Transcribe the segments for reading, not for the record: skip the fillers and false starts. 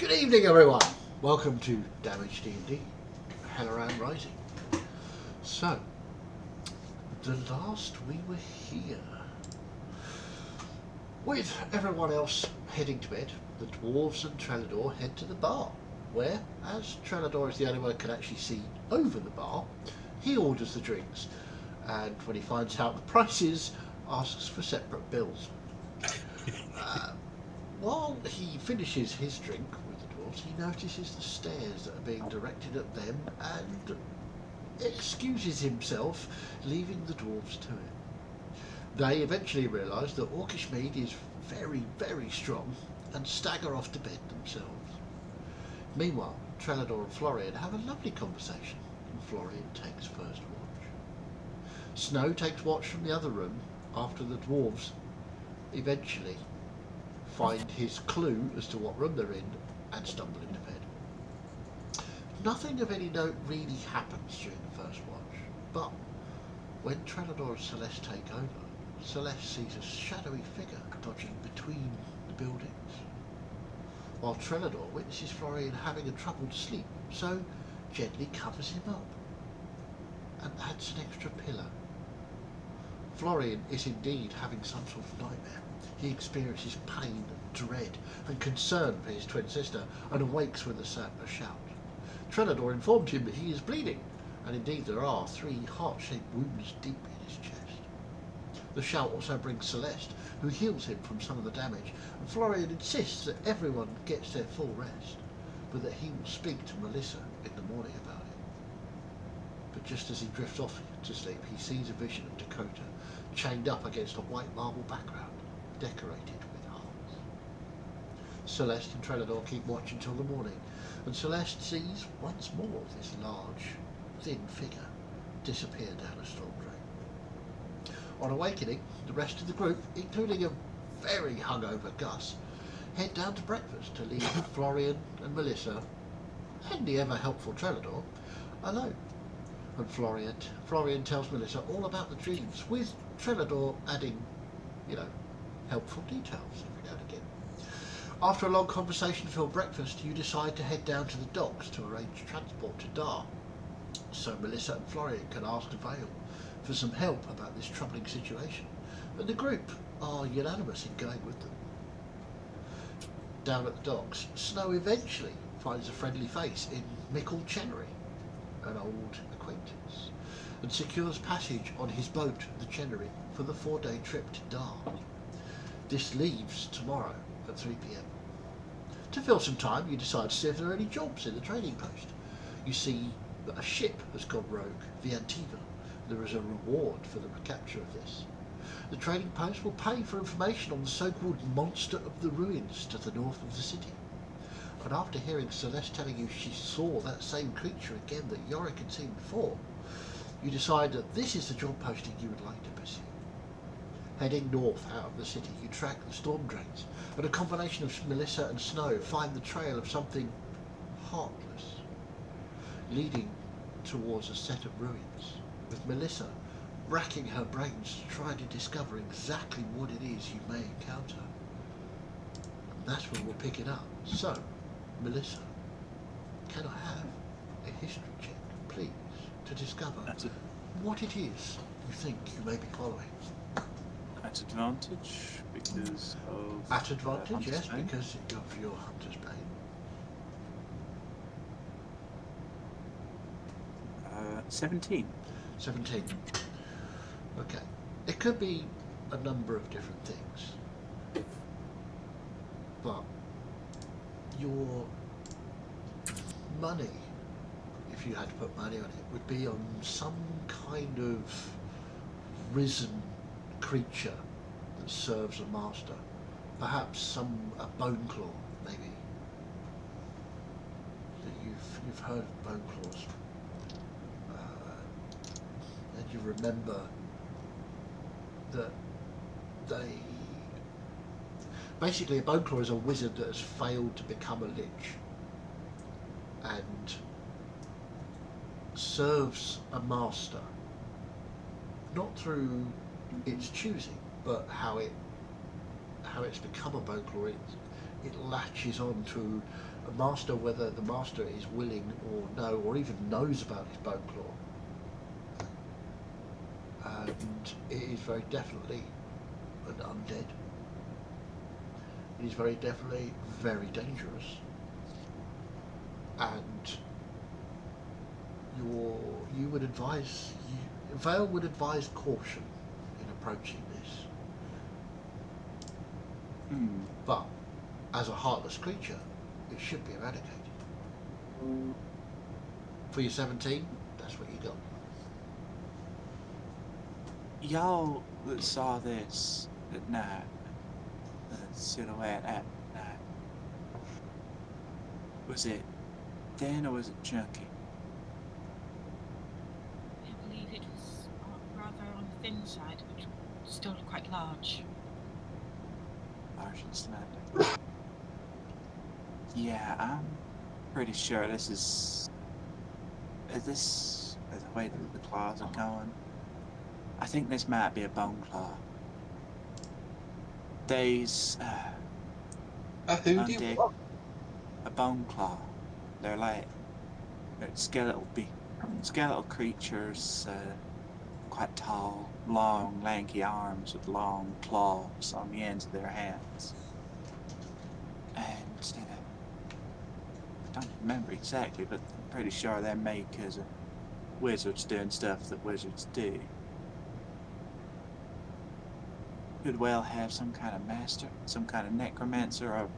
Good evening, everyone. Welcome to Damage D&D, Helloran Rising. So, the last we were here, with everyone else heading to bed, the dwarves and Trellador head to the bar, where, as Trellador is the only one who can actually see over the bar, he orders the drinks, and when he finds out the prices, asks for separate bills. While he finishes his drink with the dwarves, he notices the stares that are being directed at them and excuses himself, leaving the dwarves to it. They eventually realise that Orcish mead is very, very strong and stagger off to bed themselves. Meanwhile, Trellador and Florian have a lovely conversation, and Florian takes first watch. Snow takes watch from the other room after the dwarves eventually find his clue as to what room they're in and stumble into bed. Nothing of any note really happens during the first watch, but when Trellador and Celeste take over, Celeste sees a shadowy figure dodging between the buildings, while Trellador witnesses Florian having a troubled sleep, so gently covers him up and adds an extra pillow. Florian is indeed having some sort of nightmare. He experiences pain, dread, and concern for his twin sister, and awakes with a shout. Trellador informed him that he is bleeding, and indeed there are 3 heart-shaped wounds deep in his chest. The shout also brings Celeste, who heals him from some of the damage, and Florian insists that everyone gets their full rest, but that he will speak to Melissa in the morning about it. But just as he drifts off to sleep, he sees a vision of Dakota, chained up against a white marble background, decorated with hearts. Celeste and Trellador keep watch until the morning, and Celeste sees once more this large, thin figure disappear down a storm drain. On awakening, the rest of the group, including a very hungover Gus, head down to breakfast to leave Florian and Melissa, and the ever-helpful Trellador, alone. And Florian tells Melissa all about the dreams, with Trellador adding, helpful details every now and again. After a long conversation before breakfast, you decide to head down to the docks to arrange transport to Dar, so Melissa and Florian can ask Vale for some help about this troubling situation, and the group are unanimous in going with them. Down at the docks, Snow eventually finds a friendly face in Mickle Chenery, an old acquaintance, and secures passage on his boat, the Chenery, for the 4-day trip to Dar. This leaves tomorrow at 3 p.m. To fill some time, you decide to see if there are any jobs in the trading post. You see that a ship has gone rogue, the Antiva. There is a reward for the recapture of this. The trading post will pay for information on the so-called monster of the ruins to the north of the city. And after hearing Celeste telling you she saw that same creature again that Yorick had seen before, you decide that this is the job posting you would like to pursue. Heading north out of the city, you track the storm drains, and a combination of Melissa and Snow find the trail of something heartless, leading towards a set of ruins, with Melissa racking her brains to try to discover exactly what it is you may encounter. And that's where we'll pick it up. So, Melissa, can I have a history check, please, to discover what it is you think you may be following? At advantage, because of... At advantage, yes, Bane? because of your Hunter's Bane. 17. 17. Okay. It could be a number of different things, but your money, if you had to put money on it, would be on some kind of risen creature that serves a master. Perhaps a bone claw, maybe. That you've heard of bone claws. And you remember that basically a bone claw is a wizard that has failed to become a lich and serves a master, not through its choosing, but how it's become a bone claw. It latches on to a master, whether the master is willing or no, or even knows about his bone claw. And it is very definitely an undead. It is very definitely very dangerous. And you would advise, Vale would advise caution in approaching this. But as a heartless creature, it should be eradicated. For your 17, that's what you got. Y'all that saw this at night, the silhouette at night, was it thin or was it chunky? I believe it was rather on the thin side, but still quite large. Large and slender. Yeah, I'm pretty sure this is the way that the claws are going. I think this might be a bone claw. These A hoodie? undead, What? a bone claw. They're like skeletal creatures, quite tall, long, lanky arms with long claws on the ends of their hands. And I don't remember exactly, but I'm pretty sure they're made because of wizards doing stuff that wizards do. Could well have some kind of master, some kind of necromancer or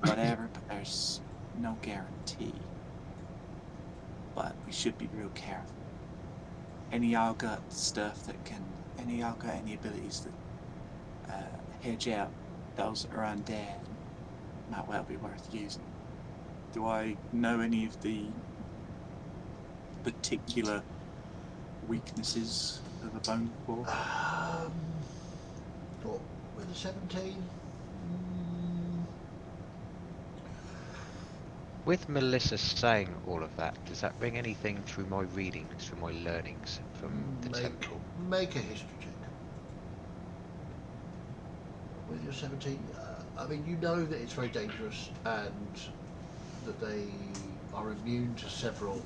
whatever, but there's no guarantee. But we should be real careful. Any of y'all got stuff that can, any of y'all got any abilities that hedge out those that are undead, might well be worth using. Do I know any of the particular weaknesses of a bone claw? What, with a 17? With Melissa saying all of that, does that bring anything through my readings, through my learnings from the temple? Make a history check. With your 17, I mean, you know that it's very dangerous and that they are immune to several.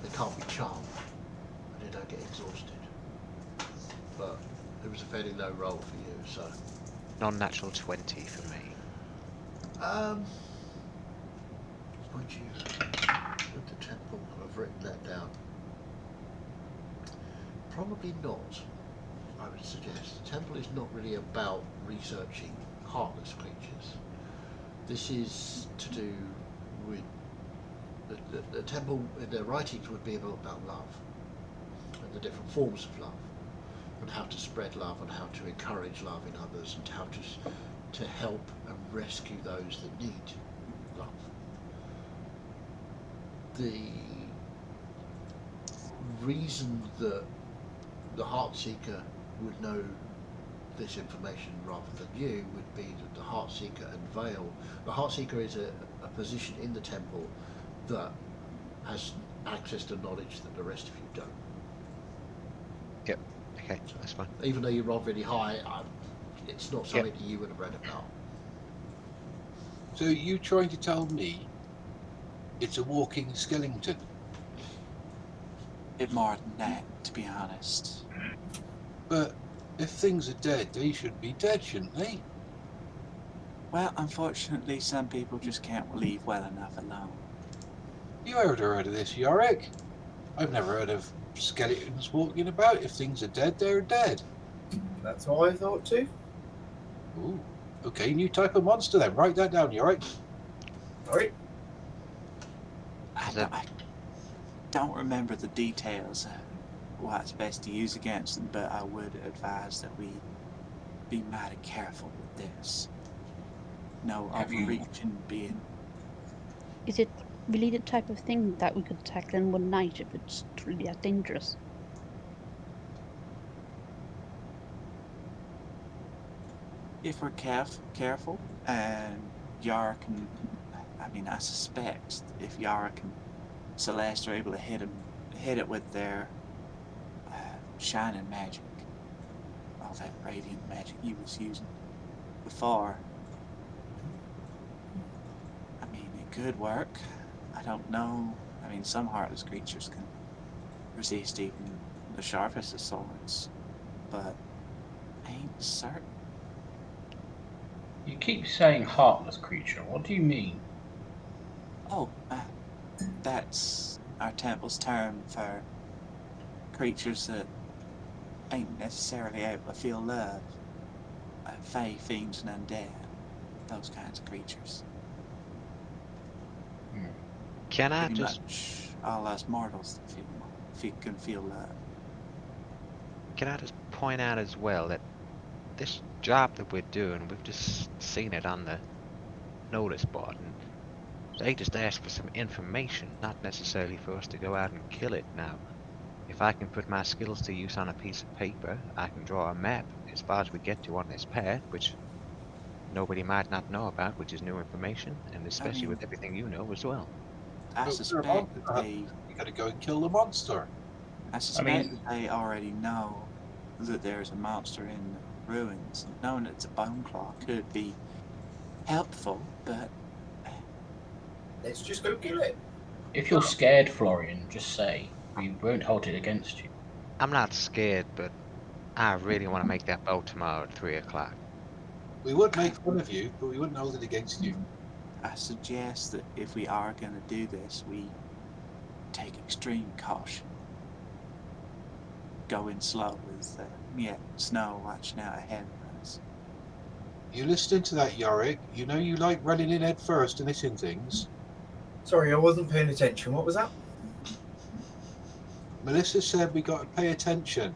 They can't be charmed. They don't get exhausted. But it was a fairly low roll for you, so. Non-natural 20 for me. Would you, with the temple, I've written that down. Probably not, I would suggest. The temple is not really about researching heartless creatures. This is to do with the temple. Their writings would be about love and the different forms of love, and how to spread love, and how to encourage love in others, and how to help and rescue those that need love. The reason that the Heartseeker would know this information rather than you would be that the Heartseeker and Vale. The Heartseeker is a position in the temple that has access to knowledge that the rest of you don't. Yep. Okay, that's fine. Even though you roll really high, it's not something that you would have read about. So you trying to tell me it's a walking skeleton? Bit more than that, to be honest. But if things are dead, they should be dead, shouldn't they? Well, unfortunately, some people just can't leave well enough alone. You ever heard of this, Yorick? I've never heard of skeletons walking about. If things are dead, they're dead. That's what I thought too. Ooh. Okay, new type of monster then. Write that down, Yorick. Alright. I don't remember the details of what's best to use against them, but I would advise that we be mighty careful with this. No overreaching being. Is it really the type of thing that we could tackle in one night if it's truly that dangerous? If we're careful, and Yara can, I mean, I suspect if Yara and Celeste are able to hit it with their shining magic, all that radiant magic he was using before, could work. I don't know. I mean, some heartless creatures can resist even the sharpest of swords, but I ain't certain. You keep saying heartless creature. What do you mean? Oh, that's our temple's term for creatures that ain't necessarily able to feel love. Fae, fiends, and undead. Those kinds of creatures. Can I Pretty just much all us mortals can feel love. point out as well that this job that we're doing, we've just seen it on the notice board, and they just asked for some information, not necessarily for us to go out and kill it. Now, if I can put my skills to use on a piece of paper, I can draw a map as far as we get to on this path, which nobody might not know about, which is new information, and especially mean- with everything you know as well. I But we're suspect monster that they, hunters. You gotta go and kill the monster. I suspect that they already know that there's a monster in the ruins. Knowing it's a bone claw could be helpful, but Let's just go kill it. If you're scared, Florian, just say. We won't hold it against you. I'm not scared, but I really want to make that boat tomorrow at 3 o'clock. We would make fun of you, but we wouldn't hold it against you. I suggest that if we are going to do this, we take extreme caution. Going slow with snow watching out ahead of us. You listening to that, Yorick? You know you like running in head first and hitting things. Sorry, I wasn't paying attention. What was that? Melissa said we got to pay attention.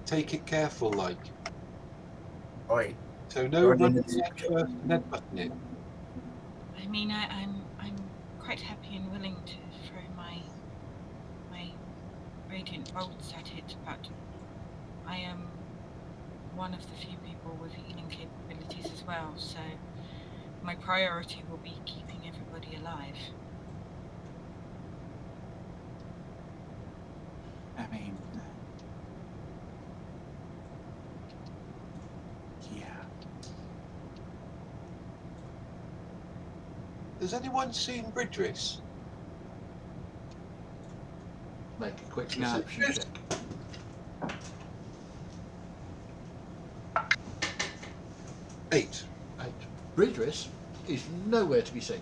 Take it careful, like. Right. So no Right in running the in head first and headbutting it. I mean, I'm quite happy and willing to throw my radiant bolts at it, but I am one of the few people with healing capabilities as well, so my priority will be keeping everybody alive. I mean, yeah. Has anyone seen Bridris? Make a quick No. perception check. Eight. 8. Bridris is nowhere to be seen.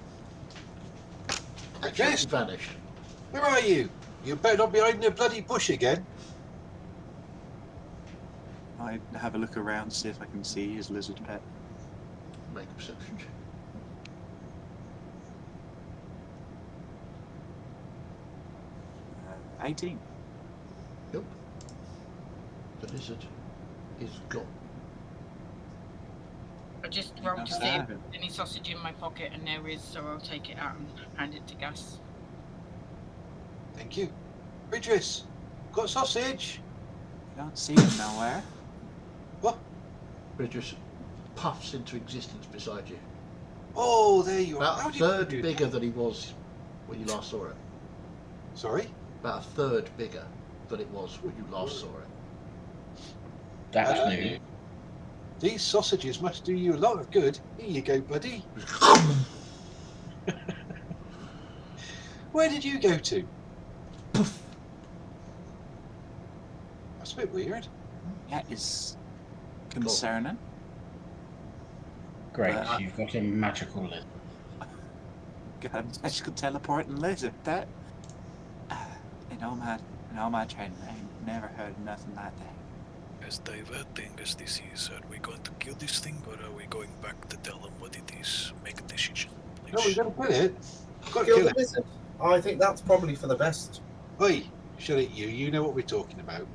Actually Yes. vanished. Where are you? You better not be hiding in a bloody bush again. I have a look around, see if I can see his lizard pet. Make a perception check. Uh, 18. Nope. The lizard is gone. I just rolled to How's see if that? there's any sausage in my pocket, and there is, so I'll take it out and hand it to Gus. Thank you. Bridris, got sausage? I don't see it nowhere. What? Bridris puffs into existence beside you. Oh, there you are. About How a did you third do bigger that? than he was when you last saw it. Sorry? About a third bigger than it was when you last saw it. That's new. These sausages must do you a lot of good. Here you go, buddy. Where did you go to? That's a bit weird. That is concerning. Great, But- you've got a magical lizard. Got a magical teleporting lizard. That in all my training, I ain't never heard of nothing like that. As diverting as this is, are we going to kill this thing or are we going back to tell them what it is? Make a decision, please. No, we're going to kill it. We've got to Kill kill the it. lizard. I think that's probably for the best. Oi, shut it, you. You know what we're talking about.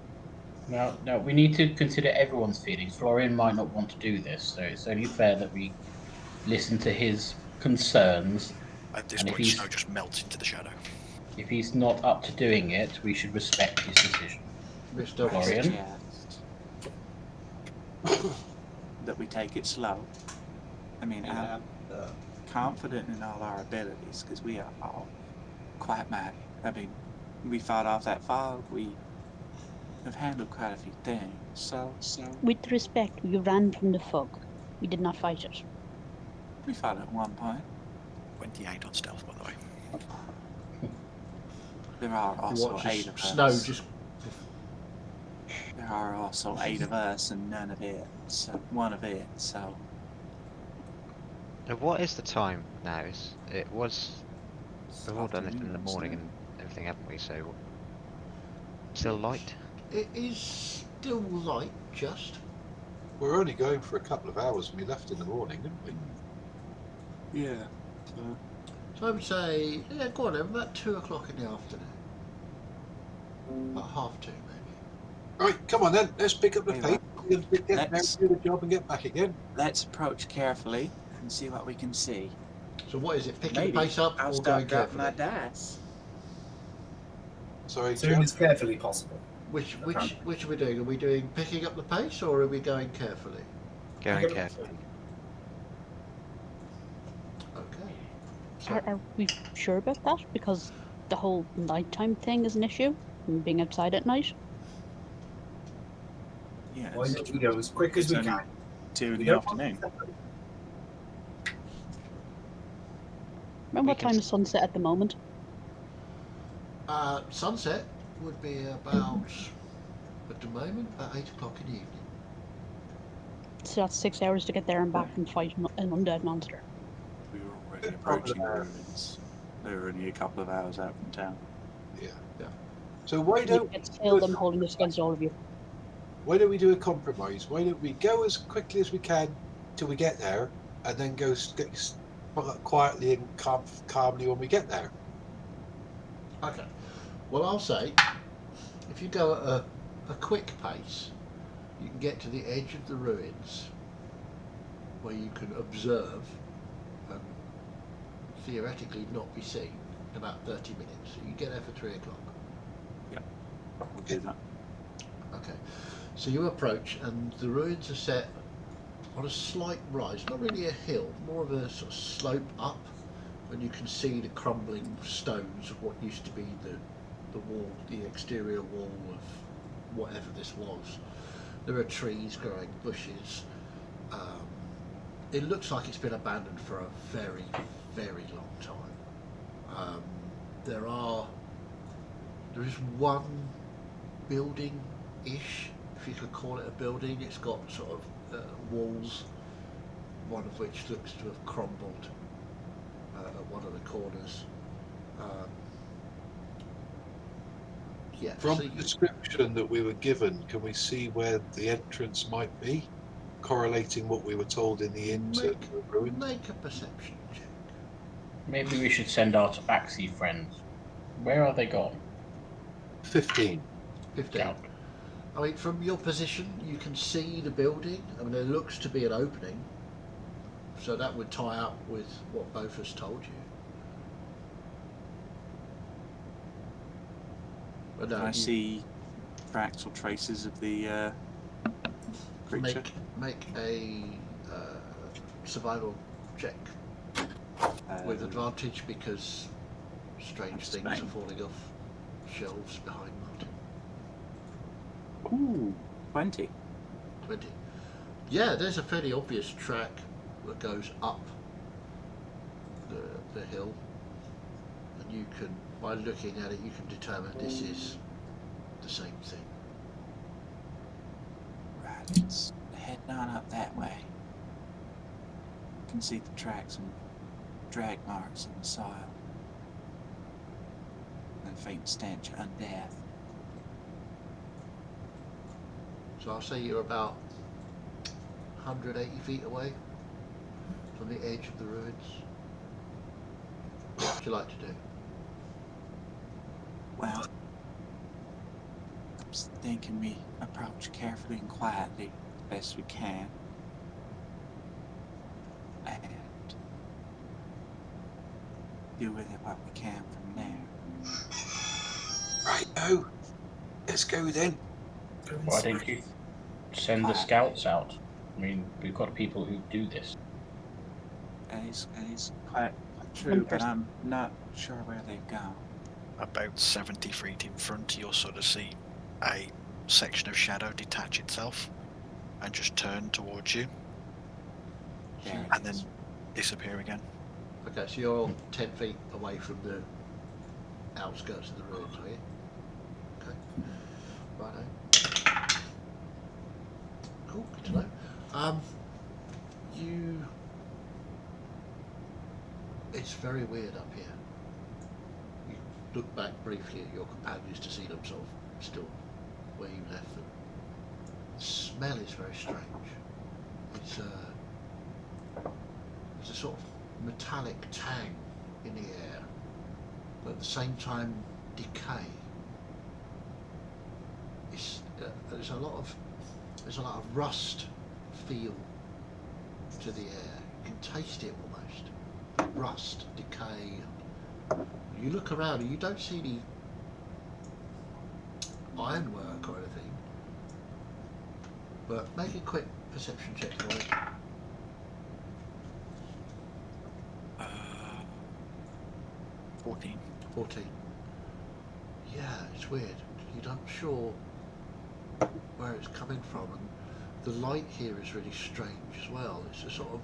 No, we need to consider everyone's feelings. Florian might not want to do this, so it's only fair that we listen to his concerns. At this And if point, he's- Snow just melts into the shadow. If he's not up to doing it, we should respect his decision. Mr. Florian? Suggest that we take it slow. I mean, I'm confident in all our abilities because we are all quite mighty. I mean, we fought off that fog. We have handled quite a few things. So With respect, we ran from the fog. We did not fight it. we fought at one point. 28 on stealth, by the way. There are You also watch 8 as of snow us. just. There are also 8 of us and none of it. So one of it. So Now, what is the time now? It was. it's We've all done it in the afternoon, morning isn't and everything, haven't we? So still light. It is still light, just. We're only going for a couple of hours and we left in the morning, didn't we? it? Yeah. So So I would say, yeah, go on then, about 2 o'clock in the afternoon. About 2:30 maybe. Right, come on then, let's pick up the Hey, pace. We're going to get there, let's- do the job and get back again. let's approach carefully and see what we can see. So what is it, picking Maybe the pace up I'll or start going dropping carefully? my dice. Sorry, As soon John. as carefully possible. Which are we doing? Are we doing picking up the pace or are we going carefully? Going Pick up- carefully. Okay. So, Are we sure about that? Because the whole nighttime thing is an issue. And being outside at night. Yeah. Why It's, don't we go as quick as it's we only can? 2 in We the don't want afternoon. to- Remember We what can time is sunset at the moment? sunset would be about, at the moment, about 8 o'clock in the evening. So that's 6 hours to get there and back and fight an undead monster. We were already approaching the ruins. They were only a couple of hours out from town. Yeah. Yeah. So why don't It's killed them holding this against all of you. we do a compromise? Why don't we go as quickly as we can till we get there, and then go quietly and calmly when we get there? Okay. Well, I'll say, if you go at a quick pace, you can get to the edge of the ruins, where you can observe and theoretically not be seen in about 30 minutes. So you get there for 3 o'clock. We'll do that. Okay. So you approach, and the ruins are set on a slight rise, not really a hill, more of a sort of slope up, and you can see the crumbling stones of what used to be the wall, the exterior wall of whatever this was. There are trees growing, bushes. It looks like it's been abandoned for a very, very long time. There is one building-ish, if you could call it a building. It's got sort of walls, one of which looks to have crumbled at one of the corners. Yeah. From so the description that we were given, can we see where the entrance might be? Correlating what we were told in the inn to the ruins? make a perception check. Maybe we should send our tabaxi friends. Where are they gone? 15. 15. Down. I mean, from your position, you can see the building. I mean, there looks to be an opening, so that would tie up with what both has told you. But no, Can I see tracks or traces of the creature? make a survival check with advantage because strange That's things are Spain. falling off shelves behind Martin. Ooh, 20. 20. Yeah, there's a fairly obvious track that goes up the hill, and you can, by looking at it, you can determine this is the same thing. Right, let's head on up that way. You can see the tracks and drag marks in the soil. And the faint stench of undeath. So I'll say you're about 180 feet away from the edge of the ruins. What would you like to do? Well, I'm thinking we approach carefully and quietly as best we can. And do with it what we can from there. Right, no. Let's go then. Why don't you send the scouts out? I mean, we've got people who do this. It's quite true, but I'm not sure where they've gone. About 70 feet in front, you'll sort of see a section of shadow detach itself and just turn towards you There it and then is. disappear again. Okay, so you're 10 feet away from the outskirts of the ruins, are you? Okay. Righto. Cool, good to know. You... It's very weird up here. You look back briefly at your companions to see them sort of still where you left them. The smell is very strange. It's there's a sort of metallic tang in the air, but at the same time decay. It's there's a lot of rust feel to the air. You can taste it almost. Rust, decay. You look around and you don't see any ironwork or anything. But make a quick perception check for me. 14. 14. Yeah, it's weird. You're not sure where it's coming from, and the light here is really strange as well. It's a sort of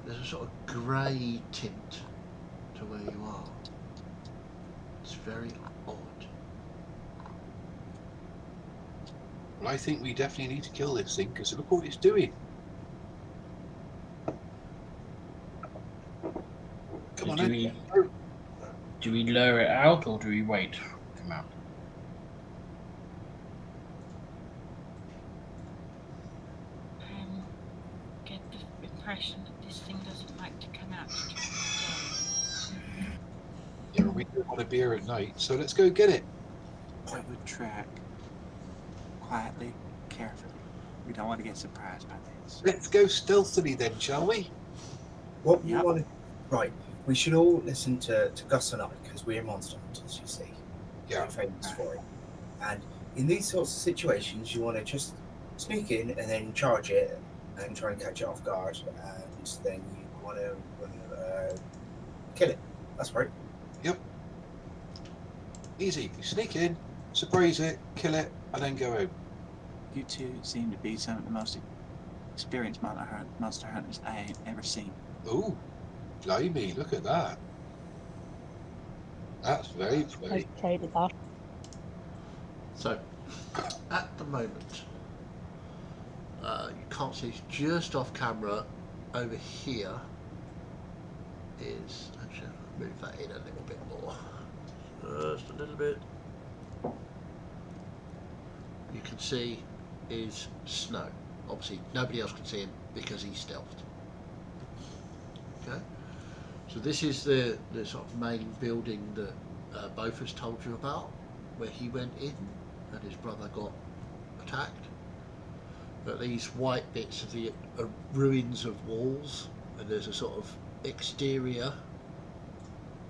there's a sort of grey tint to where you are. It's very odd. Well, I think we definitely need to kill this thing because look what it's doing. Come on, do we lure it out or do we wait for it to come out? Get the impression that this thing doesn't like to come out during the day. Yeah, we don't want to be here at night, so let's go get it. I would track quietly, carefully. We don't want to get surprised by this. Let's go stealthily then, shall we? What we Yep. want to... Right, we should all listen to Gus and I, because we're monster hunters, you see. Yeah. We're famous for it. And in these sorts of situations, you want to just sneak in and then charge it and try and catch it off guard. And then you want to kill it. That's right. Yep. Easy. You sneak in, surprise it, kill it, and then go home. You two seem to be some of the most experienced monster hunters I ain't ever seen. Ooh, blimey, look at that. That's very funny. Okay with that. So, at the moment, you can't see, it's just off camera. Over here is, actually, I'll move that in a little bit more. Just a little bit. You can see is Snow. Obviously, nobody else can see him because he's stealthed. Okay, so this is the sort of main building that Bofus told you about, where he went in and his brother got attacked. But these white bits of the ruins of walls, and there's a sort of exterior,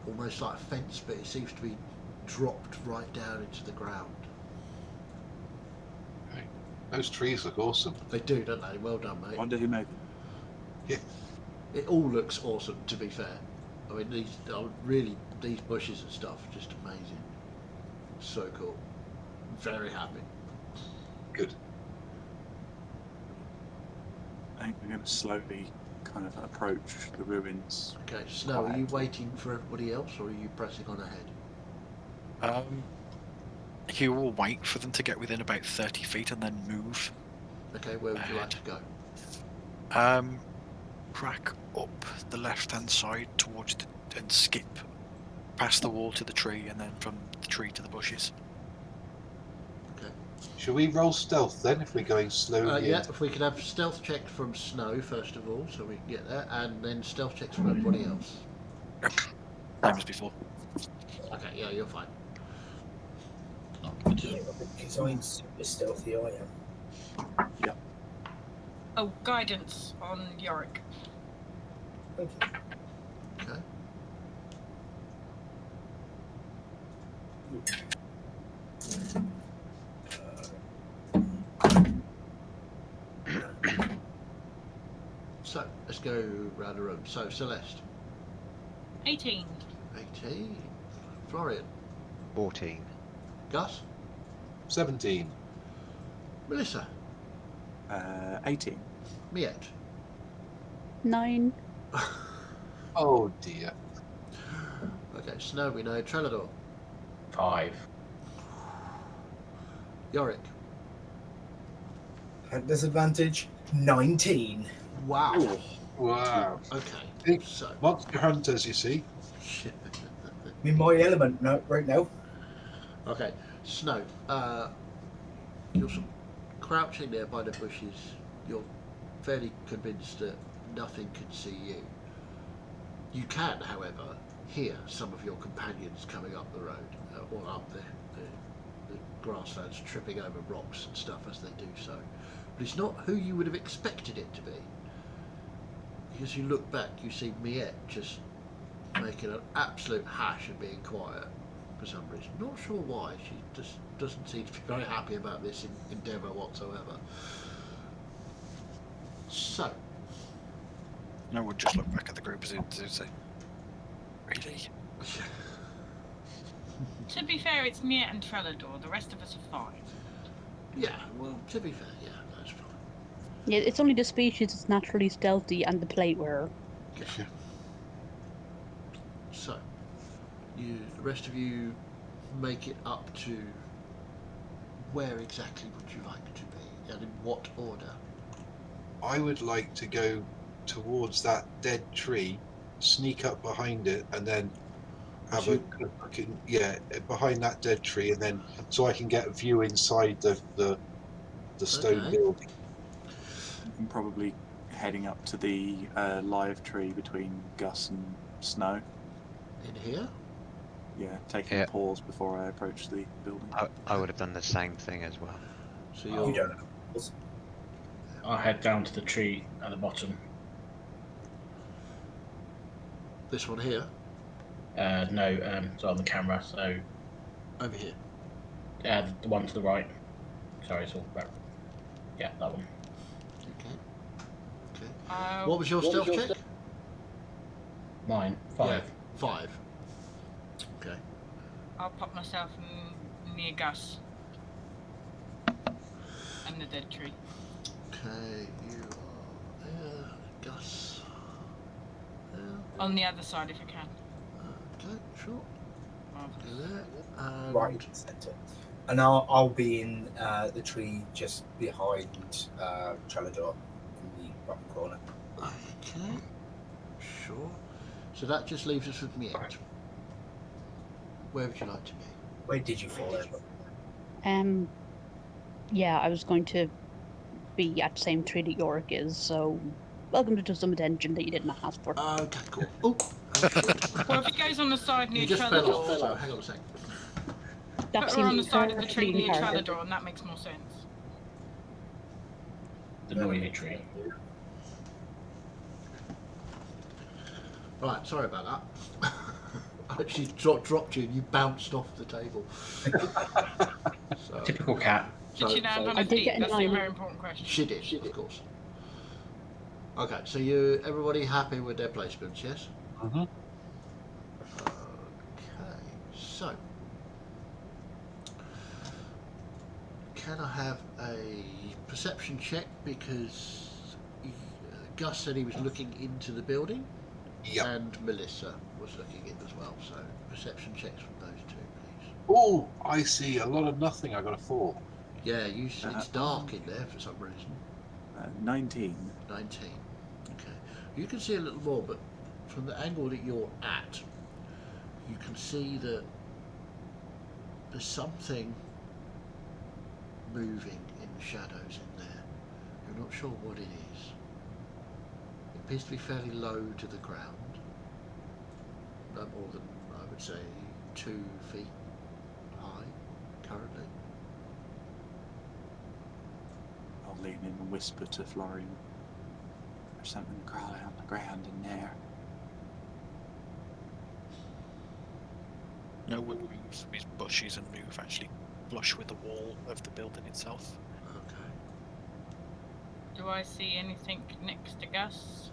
almost like a fence, but it seems to be dropped right down into the ground. Those trees look awesome. They do, don't they? Well done, mate. Wonder who made them. Yeah. It all looks awesome, to be fair. I mean, these are really, these bushes and stuff, just amazing. So cool. Very happy. Good. I think we're going to slowly kind of approach the ruins. Okay, Snow, are you waiting for everybody else, or are you pressing on ahead? He will wait for them to get within about 30 feet and then move. Okay, where would you like to go? Crack up the left-hand side towards and skip past the wall to the tree, and then from the tree to the bushes. Okay. Should we roll stealth then if we're going slowly? Yeah, if we could have stealth checks from Snow first of all, so we can get there, and then stealth checks from everybody else. Same as before. Okay, yeah, you're fine. Because I'm super stealthy, I am. Oh, guidance on Yorick. Thank you. Okay. So, let's go round the room. So, Celeste. 18. 18. Florian. 14. Gus. 17. Melissa. 18. Miette. 9. Oh dear. Okay, Snow, we know. Trelador. 5. Yorick. At disadvantage, 19. Wow. Wow. Okay, Big so. monster hunters, you see. I'm in my element right now. Okay, Snow. You're sort of crouching there by the bushes. You're fairly convinced that nothing can see you. You can, however, hear some of your companions coming up the road, or up the grasslands, tripping over rocks and stuff as they do so. But it's not who you would have expected it to be. As you look back, you see Miette just making an absolute hash of being quiet for some reason. Not sure why. She just doesn't seem to be very happy about this endeavour whatsoever. So, I would just look back at the group as if to say, really? To be fair, it's Mia and Trelador. The rest of us are fine. yeah, well, to be fair, yeah, that's fine. Yeah, it's only the species that's naturally stealthy and the plate wearer. Yeah. So, the rest of you make it up to where exactly would you like to be, and in what order? I would like to go towards that dead tree, sneak up behind it, and then have As a good look in, behind that dead tree, and then so I can get a view inside the stone Okay. building. You can probably heading up to the live tree between Gus and Snow. In here? Yeah, taking Yeah. a pause before I approach the building. I would have done the same thing as well. So You you're don't know. I'll head down to the tree at the bottom. this one here, No, it's on the camera, so over here. the one to the right. Sorry, it's all right. Yeah, that one. Okay. Okay. What was your What was stealth your check? Mine, 5. Yeah, 5. Okay. I'll pop myself near Gus and the dead tree. Okay, you are there, Gus. There. On the other side, if I can. Okay, sure. Marvellous. Go there. And Right in the centre. And I'll be in the tree just behind Trelador in the bottom corner. Okay, sure. So that just leaves us with Miette. Where would you like to be? Where did you fall over? Yeah, I was going to be at the same tree that Yorick is, so welcome to some attention that you didn't ask for. Okay, cool. Oh, shit. Well, if he goes on the side near You just fell off, Trelador, so hang on a sec. That put her on the seems side of the tree perfectly near harder. Trelador, and that makes more sense. The noisy tree. Right, sorry about that. I actually dropped you and you bounced off the table. So, Typical cat. Did she land on I her did feet? get a That's a 9. very important question. she did, of course. Okay, so everybody happy with their placements, yes? Mm-hmm. Okay, so can I have a perception check, because Gus said he was looking into the building, Yep. and Melissa was looking in as well, so perception checks from those two, please. Oh, I see a lot of nothing. I got a 4. Yeah, it's dark in there for some reason. 19. 19. Okay. You can see a little more, but from the angle that you're at, you can see that there's something moving in the shadows in there. You're not sure what it is. It appears to be fairly low to the ground. No more than, I would say, 2 feet high currently. I'll lean in and whisper to Florian. There's something crawling on the ground in there. No, we'll move these bushes and move actually flush with the wall of the building itself. Okay. Do I see anything next to Gus?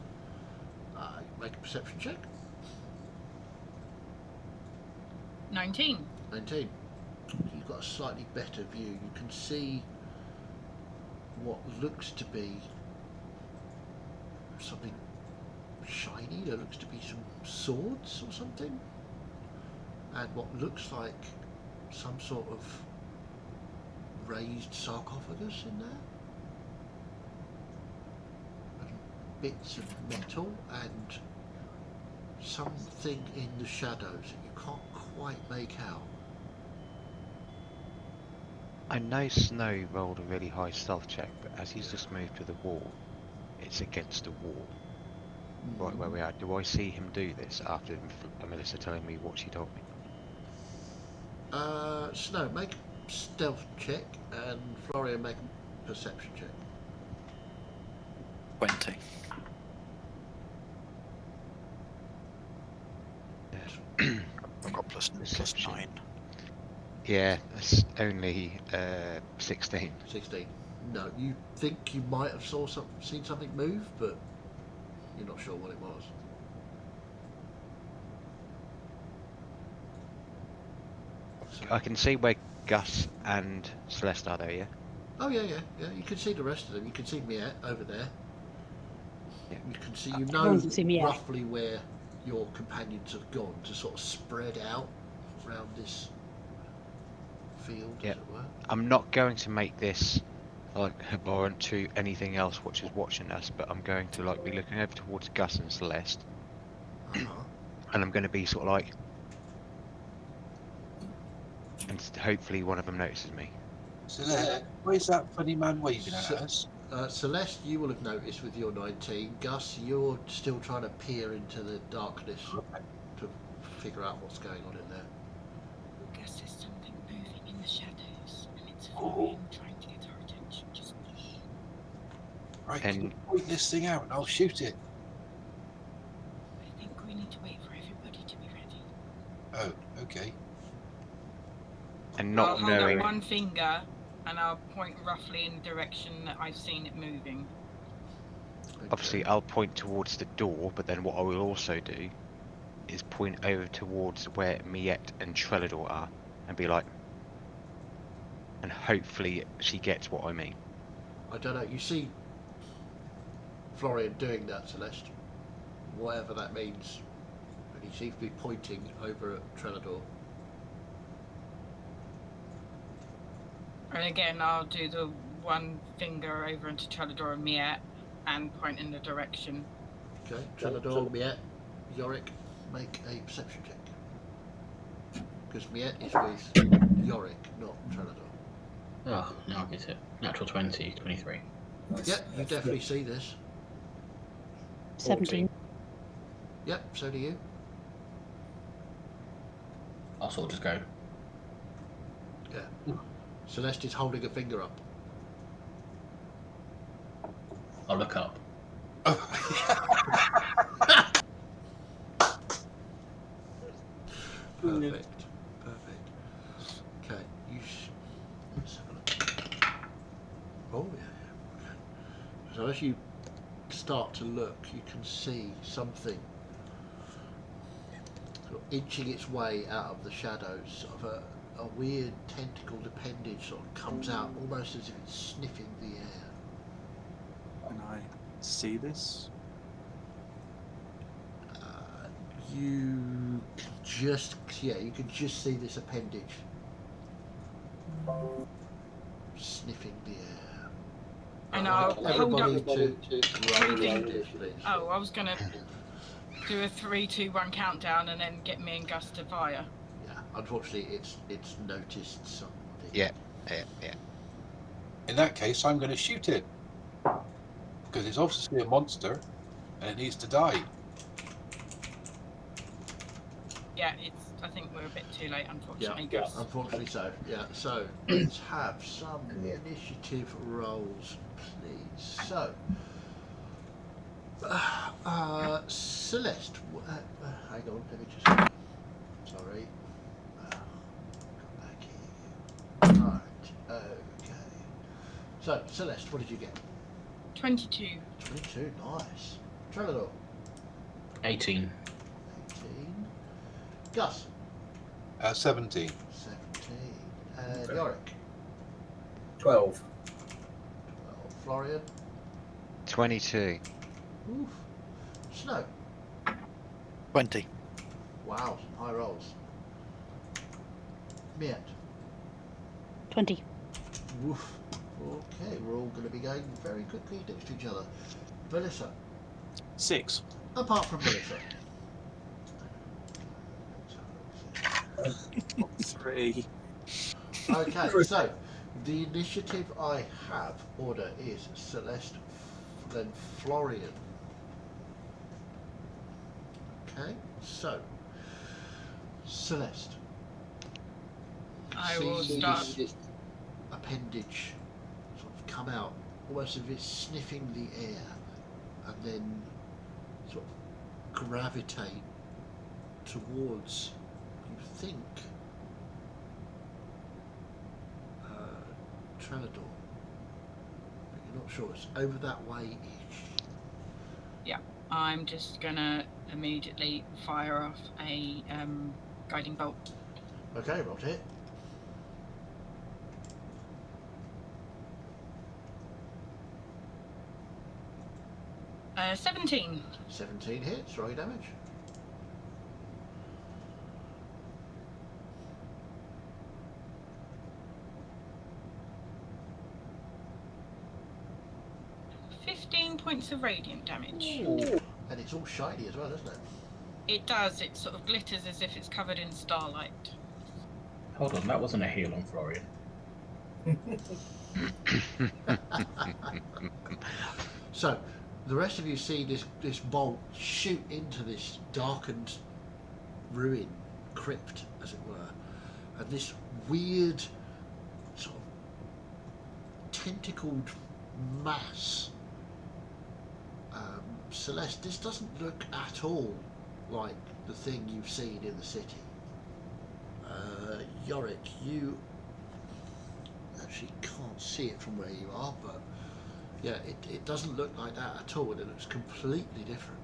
Make a perception check. 19. 19. You've got a slightly better view. You can see what looks to be something shiny. There looks to be some swords or something, and what looks like some sort of raised sarcophagus in there, and bits of metal and something in the shadows that you can't quite make out. I know Snow rolled a really high stealth check, but as he's just moved to the wall, it's against the wall. Right where we are. Do I see him do this after Melissa telling me what she told me? Snow, make a stealth check, and Florian, make a perception check. 20. I've got plus Perception. 9. Yeah, that's only 16. 16. No, you think you might have seen something move, but you're not sure what it was. So, I can see where Gus and Celeste are there, yeah? oh yeah. You can see the rest of them. You can see Miette over there. Yeah. You can see, Everyone can see Miette. roughly where your companions have gone to sort of spread out around this field, Yep. as it were. I'm not going to make this like abhorrent to anything else which is watching us, but I'm going to like be looking over towards Gus and Celeste, Uh-huh. and I'm going to be sort of like, and hopefully one of them notices me. Celeste, where's that funny man waving at So- us? Celeste, you will have noticed with your 19. Gus, you're still trying to peer into the darkness to figure out what's going on in there. I guess there's something moving in the shadows, and it's Florian trying to get our attention. Just Right, And- can you point this thing out and I'll shoot it. I think we need to wait for everybody to be ready. Oh, okay. And I'll not hold knowing, up one finger, and I'll point roughly in the direction that I've seen it moving. Okay. obviously I'll point towards the door, but then what I will also do is point over towards where Miette and Trellador are, and be like, and hopefully she gets what I mean. I don't know. You see Florian doing that, Celeste, whatever that means, and he seems to be pointing over at Trellador. And again, I'll do the one finger over into Trellador and Miette and point in the direction. Okay, Trellador, Miette, Yorick, make a perception check. Because Miette is with Yorick, not Trellador. Oh, now I get it. Natural 20, 23. Nice. Yep, you definitely see this. 17. Yep, so do you. I'll sort of just go. Yeah. Celeste is holding a finger up. I'll look up. Perfect. Okay, let's have a look. Oh yeah. Okay. So as you start to look, you can see something sort of inching its way out of the shadows. Sort of a weird tentacled appendage sort of comes out, almost as if it's sniffing the air. Can I see this? You can you can just see this appendage sniffing the air. And I'd I'll like hold up everybody to roll three initiative, please. Oh, I was gonna do a 3, 2, 1 countdown and then get me and Gus to fire. Yeah, unfortunately, it's noticed somebody. Yeah. In that case, I'm going to shoot it. Because it's obviously a monster and it needs to die. Yeah, I think we're a bit too late, unfortunately, Yeah, Gus. unfortunately so. Yeah, so let's have some initiative rolls, please. So, Celeste, hang on, let me just. Sorry. Come back here. Right, okay. So, Celeste, what did you get? 22. 22, nice. Trellador, 18. 18. Gus, 17. 17. And Okay. Yorick, 12. 12. Florian, 22. oof. Snow, 20. Wow, high rolls. Miet. 20. Woof. Okay, we're all going to be going very quickly next to each other. Melissa. 6. Apart from Melissa. 3. Okay, so the initiative I have order is Celeste, then Florian. Okay, so Celeste. I will See start. this appendage sort of come out, almost as if it's sniffing the air, and then sort of gravitate towards, you think, Trellador, but you're not sure. It's over that way-ish. Yeah, I'm just gonna immediately fire off a guiding bolt. Okay, roll hit. Uh, 17. 17 hits, roll your damage. Points of radiant damage. And it's all shiny as well, isn't it? It does. It sort of glitters as if it's covered in starlight. Hold on, that wasn't a heal on Florian. So, the rest of you see this bolt shoot into this darkened ruin, crypt, as it were, and this weird sort of tentacled mass. Celeste, this doesn't look at all like the thing you've seen in the city. Yorick, you actually can't see it from where you are, but yeah, it doesn't look like that at all, and it looks completely different.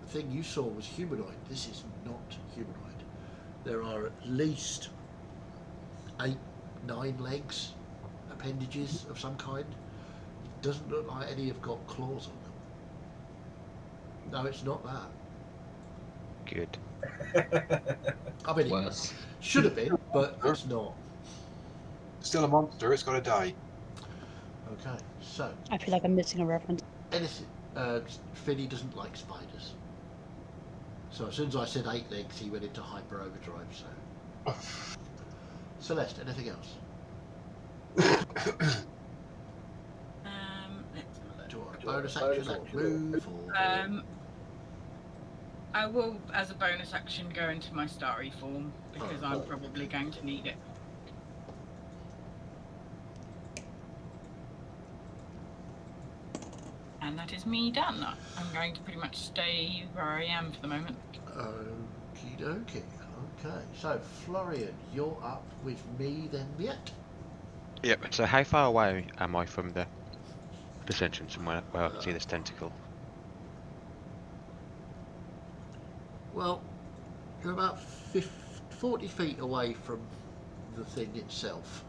The thing you saw was humanoid. This is not humanoid. There are at least 8, 9 legs, appendages of some kind. It doesn't look like any have got claws on them. No, it's not that. Good. I mean, it Worse. should have been, but it's not. Still a monster. It's got to die. Okay, so I feel like I'm missing a reference. anything. Finny doesn't like spiders. So as soon as I said 8 legs, he went into hyper overdrive. So, Celeste, anything else? Let's have a look. Do you want a bonus action, like move, or? I will, as a bonus action, go into my starry form because I'm probably going to need it. And that is me done. I'm going to pretty much stay where I am for the moment. Okie dokie. Okay, so Florian, you're up with me, then Miet. Yep. So how far away am I from the entrance from where I can see this tentacle? Well, you're about 40 feet away from the thing itself.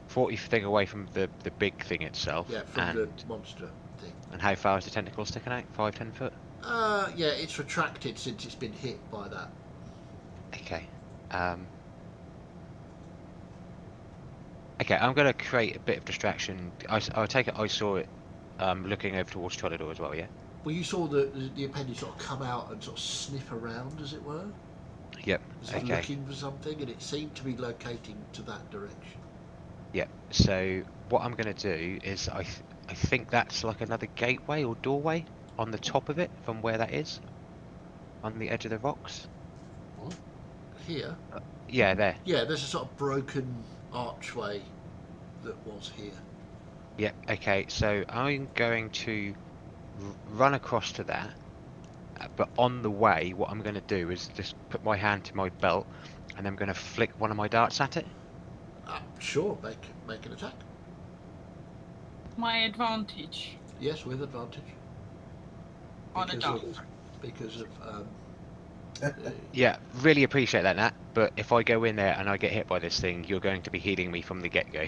40 feet away from the big thing itself. Yeah, from the monster thing. And how far is the tentacle sticking out? 5-10 foot? Yeah, it's retracted since it's been hit by that. Okay. Okay, I'm going to create a bit of distraction. I'll take it I saw it looking over towards Trellador as well, yeah? Well, you saw the appendage sort of come out and sort of sniff around, as it were. Yep, As if okay. looking for something, and it seemed to be locating to that direction. Yep, so what I'm going to do is I think that's like another gateway or doorway on the top of it from where that is. On the edge of the rocks. What? Here? Yeah, there. Yeah, there's a sort of broken archway that was here. Yep, okay, so I'm going to run across to that, but on the way what I'm going to do is just put my hand to my belt and I'm going to flick one of my darts at it. Sure, make an attack. My advantage Yes, with advantage. on a dart. Because of Yeah, really appreciate that, Nat, but if I go in there and I get hit by this thing, you're going to be healing me from the get-go.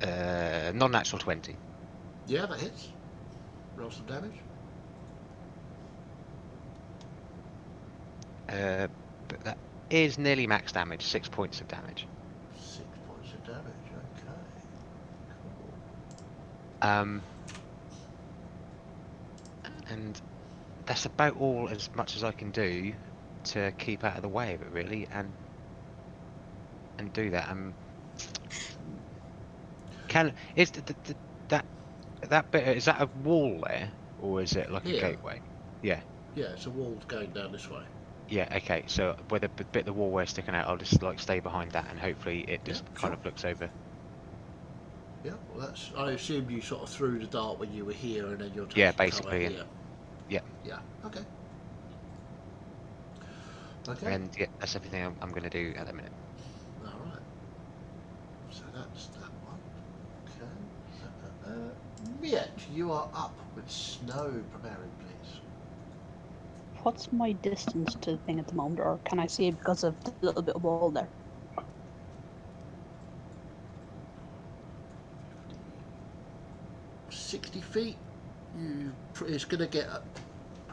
Non-natural 20. Yeah, that hits. Roll some damage. But that is nearly max damage. 6 points of damage. 6 points of damage. Okay. And that's about all as much as I can do to keep out of the way of it, really, and do that. Is that bit, is that a wall there, or is it like a Here. gateway? Yeah. Yeah, it's a wall going down this way. Yeah. Okay. So where the bit of the wall where it's sticking out, I'll just like stay behind that, and hopefully it just kind of looks over. Yeah, well, that's. I assumed you sort of threw the dart when you were here, and then you're taking Yeah, cover basically, and here. yeah. Yeah. Okay. Okay. And yeah, that's everything I'm going to do at the minute. All right. So that's that one. Okay. Miet, you are up with snow preparing, please. What's my distance to the thing at the moment, or can I see it because of the little bit of wall there? 60 feet. It's going to get,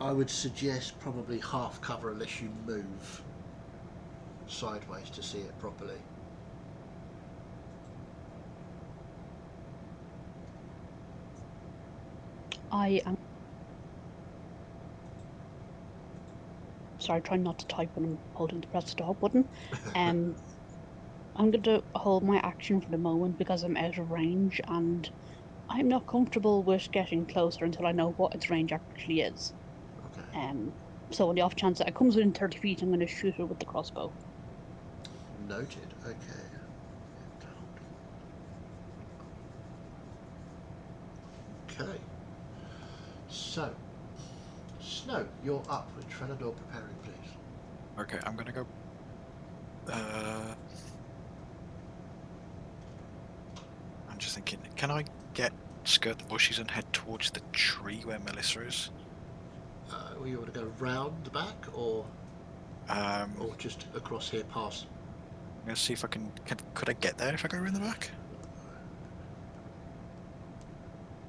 I would suggest, probably half cover unless you move sideways to see it properly. I am. Sorry, trying not to type when I'm holding the press stop button. I'm going to hold my action for the moment because I'm out of range and I'm not comfortable with getting closer until I know what its range actually is. Okay. So on the off chance that it comes within 30 feet, I'm going to shoot it with the crossbow. Noted. Okay. Okay. So, Snow, you're up with Trenador preparing, please. Okay, I'm gonna go. I'm just thinking, can I skirt the bushes and head towards the tree where Melissa is? You want to go round the back or just across here past? I'm gonna see if I can. Could I get there if I go around the back?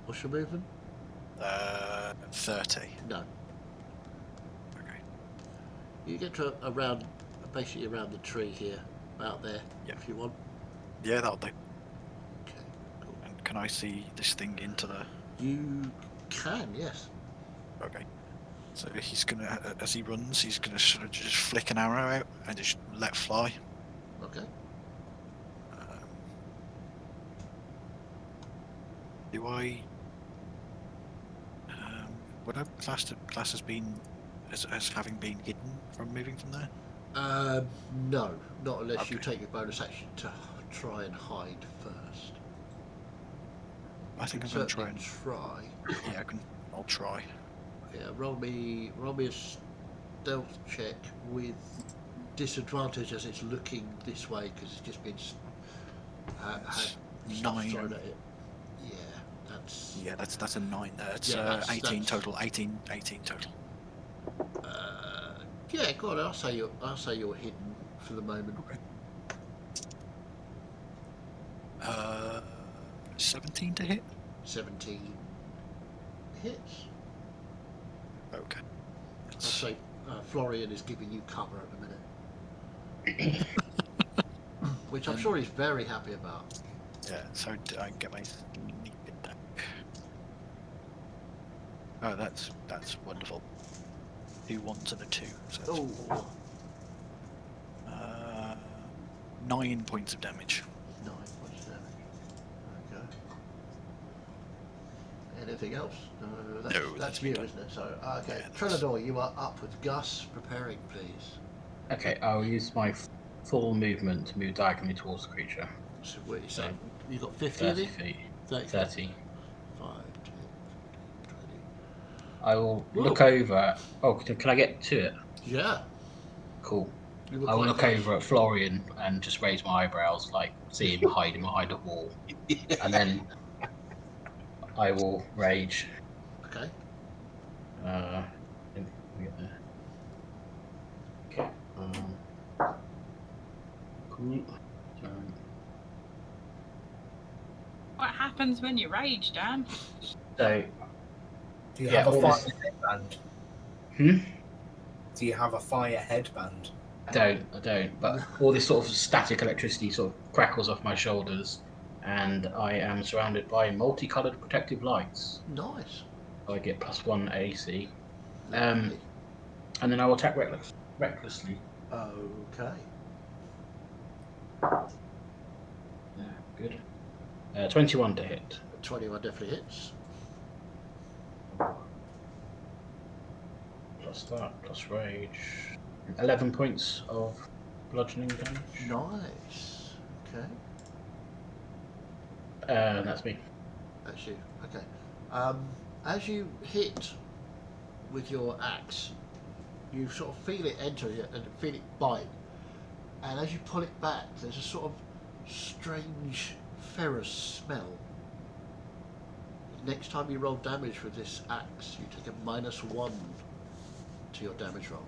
What's your movement? 30. No. Okay. You get to around, basically around the tree here, out there, if you want. Yeah, that'll do. Okay, cool. And can I see this thing into the? You can, yes. Okay. So he's gonna, as he runs, he's gonna sort of just flick an arrow out and just let fly. Okay. Do I? Would I class as being as having been hidden from moving from there? No, not unless you Okay. take your bonus action to try and hide first. I think I'm You gonna can try. Yeah, I'll try. Yeah, roll me a stealth check with disadvantage as it's looking this way because it's just been had stuff 9. thrown at it. Yeah, that's a 9 there. It's Yeah, 18 that's- total. 18 total. yeah. Go on. I'll say you're hidden for the moment. Okay. 17 to hit. 17 hits. Okay. I'll say Florian is giving you cover at the minute, which I'm sure he's very happy about. Yeah. So I get my sneak attack. Oh, that's wonderful. 2 1s and a 2. So that's 9 points of damage. 9 points of damage. Okay. Anything else? No, that's you, isn't it? So, okay. Yeah, Trenador, you are up with Gus preparing, please. Okay, I'll use my full movement to move diagonally towards the creature. So, what are you So, saying? You've got 50 30 of feet. 30. 30. 5, 10, 20. I will Whoa. look over. Oh, can I get to it? Yeah. Cool. You were I will quite look close. over at Florian and just raise my eyebrows, like see him hiding behind a wall, and then I will rage. Okay. Let me get there. Okay. Cool. happens when you rage, Dan. So, Do you Yeah, have a all fire this- headband? hmm? Do you have a fire headband? I don't. But all this sort of static electricity sort of crackles off my shoulders, and I am surrounded by multicolored protective lights. Nice. So I get +1 AC. Lovely. And then I will attack recklessly. Okay. Yeah, good. 21 to hit. 21 definitely hits. Plus that, plus rage. 11 points of bludgeoning damage. Nice. Okay. That's me. That's you. Okay. As you hit with your axe, you sort of feel it enter you and feel it bite. And as you pull it back, there's a sort of strange ferrous smell. Next time you roll damage with this axe, you take a -1 to your damage roll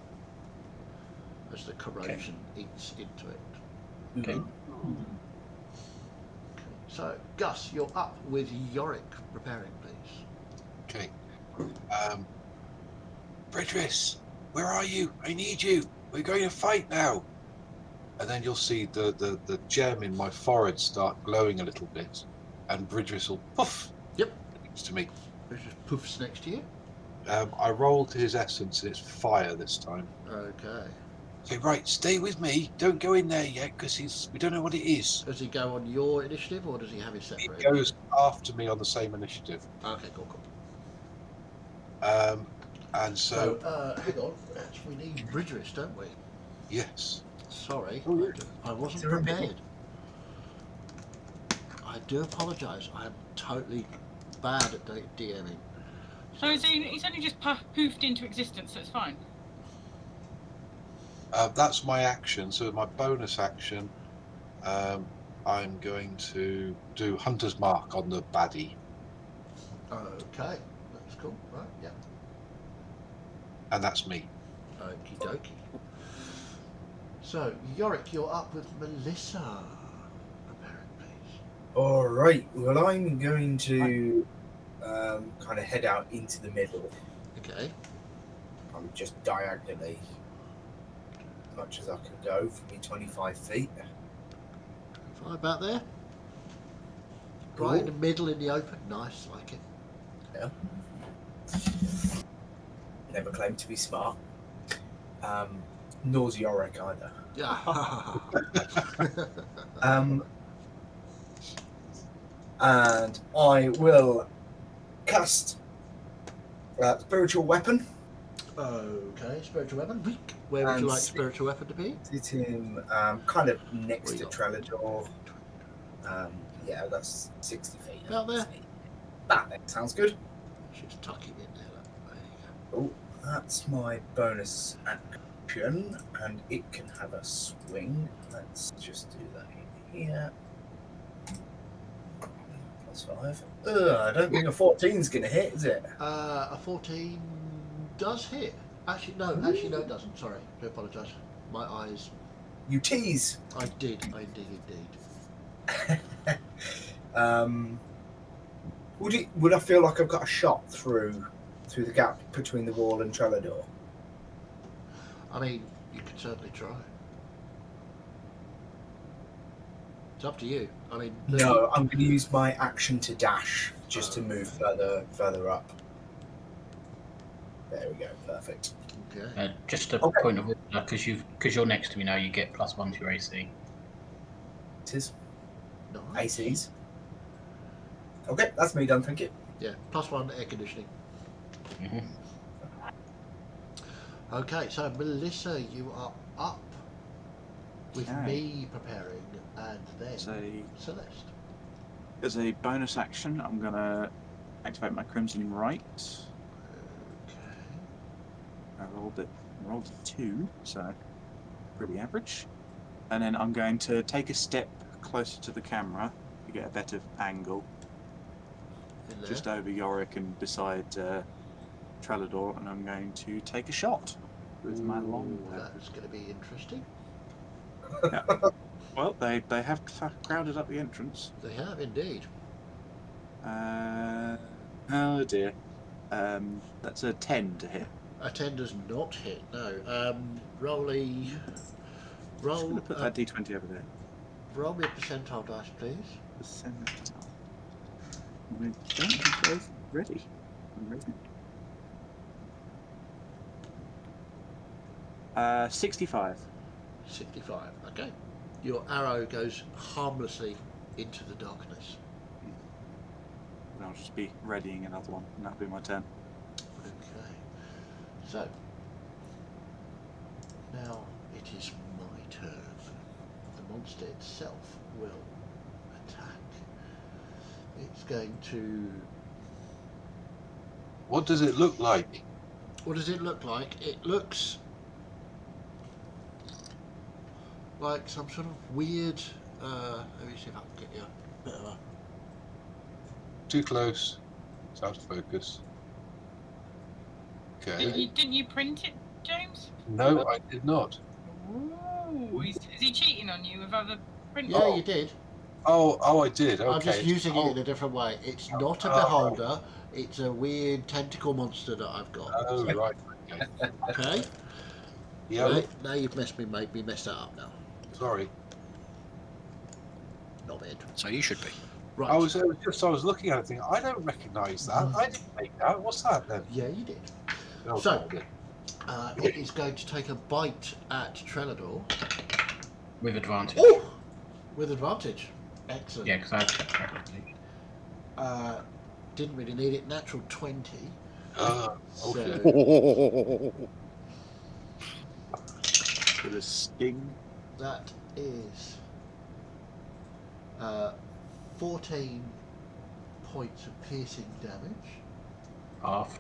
as the corrosion eats into it. Okay. Okay. So, Gus, you're up with Yorick preparing, please. Okay. Bridris, where are you? I need you. We're going to fight now. And then you'll see the gem in my forehead start glowing a little bit, and Bridris will poof. Yep. Next to me. It just poofs next to you. I rolled his essence, and it's fire this time. Okay. Okay, right. Stay with me. Don't go in there yet, because we don't know what it is. Does he go on your initiative, or does he have his He separate? goes after me on the same initiative. Okay, cool. And so hang on. We need Bridris, don't we? yes. Sorry, Oh, yeah. I wasn't Is there a prepared. I do apologise. I'm totally bad at DMing. So he's only just poofed into existence, so it's fine. That's my action. So my bonus action, I'm going to do Hunter's Mark on the baddie. Okay, that's cool. Right, yeah. And that's me. Okie dokie. So, Yorick, you're up with Melissa. Preparing, please. All right. Well, I'm going to kind of head out into the middle. Okay. I'm just diagonally, as much as I can go for me 25 feet. Right about there. Cool. Right in the middle, in the open. Nice, like it. Never claimed to be smart. Nor's Yorick either. Yeah. And I will cast spiritual weapon. Okay, spiritual weapon. Weak. Where would you like spiritual weapon to be? Hit him kind of next Where to you Trellador. Yeah, that's 60 feet. About there? That sounds good. Just tuck him in there. There you go. Oh, that's my bonus action, and it can have a swing. Let's just do that in here. +5. I don't think a 14's going to hit, is it? A 14 does hit. Actually, no, it doesn't. Sorry, I do apologise. My eyes. You tease. I did indeed. Would I feel like I've got a shot through the gap between the wall and Trellador? I mean, you could certainly try. It's up to you. I mean, No, I'm going to use my action to dash just to move further up. There we go. Perfect. Okay. Just a Okay. point of order, because you're next to me now, you get +1 to your AC. It is Nice. ACs. Okay, that's me done. Thank you. Yeah, +1 air conditioning. Mm-hmm. Okay, so Melissa, you are up with Okay. me preparing, and then Celeste. As a bonus action, I'm going to activate my Crimson Right. Okay. I rolled a 2, so pretty average. And then I'm going to take a step closer to the camera to get a better angle, In there. just over Yorick and beside Trellador, and I'm going to take a shot with my long bow. That's going to be interesting. Well, they have crowded up the entrance. They have indeed. Oh dear. That's a 10 to hit. A 10 does not hit, no. Roll Just gonna put that d20 over there. roll me a percentile dice, please. Percentile. We don't have those ready. I'm ready. 65. 65, okay. Your arrow goes harmlessly into the darkness. And I'll just be readying another one, and that'll be my turn. Okay. So, now it is my turn. The monster itself will attack. It's going to... What does it look like? What does it look like? It looks like some sort of weird... let me see if I can get you a bit of a... Too close. It's out of focus. Okay. Didn't you print it, James? No, I did not. Ooh, is he cheating on you with other print? Yeah, you did. Oh, I did. Okay. I'm just using it in a different way. It's not a beholder. It's a weird tentacle monster that I've got. Oh, So, right. Okay. okay. Yeah. Right, now you've made me mess that up now. Sorry. Not bad. So you should be. Right. I was looking at it thinking, I don't recognise that. I didn't make that. What's that then? Yeah, you did. Oh, So, okay. it is going to take a bite at Trelador. With advantage. Oh! With advantage. Excellent. Yeah, because I have kept track of it. Didn't really need it. Natural 20. Okay. So With a sting. that is 14 points of piercing damage. Half.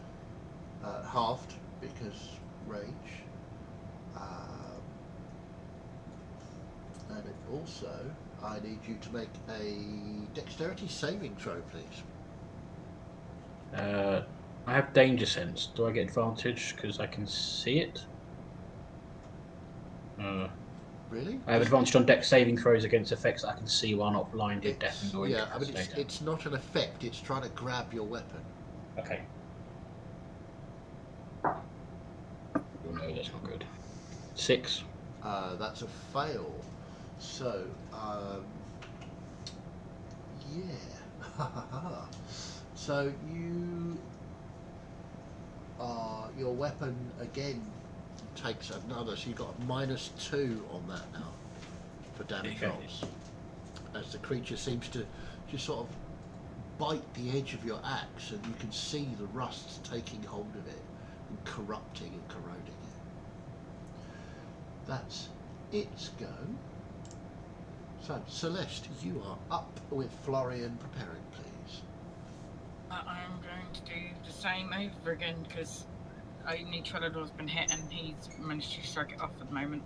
Halved because rage. And it also, I need you to make a dexterity saving throw, please. I have danger sense. Do I get advantage because I can see it? Really? I have advantage on dex saving throws against effects that I can see while not blinded, deafened, or yeah, I mean, incapacitated. it's not an effect. It's trying to grab your weapon. Okay. Oh no, that's not good. 6. That's a fail. So, yeah. So your weapon again takes another. So you've got a -2 on that now for damage Okay. rolls, as the creature seems to just sort of bite the edge of your axe, and you can see the rust taking hold of it and corrupting and corroding it. That's its go. So, Celeste, you are up with Florian preparing, please. I'm going to do the same over again because only Trelador's been hit and he's managed to shrug it off at the moment.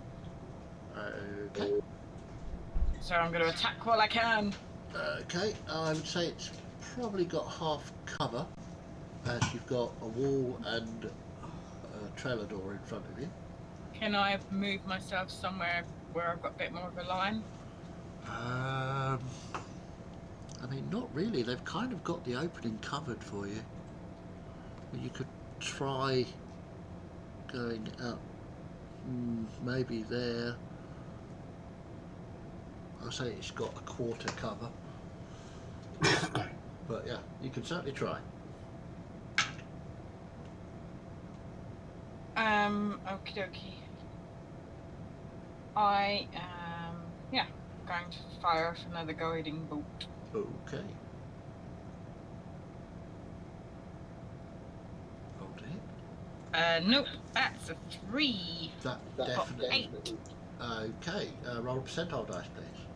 Okay. So I'm going to attack while I can. Okay, I would say it's probably got half cover, as you've got a wall and a trailer door in front of you. Can I move myself somewhere where I've got a bit more of a line? I mean, not really. They've kind of got the opening covered for you. You could try going out, maybe there. I'll say it's got a quarter cover. But yeah, you can certainly try. Okie dokie. I am, going to fire off another guiding bolt. Okay. Hold it. Nope, that's a 3. That Got definitely. 8. Okay, roll a percentile dice, please.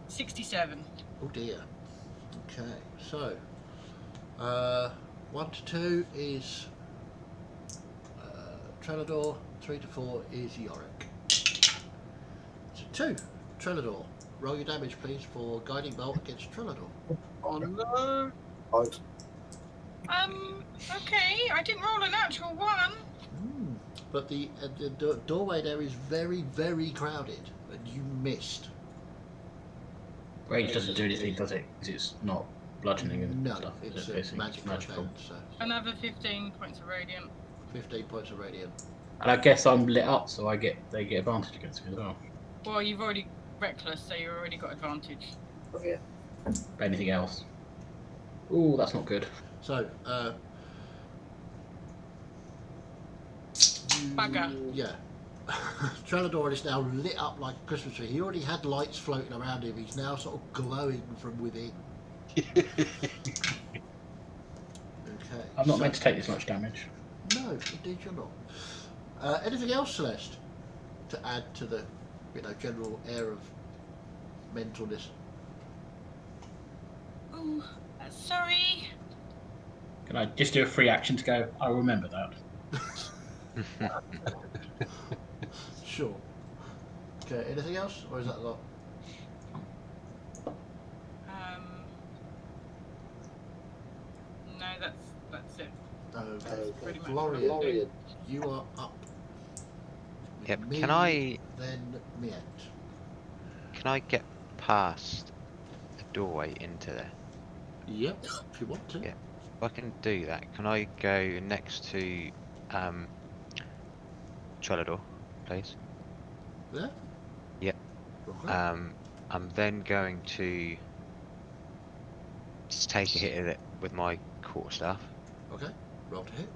$67. Oh dear. Okay, so 1 to 2 is Trelador, 3 to 4 is Yorick. So 2, Trelador. Roll your damage, please, for guiding bolt against Trelador. Oh no! Okay, I didn't roll a natural 1. But the doorway there is very, very crowded, and You missed. Rage doesn't do anything, does it? 'Cause it's not bludgeoning and No, stuff. it's It's a magical effect. So Another 15 points of radiant. 15 points of radiant. And I guess I'm lit up, so they get advantage against me as well. Well, you've already reckless, so you've already got advantage. Oh, yeah. But anything else? Ooh, that's not good. So, Bugger. yeah. Trellador is now lit up like a Christmas tree. He already had lights floating around him. He's now sort of glowing from within. Okay. I'm not meant to take this much damage. No, indeed you're not. Anything else, Celeste, to add to the, general air of mentalness? Oh, sorry. Can I just do a free action to go? I'll remember that. Sure. Okay. Anything else, or is that a lot? No, that's it. Okay. Pretty much Florian, you are up. With Yep. me, Can I then Miet. get past the doorway into there? Yep. If you want to. Yeah. If I can do that, can I go next to Trellador, please? There. Yep. Okay. I'm then going to just take a hit at it with my quarterstaff. Okay. Roll to hit.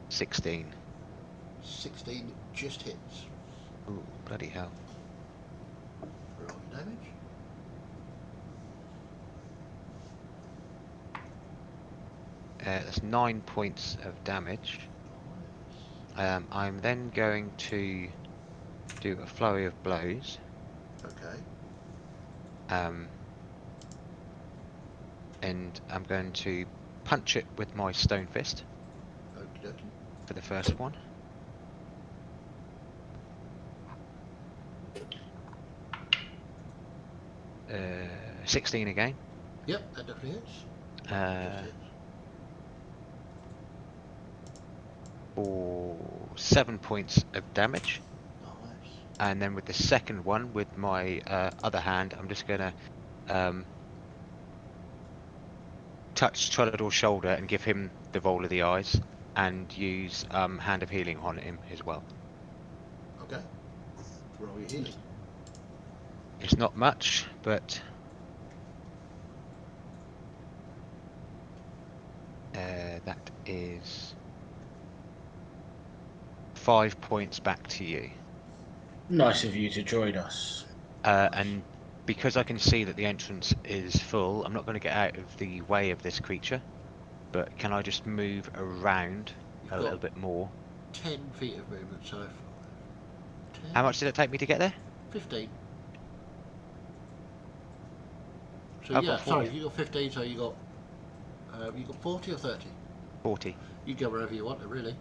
$16. 16 just hits. Ooh, bloody hell. Roll your damage. That's 9 points of damage. I'm then going to do a flurry of blows. Okay. And I'm going to punch it with my stone fist Okie dokie. for the first one. Uh, 16 again. Yep, that definitely hits. Just hits. For 7 points of damage. Nice. And then with the second one, with my other hand, I'm just going to touch Trellador's shoulder and give him the roll of the eyes, and use Hand of Healing on him as well. Okay. Roll your healing. It's not much, but that is 5 points back to you. Nice of you to join us. And because I can see that the entrance is full, I'm not going to get out of the way of this creature, but can I just move around a little bit more? 10 feet of movement so far. 10, How much did it take me to get there? 15. So I've yeah, got 40. sorry, you got 15, so you got 40 or 30? 40. You can go wherever you want to, really.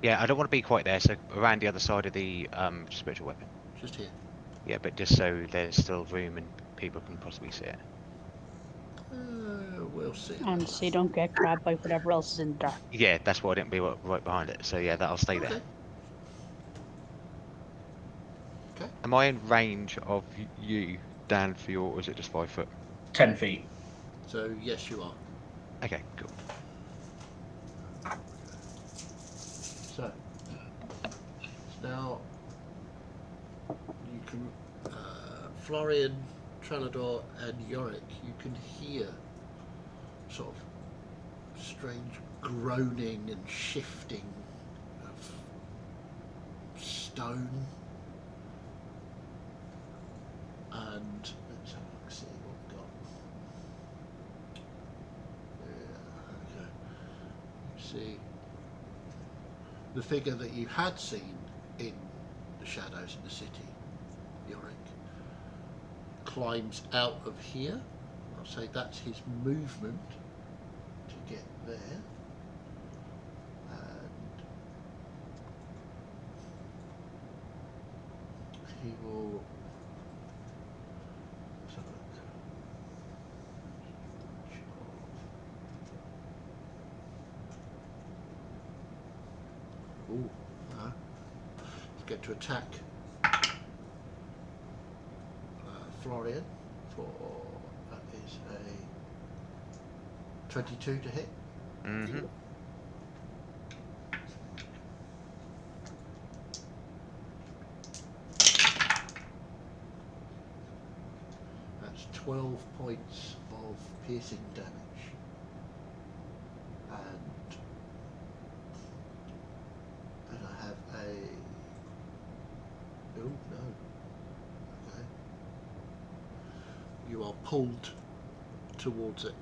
Yeah, I don't want to be quite there, so around the other side of the spiritual weapon. Just here. Yeah, but just so there's still room and people can possibly see it. We'll see. And so you don't get grabbed by whatever else is in the dark. Yeah, that's why I didn't be right behind it. So yeah, that'll stay there. Okay. Okay. Am I in range of you, Dan, for your, or is it just 5 foot? 10 feet. So yes, you are. Okay, cool. So now you can, Florian, Trellador, and Yorick, you can hear sort of strange groaning and shifting of stone. And let's have a look, see what we've got. Yeah, okay. You see the figure that you had seen in the shadows in the city, Yorick, climbs out of here. I'll say that's his movement to get there. And he will. Let's have a look. forget to attack Florian for that is a 22 to hit. Mm-hmm. That's 12 points of piercing damage. And I have a... Oh, no. Okay. You are pulled towards it.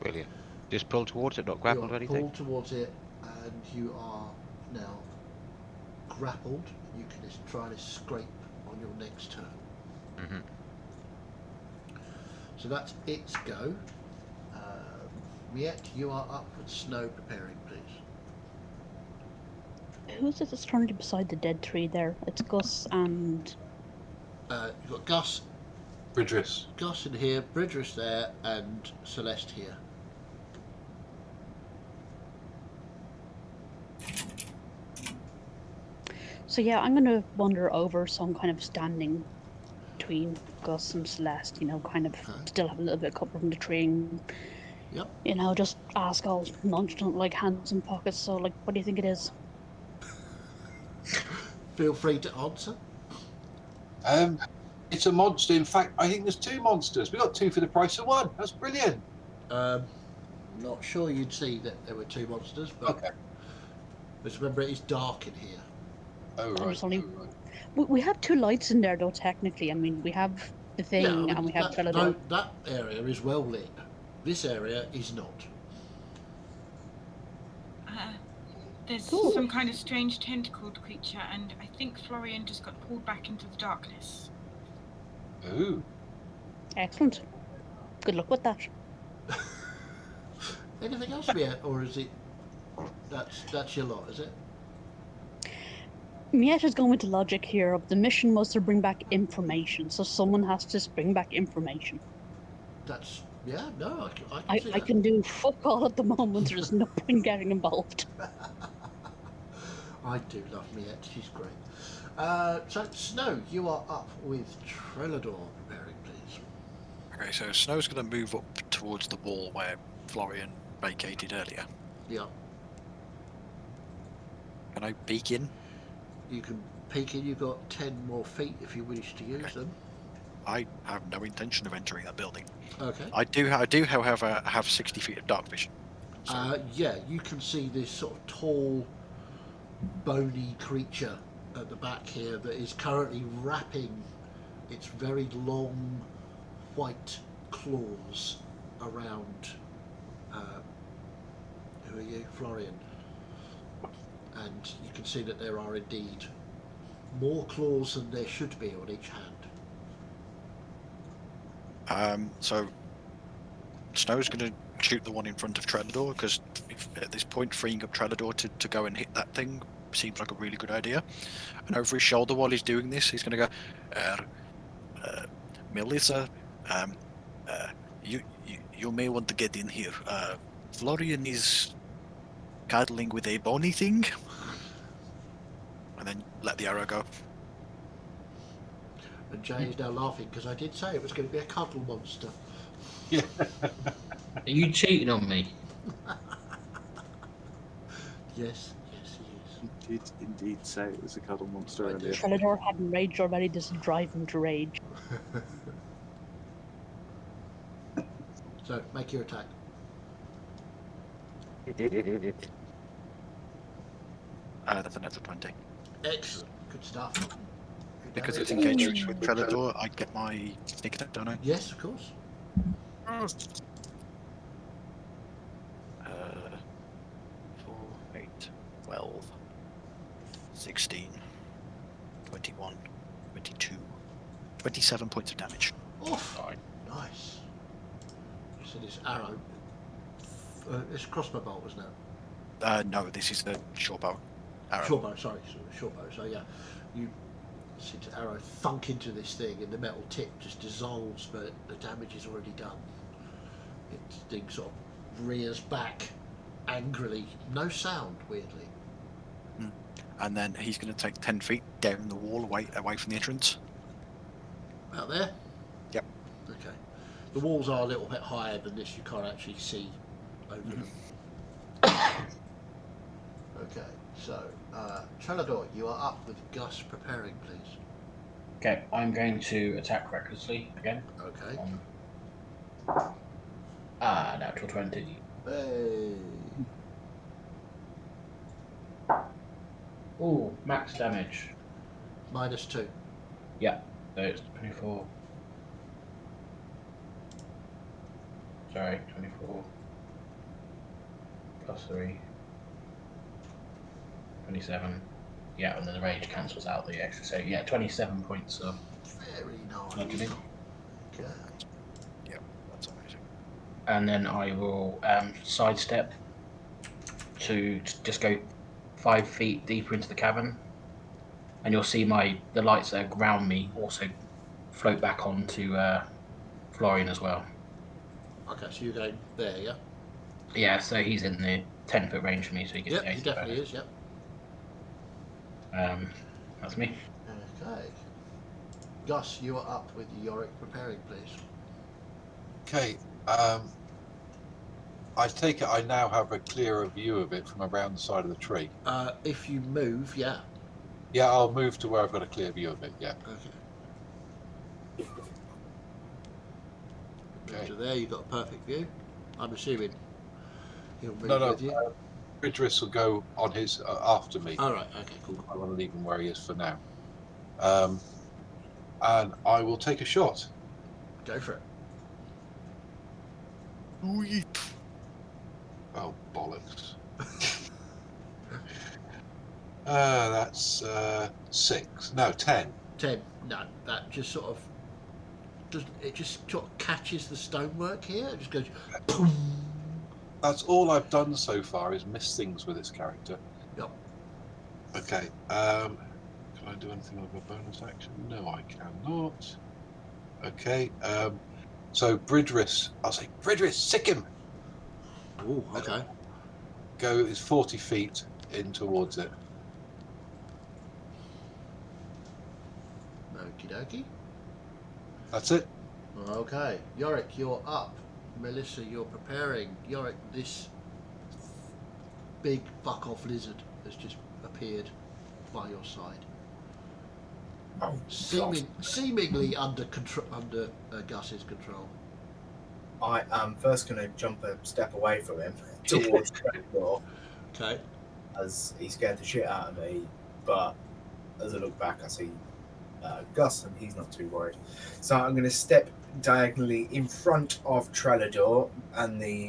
Brilliant. Just pull towards it, not grappled You or are anything? pulled towards it, and you are now grappled. You can try and escape on your next turn. Mm-hmm. So that's its go. Miette, you are up with Snow preparing, please. Who's it that's currently beside the dead tree there? It's Gus and... You've got Gus in here, Bridris there, and Celeste here. So yeah, I'm going to wander over, so I'm kind of standing between Gus and Celeste, you know, kind of Okay. still have a little bit of cover from the tree and, Yep. you know, just ask all nonchalant, like hands in pockets. So, like, what do you think it is? Feel free to answer. It's a monster. In fact, I think there's 2 monsters. We got 2 for the price of 1. That's brilliant. Not sure you'd see that there were 2 monsters, but Okay. just remember it is dark in here. Oh, right. There's only... Oh, right. We have 2 lights in there, though, technically. I mean, we have the thing Yeah, I mean, and we have that, Felidor. that area is well lit. This area is not. There's Cool. some kind of strange tentacled creature, and I think Florian just got pulled back into the darkness. Ooh. Excellent. Good luck with that. Anything else, Miette, or is it... That's your lot, is it? Miette is going with the logic here of the mission was to bring back information, so someone has to bring back information. That's... Yeah, no, I can see I that. can do fuck all at the moment. There's no point getting involved. I do love Miette, she's great. So, Snow, you are up with Trellador preparing, please. Okay, so Snow's going to move up towards the wall where Florian vacated earlier. Yeah. Can I peek in? You can peek in, you've got 10 more feet if you wish to use them. I have no intention of entering that building. Okay. I do, however, have 60 feet of dark vision. So Yeah, you can see this sort of tall, bony creature at the back here that is currently wrapping its very long, white claws around, who are you? Florian. And you can see that there are indeed more claws than there should be on each hand. So Snow's going to shoot the one in front of Trellador, because at this point freeing up Trellador to go and hit that thing seems like a really good idea. And over his shoulder while he's doing this, he's going to go, Melissa, you may want to get in here. Florian is cuddling with a bony thing. And then let the arrow go. And Jay is now laughing because I did say it was going to be a cuddle monster. Yeah. Are you cheating on me? Yes, he is. He did indeed say it was a cuddle monster I earlier. did. Felidor hadn't raged already. This will drive him to rage. So, make your attack. That's another 20. Excellent. Good stuff. Good Because damage. it's engaged with Trellador, I get my sneak attack, don't I? Yes, of course. 4, 8, 12, 16, 21, 22, 27 points of damage. Oof. Nice. So this arrow, it's a crossbow bolt, wasn't it? No, this is the short bow arrow. Short bow, sorry, short bow. So yeah, you see the arrow thunk into this thing, and the metal tip just dissolves, but the damage is already done. Its thing sort of rears back angrily, no sound, weirdly. and then he's going to take 10 feet down the wall away from the entrance. Out there? Yep. Okay. The walls are a little bit higher than this. You can't actually see over them. Okay. So, Trellador, you are up with Gus preparing, please. Okay, I'm going to attack recklessly again. Okay. Natural 20. Hey. Ooh, max damage. -2. Yeah, so it's 24. Sorry, 24. Plus 3. 27. Yeah, and then the rage cancels out the extra. So yeah, 27 points of Very nice. bludgeoning. Okay. Yeah, that's amazing. And then I will sidestep to just go 5 feet deeper into the cavern, and you'll see the lights that are around me also float back onto Florian as well. Okay, so you're going there, yeah? Yeah, so he's in the 10-foot range for me, so he gets Yep, the he 80 definitely bonus. is, yep. That's me. Okay. Gus, you are up with Yorick preparing, please. Okay. I take it I now have a clearer view of it from around the side of the tree. If you move, yeah. Yeah, I'll move to where I've got a clear view of it. Yeah. Okay. Move to there, you've got a perfect view. I'm assuming he'll move No. with you. Idris will go on his after me. All right. Okay. Cool. I want to leave him where he is for now. And I will take a shot. Go for it. Weep. Oh, bollocks. That's 6. No, 10. 10. No, that just sort of catches the stonework here. It just goes boom. That's all I've done so far is miss things with this character. Yep. Okay. Can I do anything with a bonus action? No, I cannot. Okay. So Bridris, I'll say Bridris, sick him. Oh, okay. Go is 40 feet in towards it. Okie dokie. That's it. Okay. Yorick, you're up. Melissa, you're preparing. Yorick, this big fuck off lizard has just appeared by your side. Oh, Seemingly under Gus's control. I am first going to jump a step away from him towards the door, Okay. as he scared the shit out of me. But as I look back, I see Gus, and he's not too worried. So I'm going to step diagonally in front of Trellador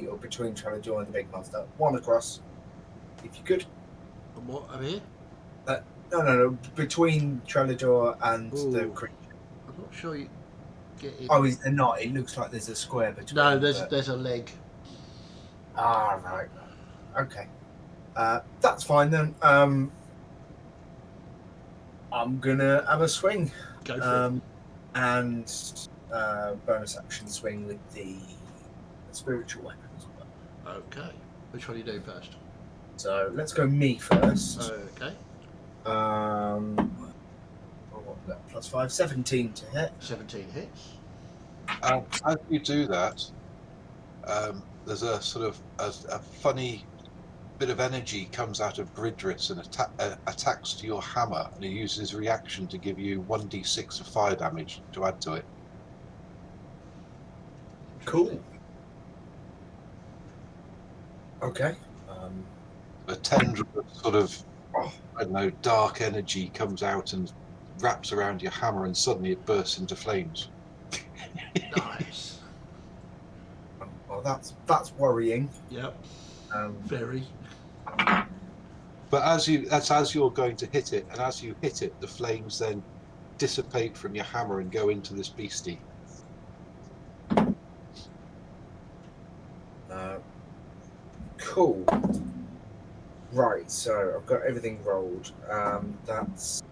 or between Trellador and the big monster. One across, if you could. And what? I'm here? No. Between Trellador and the Ooh. creature. I'm not sure you get in. Oh, is there not? It looks like there's a square between. No, there's a leg. Ah, right. Okay. That's fine then. I'm gonna have a swing. Go for it. And bonus action swing with the spiritual weapon as well. Okay. Which one do you do first? So let's go me first. Okay. What was that? +5, 17 to hit. 17 hits. As you do that, there's a sort of a funny bit of energy comes out of Bridris and attacks to your hammer, and he uses his reaction to give you 1d6 of fire damage to add to it. Cool. Okay. A tendril of sort of, I don't know, dark energy comes out and wraps around your hammer, and suddenly it bursts into flames. Nice. Well, that's worrying. Yep. Very. But as you're going to hit it, and as you hit it, the flames then dissipate from your hammer and go into this beastie. Cool. Right, so I've got everything rolled. That's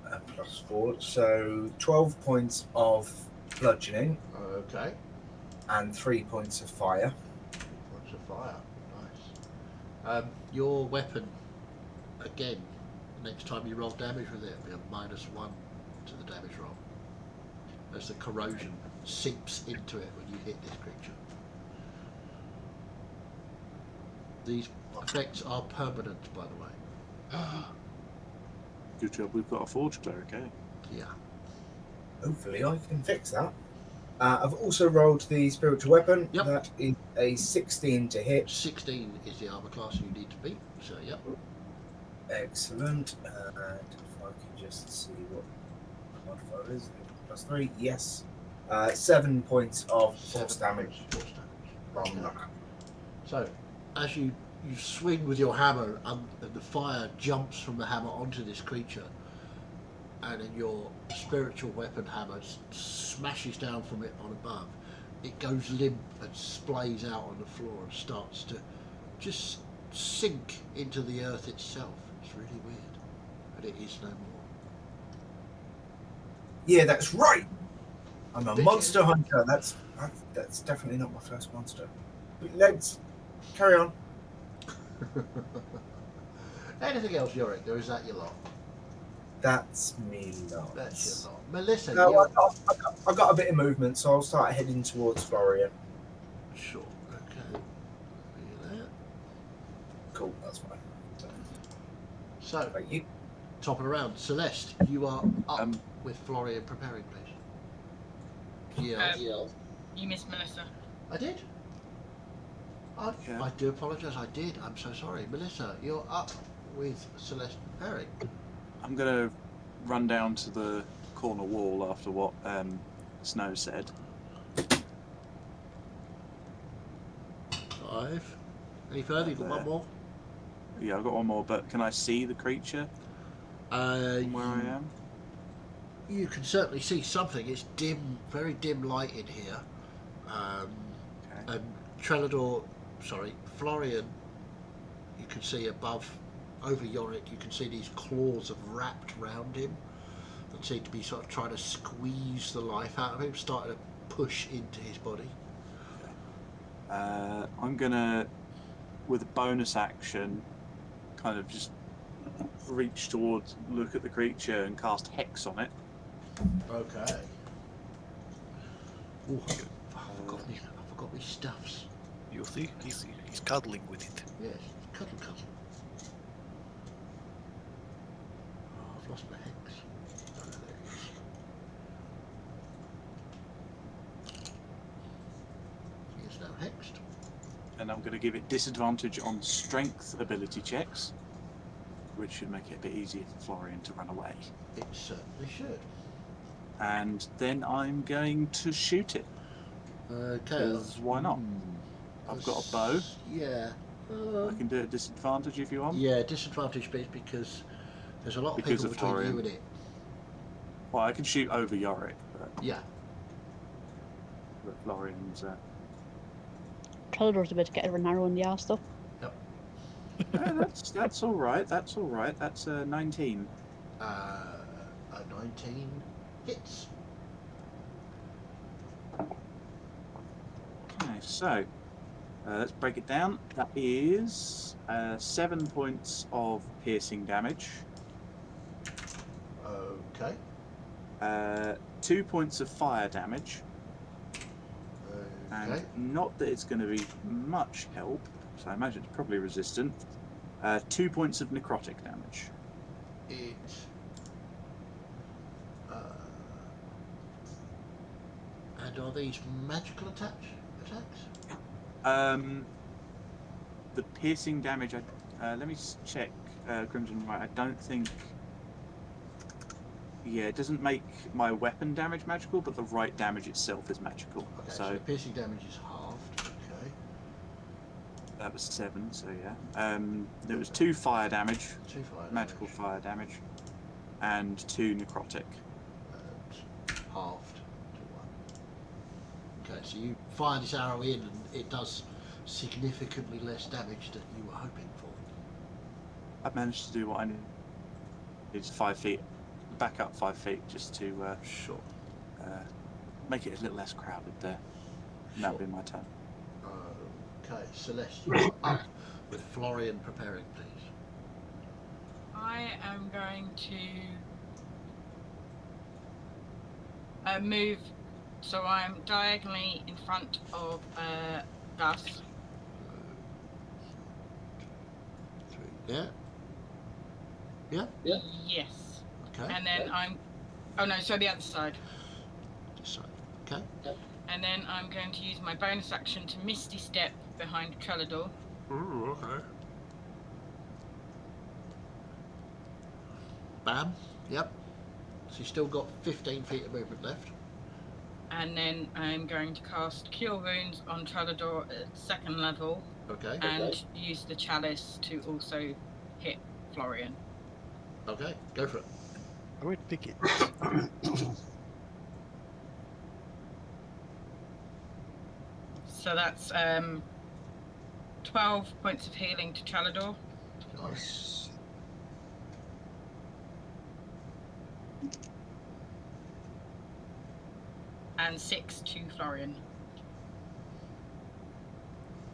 +4, so 12 points of bludgeoning. Okay. And 3 points of fire. 3 points of fire. Your weapon, again, next time you roll damage with it, it'll be a -1 to the damage roll. As the corrosion seeps into it when you hit this creature. These effects are permanent, by the way. Good job we've got a forge cleric, eh? Yeah. Hopefully I can fix that. I've also rolled the spiritual weapon. Yep. That is a 16 to hit. 16 is the armor class you need to beat, so yep. Excellent. And if I can just see what modifier is, +3. Yes. 7 points of force damage Force damage. from that. So, as you swing with your hammer, and the fire jumps from the hammer onto this creature, and then your spiritual weapon hammer smashes down from it on above. It goes limp and splays out on the floor and starts to just sink into the earth itself. It's really weird, and it is no more. Yeah, that's right. I'm a Did monster you? hunter. That's definitely not my first monster. Let's carry on. Anything else, Yorick, or is that your lot? That's me lot. That's your lot. Melissa, No, you... I got a bit of movement, so I'll start heading towards Florian. Sure, okay. Are you there? Cool, that's fine. So, Thank you. top of the round, Celeste, you are up with Florian preparing, please. Yeah. You missed Melissa. I did? Yeah. I do apologise, I did. I'm so sorry. Melissa, you're up with Celeste preparing. I'm going to run down to the corner wall after what Snow said. 5. Any further? You've got one more? Yeah, I've got one more, but can I see the creature from where I am? You can certainly see something. It's dim, very dim light in here. Okay. And Florian, you can see above, over Yorick, you can see these claws have wrapped round him that seem to be sort of trying to squeeze the life out of him, starting to push into his body. I'm going to, with a bonus action, kind of just reach towards, look at the creature and cast Hex on it. Okay. Ooh, I forgot my stuffs. You see, he's cuddling with it. Yes, cuddle. Oh, I've lost my hex. Oh, there it is. He is now hexed. And I'm going to give it disadvantage on strength ability checks, which should make it a bit easier for Florian to run away. It certainly should. And then I'm going to shoot it. Okay. 'Cause why not? I've got a bow. Yeah. I can do it at disadvantage if you want. Yeah, disadvantage bit because there's a lot of Because people of between Florian. you and it. Well, I can shoot over Yorick, Yeah. but Florian's... Trellador's a bit to get an arrow in the ass, though. that's all right. That's all right. That's 19. A 19 hits. Okay, so let's break it down. That is 7 points of piercing damage, Okay. 2 points of fire damage, Okay. and not that it's going to be much help, so I imagine it's probably resistant. 2 points of necrotic damage. It. And are these magical attacks? The piercing damage, let me check Crimson Right. I don't think... Yeah, it doesn't make my weapon damage magical, but the right damage itself is magical. Okay, So so piercing damage is halved. Okay. that was 7, so yeah. There was 2 fire damage, 2 fire magical damage, fire damage, and 2 necrotic. and halved to 1. Okay, so you fire this arrow in and it does significantly less damage than you were hoping for. I managed to do what I needed. It's 5 feet, back up 5 feet, just to Sure. make it a little less crowded there. And that'll be my turn. Okay, Celeste, you're up with Florian preparing, please. I am going to move, so I'm diagonally in front of Gus. 3. Yeah. Yes. Okay. And then so the other side. This side. Okay. And then I'm going to use my bonus action to Misty Step behind Trellador. Ooh, okay. Bam. Yep. So you've still got 15 feet of movement left. And then I'm going to cast Cure Wounds on Trellador at 2nd level. Okay. And use the Chalice to also hit Florian. Okay. Go for it. I would pick it. So that's 12 points of healing to Trellador. Nice. And 6 to Florian.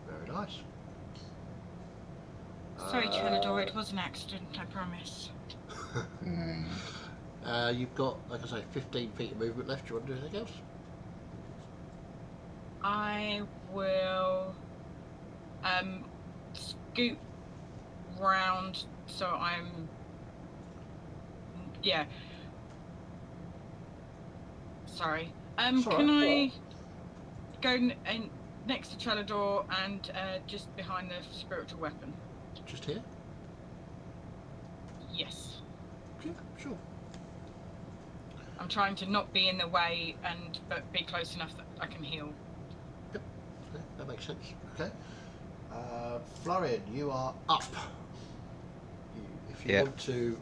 Very nice. Sorry, Trellador, it was an accident, I promise. You've got, like I say, 15 feet of movement left. Do you want to do anything else? I will scoot round so I'm sorry. Can I go next to Trellador and just behind the spiritual weapon? Just here? Yes. Yeah, sure. I'm trying to not be in the way but be close enough that I can heal. Yep. Okay, that makes sense. Okay. Florian, you are up. If you want to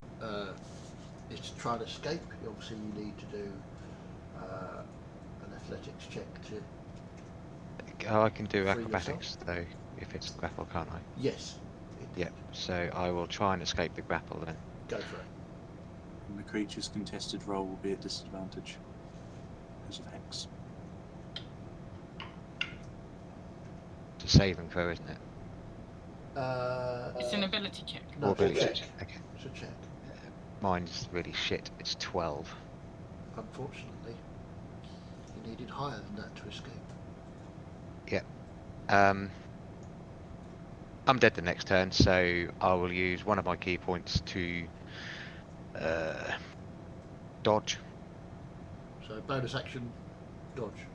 try and escape, obviously you need to do an athletics check to... Oh, I can do acrobatics though, if it's grapple, can't I? Yes. Yeah, so I will try and escape the grapple then. Go for it. And the creature's contested roll will be at disadvantage because of Hex. It's a saving throw, isn't it? It's an ability check. No, Or ability check. check. Okay. It's a check. Mine's really shit. It's 12. Unfortunately, you needed higher than that to escape. Yeah. I'm dead the next turn, so I will use one of my key points to dodge. So bonus action, dodge.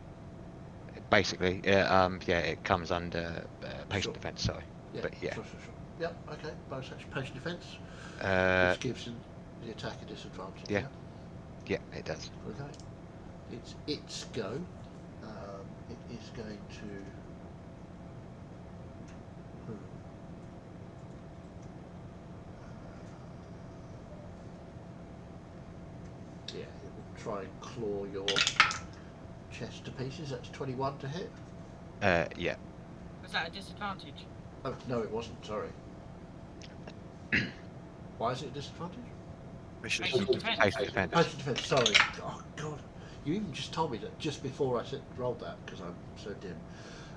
Basically, it comes under patient Sure. defense. Sorry, Yeah, but yeah. Sure. Yep, okay. Bonus action, patient defense, which gives him the attack a disadvantage. Yeah. Yeah, it does. Okay. It's its go. It is going to... Yeah, it will try and claw your chest to pieces. That's 21 to hit. Yeah. Was that a disadvantage? Oh, no, it wasn't. Sorry. Why is it a disadvantage? Patient defense. Patient defense. Patient defense, sorry. Oh, God. You even just told me that just before I rolled that, because I'm so dim.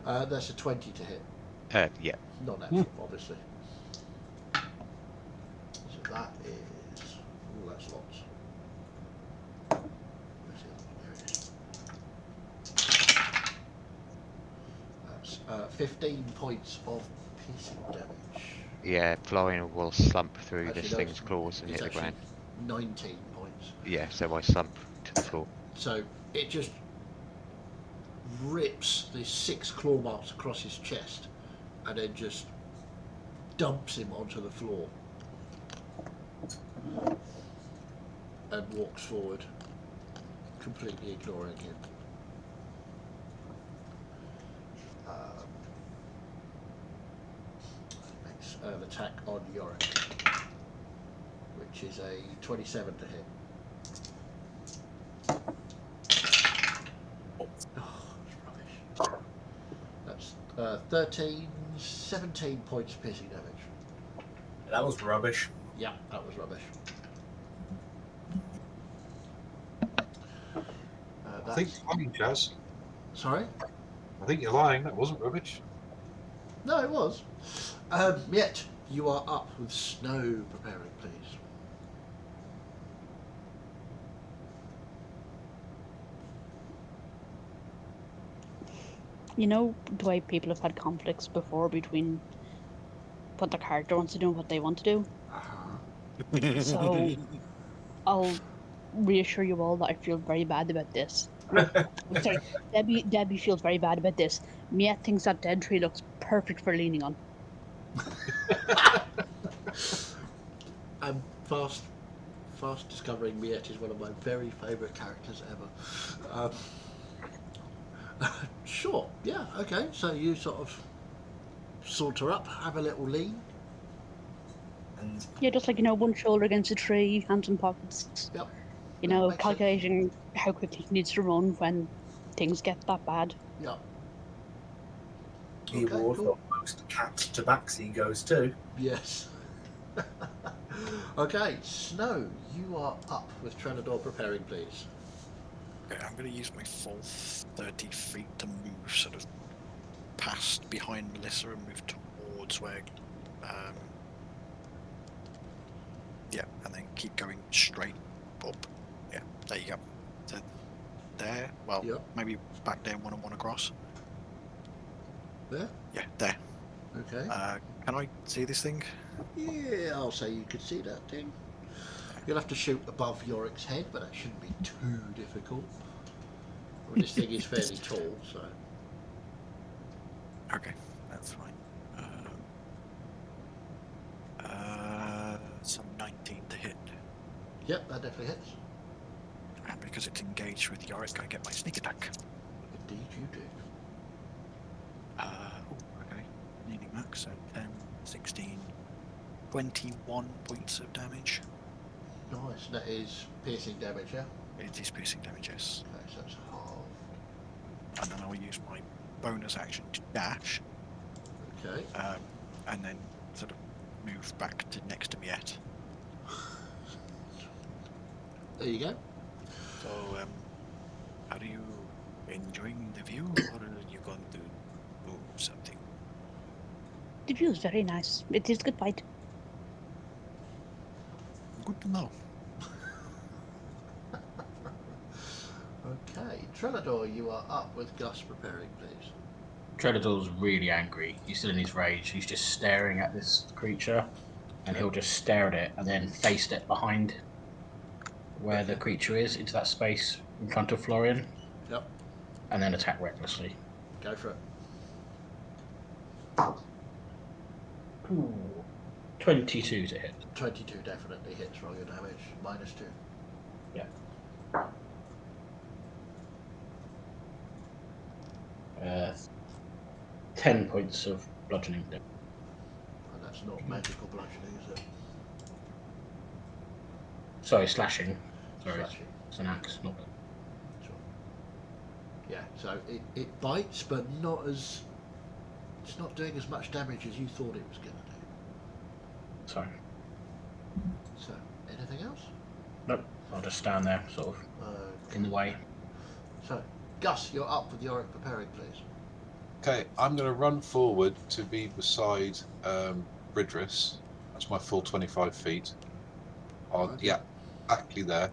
That's a 20 to hit. Yeah. Not natural, obviously. So that is... Oh, that's lots. Where's it? There it is. That's 15 points of piercing damage. Yeah, Florian will slump through Actually, this no, thing's claws and it's hit the ground. actually 19 points. Yeah, so I slump to the floor. So it just rips these 6 claw marks across his chest and then just dumps him onto the floor and walks forward, completely ignoring him. Makes an attack on Yorick, which is a 27 to hit. That's 17 points of piercing damage. That was rubbish. Yeah, that was rubbish. I think you're lying, Jazz. Sorry? I think you're lying. That wasn't rubbish. No, it was. Yet you are up with Snow preparing, please. You know the way people have had conflicts before between what their character wants to do and what they want to do? So I'll reassure you all that I feel very bad about this. Well, I'm sorry, Debbie feels very bad about this. Miette thinks that dead tree looks perfect for leaning on. I'm fast discovering Miette is one of my very favourite characters ever. Sure, yeah, okay. So you sort of saunter up, have a little lean. And Yeah, just like, one shoulder against a tree, hands in pockets. Yep. You That know, makes sense. calculating how quickly he needs to run when things get that bad. Yep. the award for most cat tabaxi goes to. Yes. Okay, Snow, you are up with Trenador preparing, please. Okay, I'm going to use my full 30 feet to move sort of past behind Melissa and move towards where, yeah, and then keep going straight up. Yeah, there you go. So there, well, Yep. maybe back down one and one across. There? Yeah, there. Okay. Can I see this thing? Yeah, I'll say you could see that thing. You'll have to shoot above Yorick's head, but that shouldn't be too difficult. Well, this thing is fairly tall, so. Okay, that's fine. Some 19 to hit. Yep, that definitely hits. And because it's engaged with Yorick, I get my sneak attack. Indeed you do. Okay. Nearly max, so 10, 16, 21 points of damage. Nice. That is piercing damage, yeah? It is piercing damage, yes. Okay, so that's half. And then I'll use my bonus action to dash, Okay. and then sort of move back to next to Miette. There you go. So, are you enjoying the view, or are you going to do something? The view is very nice. It is good bite. Good to know. Okay, Trenador, you are up with Gus preparing, please. Trenador's really angry. He's still in his rage. He's just staring at this creature, and he'll just stare at it and then face step behind where the creature is into that space in front of Florian. Yep. And then attack recklessly. Go for it. Ooh, 22 to hit. 22 definitely hits. Roll your damage. -2. Yeah. 10 points of bludgeoning damage. And that's not magical bludgeoning, is it? Sorry, slashing. Sorry, Slashing. it's an axe, not. Sure. Yeah, so it bites, but not as. It's not doing as much damage as you thought it was going to do. Sorry. So, anything else? Nope. I'll just stand there, sort of, in the way. So, Gus, you're up with Yorick preparing, please. Okay, I'm going to run forward to be beside Bridris. That's my full 25 feet. Okay. Yeah, exactly there.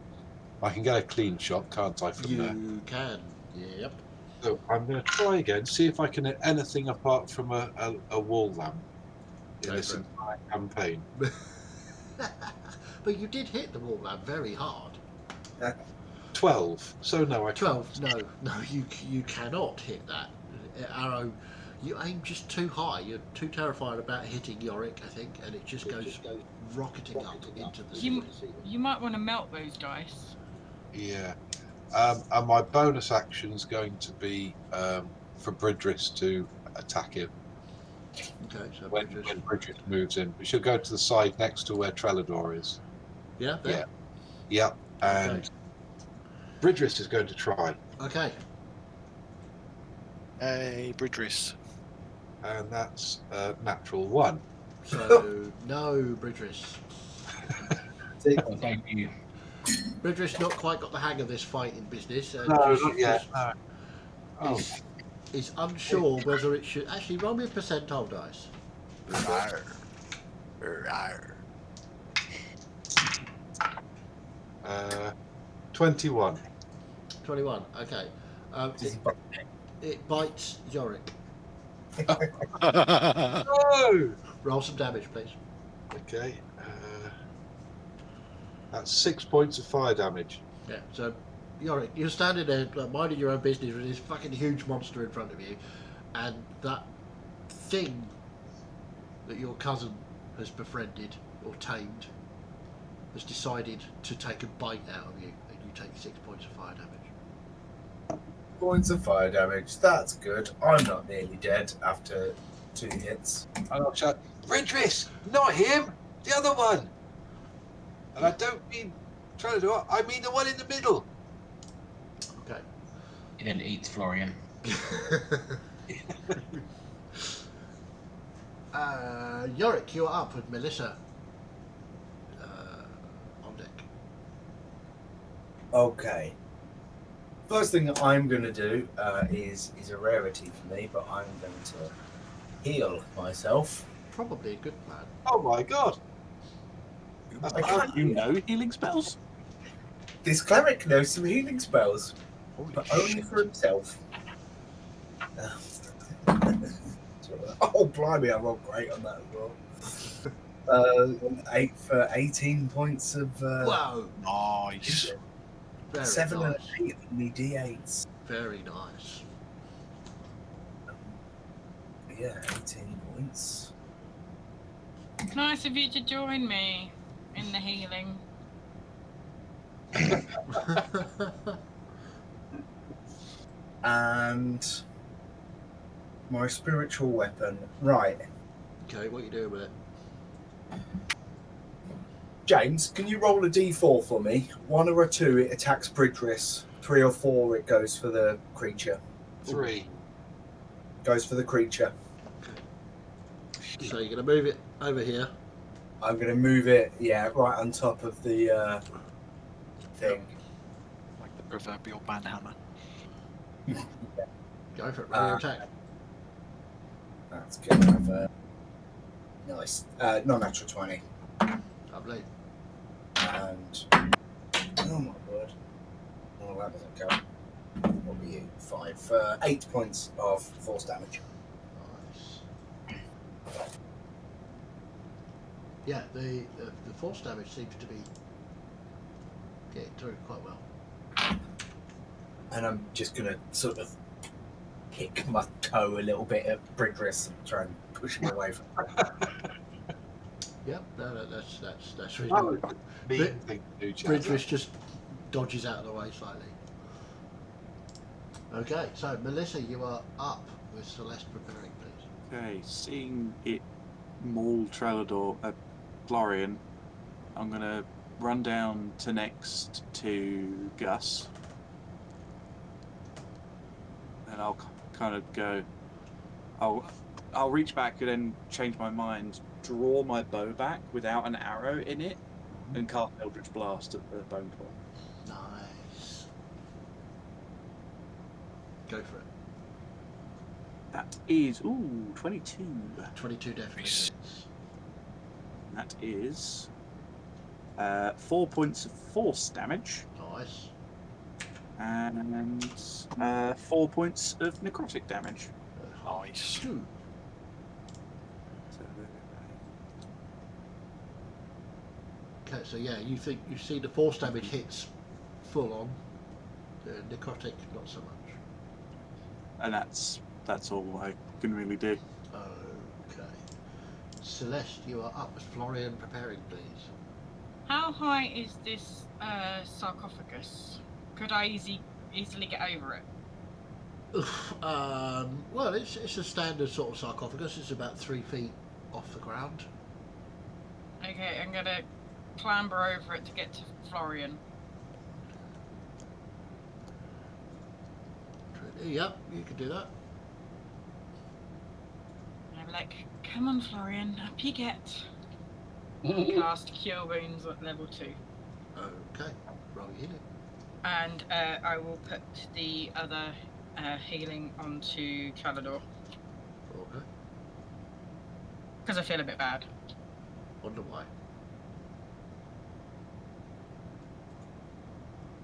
I can get a clean shot, can't I, from there? You can. Yep. So I'm going to try again, see if I can hit anything apart from a wall lamp in Go this for it. entire campaign. But you did hit the wall lamp very hard. 12. So no, I 12. No, you cannot hit that arrow. You aim just too high. You're too terrified about hitting Yorick, I think, and it just goes rocketing up into the sea. You might want to melt those dice. Yeah. And my bonus action's going to be for Bridris to attack him Okay, so when Bridris moves in. But she'll go to the side next to where Trelador is. yeah, there. Yeah. And Bridris is going to try. Okay. Hey, Bridris. And that's natural 1. So no, Bridris. Well, thank you. Bridris not quite got the hang of this fighting business. And No, just- not yet. No. Oh, is unsure whether it should actually roll me a percentile dice. Rawr. Rawr. 21. 21. Okay. It bites Yorick. No! Roll some damage, please. Okay. That's 6 points of fire damage. Yeah. So, Yorick, you're standing there like, minding your own business with this fucking huge monster in front of you, and that thing that your cousin has befriended or tamed has decided to take a bite out of you, and you take 6 points of fire damage. Points of fire damage. That's good. I'm not nearly dead after 2 hits. And I'll shout, Redris, not him, the other one. And I don't mean Trellador, I mean the one in the middle. Okay. It then eats Florian. Yorick, you're up with Melissa on deck. Okay. First thing that I'm going to do is a rarity for me, but I'm going to heal myself. Probably a good plan. Oh my god. I can't. You know healing spells? This cleric knows some healing spells, but only for himself. Oh, blimey, I rolled great on that as well. 8 for 18 points of... Whoa! Nice. Very 7 nice. and 8 on the D8s. Very nice. Yeah, 18 points. Nice of you to join me in the healing. And my spiritual weapon. Right. Okay, what are you doing with it? James, can you roll a d4 for me? 1 or a 2, it attacks Bridris. 3 or 4, it goes for the creature. 3. Goes for the creature. So you're going to move it over here. I'm going to move it, yeah, right on top of the thing. Like the proverbial banhammer. Go for it. Roll your attack. That's going to have a nice non-natural 20. Lovely. And oh my word, well that doesn't count. What were you? 5, 8 points of force damage. Nice. Yeah, the force damage seems to be getting through quite well. And I'm just gonna sort of kick my toe a little bit at Bridris and try and push him away from Yep, no, that's That reasonable. was a mean thing to do, Chad. Bridris just dodges out of the way slightly. Okay, so Melissa, you are up with Celeste preparing, please. Okay, seeing it maul Trellador, Florian, I'm gonna run down to next to Gus, and I'll kind of go. I'll reach back and then change my mind, draw my bow back without an arrow in it, and cast Eldritch Blast at the bone claw. Nice. Go for it. That is 22. 22 definitely Nice. hits. That is 4 points of force damage Nice. and 4 points of necrotic damage. Nice. 2. So, Okay, so yeah, you see the force damage hits full on. The necrotic, not so much. and that's all I can really do. Okay. Celeste, you are up with Florian preparing, please. How high is this sarcophagus? Could I easily get over it? Well, it's a standard sort of sarcophagus. It's about 3 feet off the ground. Okay, I'm gonna clamber over it to get to Florian. Yep, you can do that. And I'm like, come on, Florian, up you get. Cast Cure Wounds at level 2. Okay, roll your healing. And I will put the other healing onto Trellador. Okay. Because I feel a bit bad. Wonder why.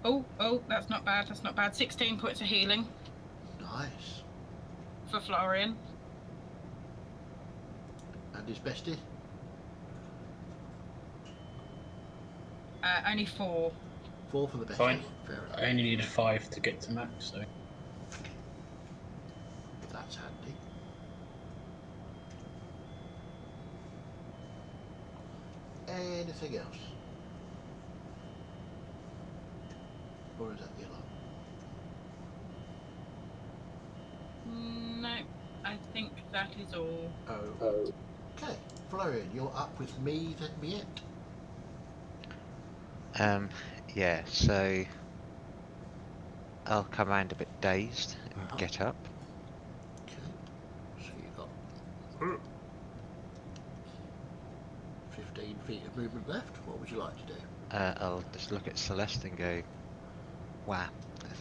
Oh, that's not bad. That's not bad. 16 points of healing Nice. for Florian. And his bestie? Only 4. 4 for the bestie. Fine. Fair enough. I only needed 5 to get to max, so. That's handy. Anything else? Or is that the alarm? No, I think that is all. Oh. Okay. Florian, you're up with me, then Miette. Yeah, so I'll come round a bit dazed and Uh-huh. get up. Okay. So you've got 15 feet of movement left. What would you like to do? I'll just look at Celeste and go, wow,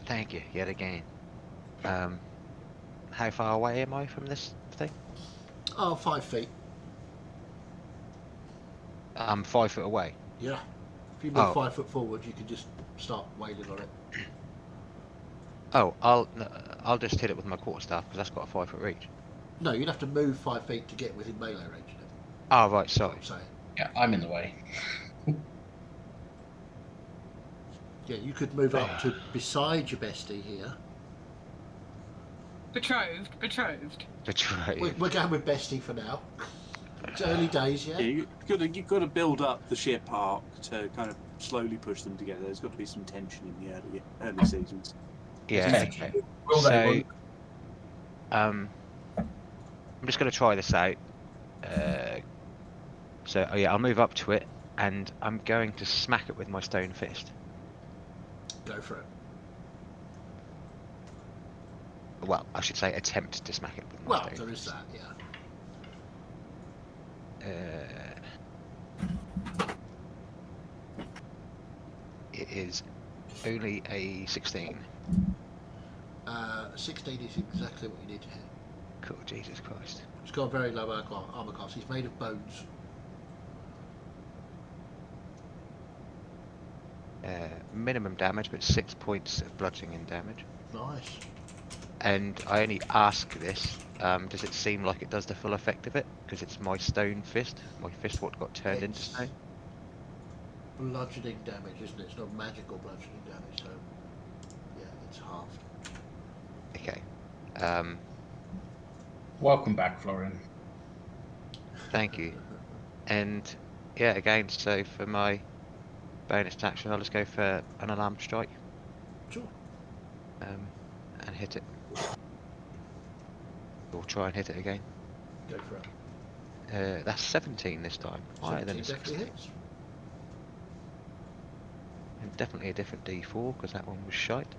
thank you yet again. How far away am I from this thing? Oh, 5 feet. I'm 5 foot away. Yeah. If you move Oh. 5 foot forward, you can just start wailing on it. Oh, I'll just hit it with my quarterstaff because that's got a 5 foot reach. No, you'd have to move 5 feet to get within melee range. Then. Oh, right, That's what sorry. I'm saying. Yeah, I'm in the way. Yeah, you could move up to beside your bestie here. Betrothed. Betrayed. We're going with bestie for now. It's early days, yeah? Yeah, you've got to build up the ship arc to kind of slowly push them together. There's got to be some tension in the early seasons. Yeah, okay. So, I'm just going to try this out. Yeah, I'll move up to it, and I'm going to smack it with my stone fist. Go for it. Well, I should say attempt to smack it with my Well, stone there is fist. that, yeah. It is only a 16. 16 is exactly what you need to hit. Cool, Jesus Christ. He's got a very low armor class. He's made of bones. Minimum damage, but 6 points of bludgeoning damage. Nice. And I only ask this, does it seem like it does the full effect of it? Because it's my stone fist. My fist what got turned into It's stone. bludgeoning damage, isn't it? It's not magical bludgeoning damage, so yeah, it's halved. Okay. Welcome back, Florian. Thank you. And yeah, again, so for my bonus action, I'll just go for an alarm strike. Sure. And hit it. Or try and hit it again. Go for it. That's 17 this time. Higher than a 17 definitely 16. hits. And definitely a different D4 because that one was shite.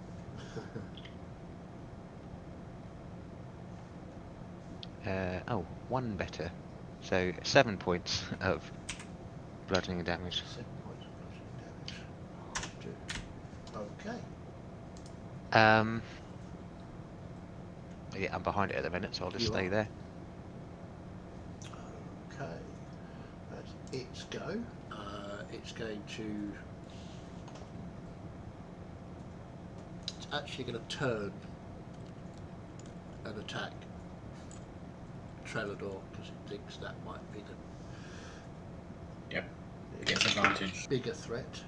One better. So 7 points of bludgeoning damage. 7 points of bludgeoning damage. Okay. Yeah, I'm behind it at the minute, so I'll just You stay are. there. Okay. That's its go. It's going to. It's actually going to turn and attack Trelador because it thinks that might be the. Yep. Gets advantage. Bigger threat.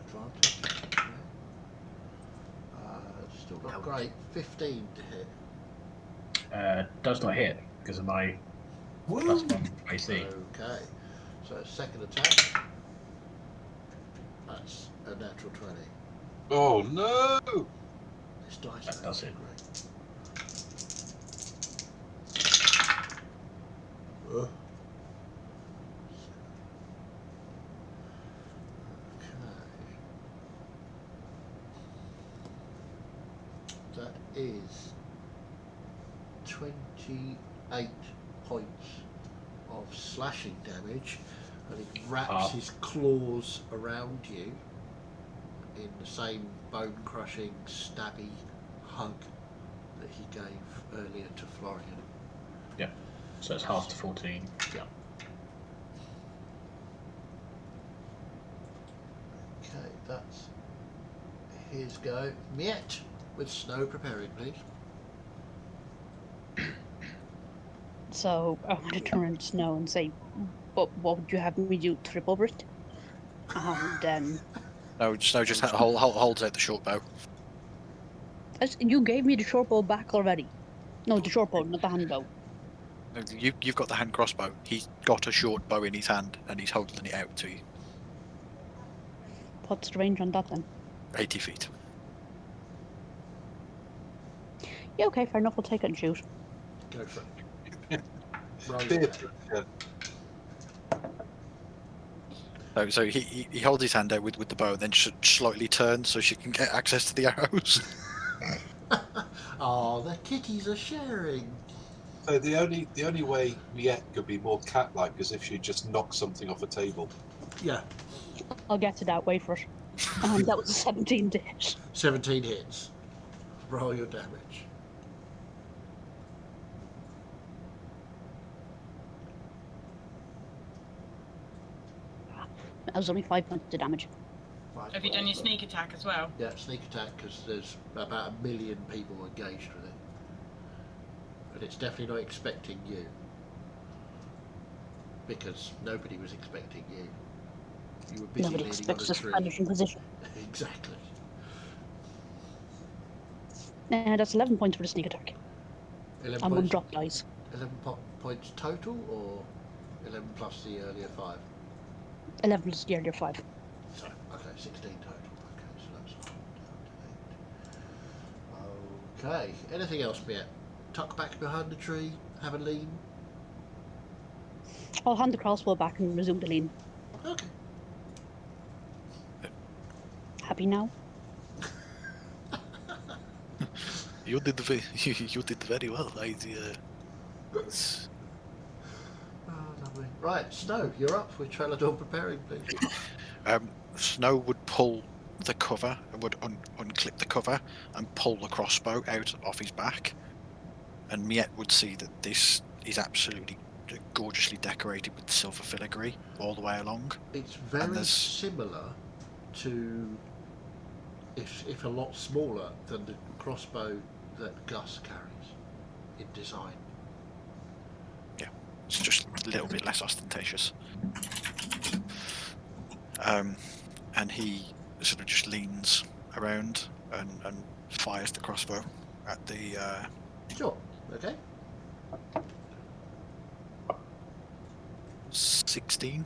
Advantage. Still not great. 15 to hit. Does not hit because of my +1 AC. Okay. So second attack. That's a natural 20. Oh no! This dice That does it. great. Ugh. Okay. That is 28 points of slashing damage, and he wraps his claws around you in the same bone-crushing, stabby hug that he gave earlier to Florian. Yeah. So it's half to 14. Yeah. Okay, that's his go. Miet, with Snow preparing, please. So I want to turn to Snow and say, what would you have me do? Trip over it? And then No, just holds out the short bow. you gave me the short bow back already. No, the short bow, not the hand bow. No, you've got the hand crossbow. He's got a short bow in his hand, and he's holding it out to you. What's the range on that then? 80 feet. Yeah, okay, fair enough. I'll take it and shoot. Go for it. Roll your Theatre, attack. yeah. So he holds his hand out with the bow, and then slightly turns so she can get access to the arrows. Oh, the kitties are sharing. So the only way Miette could be more cat-like is if she just knocked something off a table. Yeah, I'll get to that. Wait for it. That was a 17 to hit. 17 hits. Roll your damage. That was only 5 points of damage. Five Have you done your points. sneak attack as well? Yeah, sneak attack, because there's about 1 million people engaged with it. But it's definitely not expecting you. Because nobody was expecting you. You were busy Nobody leaning expects on a this tree. vanishing position. Exactly. That's 11 points for the sneak attack. 11 I'm on points, drop dice. 11 points total, or 11 plus the earlier 5? 11 plus the earlier 5. So, okay, 16 total. Okay, so that's down to 8. Okay, anything else, Miet? Tuck back behind the tree, have a lean. I'll hand the crossbow back and resume the lean. Okay. Happy now? You did very well. Oh, lovely. Right, Snow, you're up with Trelador preparing, please. Snow would pull the cover, would unclip the cover and pull the crossbow out off his back, and Miette would see that this is absolutely gorgeously decorated with silver filigree all the way along. It's very similar to, if a lot smaller than the crossbow that Gus carries in design. It's just a little bit less ostentatious. And he sort of just leans around and fires the crossbow at the... Sure, okay. 16.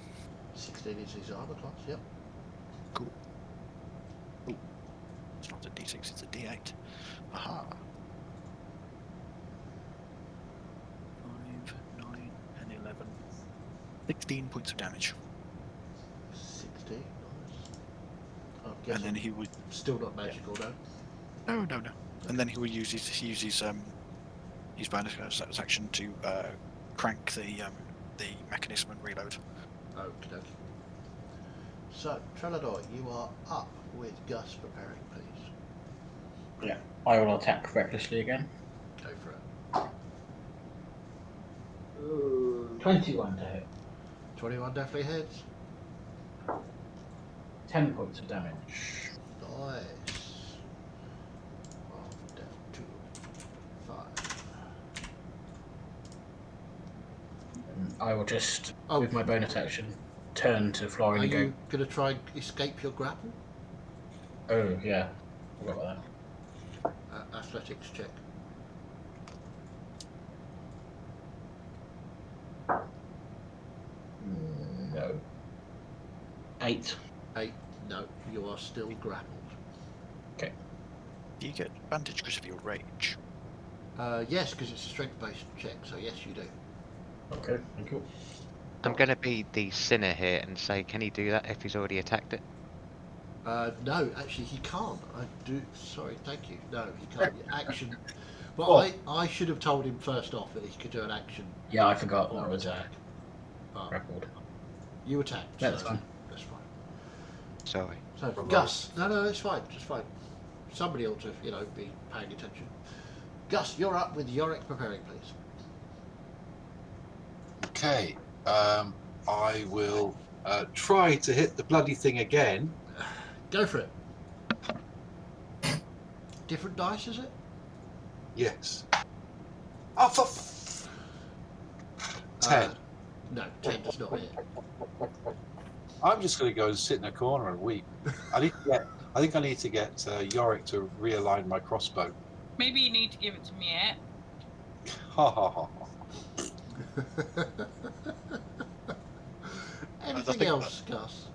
16 is his armor class, yep. Cool. Ooh. It's not a d6, it's a d8. Aha. 5, 9, and 11. 16 points of damage. 16, nice. I'm And guessing then he would... still not magical, no? No. And then he would use his bonus action to crank the mechanism and reload. Okie dokie. So, Trelador, you are up with Gus preparing, please. Yeah. I will attack recklessly again. Go for it. 21 to hit. 21 definitely hits. 10 points of damage. Nice. 12 down to 5. I will just, Oh. with my bonus action, turn to Florian Are and go, you going to try and escape your grapple? oh, yeah. Forgot about that. Athletics check. No. 8. 8. No, you are still grappled. Do you get advantage because of your rage? Yes, because it's a strength-based check, so yes, you do. Okay, thank you. I'm going to be the sinner here and say, can he do that if he's already attacked it? No, actually, he can't. I do. Sorry, thank you. No, he can't. Action. But Oh. I should have told him first off that he could do an action. Yeah, I forgot or that was attack. But grappled. you attacked. That's so fine. That's fine. Sorry. So, Gus. No, it's fine. It's fine. Somebody ought to, be paying attention. Gus, you're up with Yorick preparing, please. Okay. I will try to hit the bloody thing again. Go for it. Different dice, is it? Yes. Oh, for 10. No, 10 does not hit. I'm just going to go and sit in a corner and weep. I think I need to get Yorick to realign my crossbow. Maybe you need to give it to me yet. Ha ha ha. Anything think else, Gus?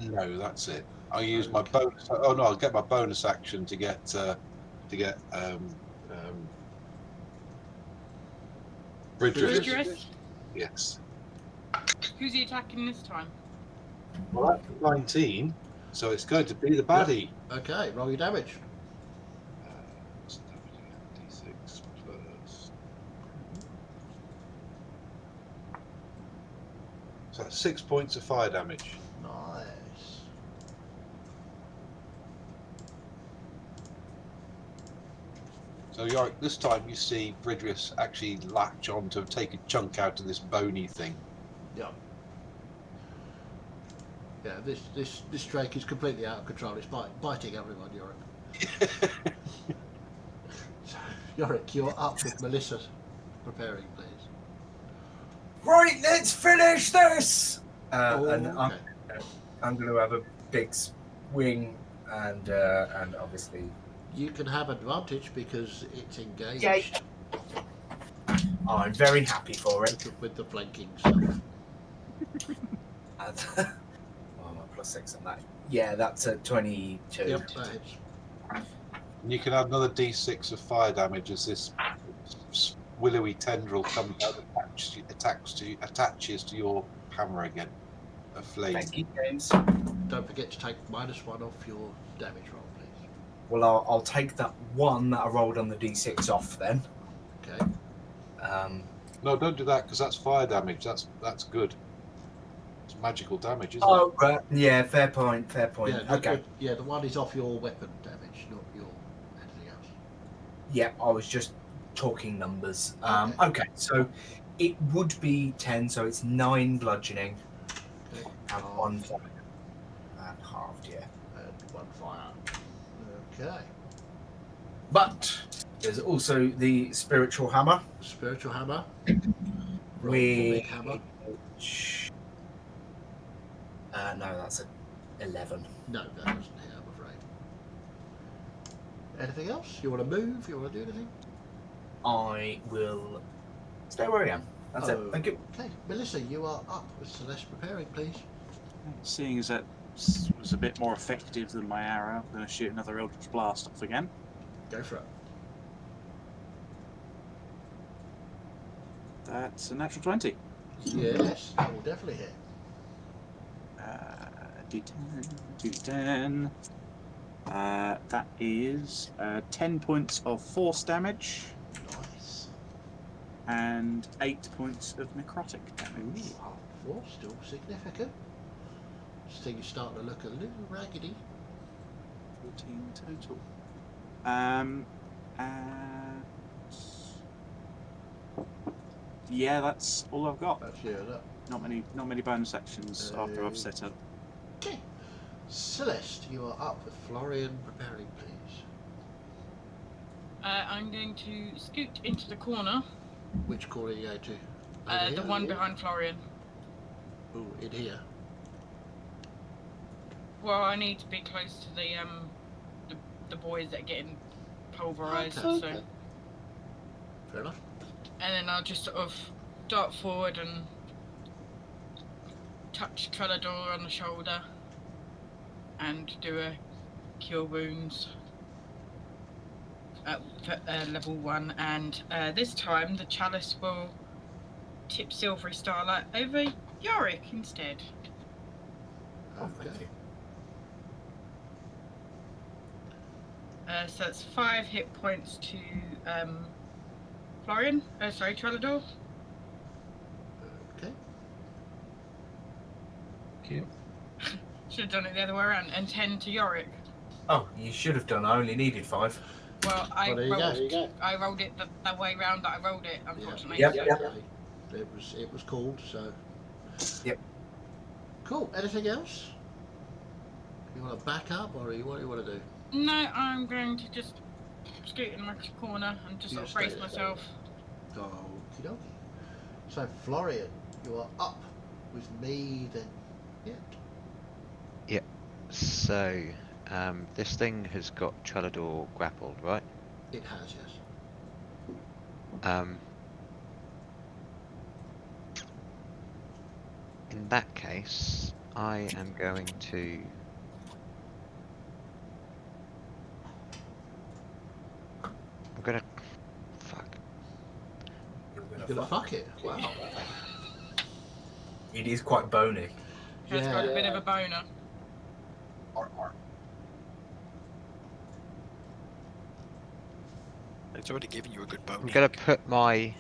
No, that's it. I'll use my bonus. Oh no, I'll get my bonus action to get Bridget. Bridgerous? Yes. Who's he attacking this time? Well, that's 19, so it's going to be the baddie. Okay, roll your damage. D6 plus. So that's 6 points of fire damage. Nice. So Yorick, this time you see Bridris actually latch on to take a chunk out of this bony thing. Yeah. Yeah, this drake is completely out of control. It's biting everyone, Yorick. So, Yorick, you're up with Melissa preparing, please. Right, let's finish this. And okay. I'm going to have a big swing, and obviously You can have advantage because it's engaged. Yay. I'm very happy for it. With the flanking stuff. And, I'm at +6 on that. Yeah, that's a 22. Yep, that hits. And you can add another D6 of fire damage as this willowy tendril comes out and attaches to your hammer again. A flame. Thank you, James. Don't forget to take -1 off your damage roll, please. Well, I'll take that one that I rolled on the D6 off then. Okay. No, don't do that because that's fire damage. That's good. It's magical damage, isn't Oh, right. Yeah, fair point. Fair point. Yeah, Okay. Yeah, the one is off your weapon damage, not your anything else. Yeah, I was just talking numbers. Okay. Okay, so it would be 10, so it's 9 bludgeoning Okay. and 1 fire. And halved, yeah. And 1 fire. Okay. But there's also the spiritual hammer. Spiritual hammer. Roll for big hammer. No, that's an 11. No, that doesn't hit, I'm afraid. Anything else? You want to move? You want to do anything? I will stay where I am. That's it. Thank you. Okay. Melissa, you are up with Celeste preparing, please. Seeing as that was a bit more effective than my arrow, I'm going to shoot another Eldritch Blast off again. Go for it. That's a natural 20. Yes, that will definitely hit. D10, D10. That is 10 points of force damage Nice. and 8 points of necrotic damage. Ooh, 4, still significant. This thing is starting to look a little raggedy. 14 total. Yeah, that's all I've got. That's that. Not many bonus actions after I've set up. Okay. Celeste, you are up with Florian preparing, please. I'm going to scoot into the corner. Which corner are you going to? Over The here? one behind Florian. Ooh, in here. Well, I need to be close to the boys that are getting pulverised. Okay. So, Fair enough. and then I'll just sort of dart forward and touch Trellador on the shoulder and do a cure wounds at level 1. And this time the chalice will tip Silvery Starlight over Yorick instead. Okay. So that's 5 hit points to Florian. Sorry, Trellador. Okay. Thank you. Should have done it the other way around. And 10 to Yorick. Oh, you should have done. I only needed 5. Well, I Well, there you go. rolled it the way round that I rolled it, unfortunately. Yep. Exactly. It was called, so. Yep. Cool. Anything else? You want to back up, or what do you want to do? No, I'm going to just scoot in my corner and just You sort of stay brace there. myself. Okie dokie. So, Florian, you are up with me then. Yeah. So, this thing has got Trellador grappled, right? It has, yes. In that case, I am going to... I'm gonna... Fuck. You're You're gonna fuck it. Wow. It is quite bony. Has got a bit of a boner. It's already given you a good bone. I'm gonna put my...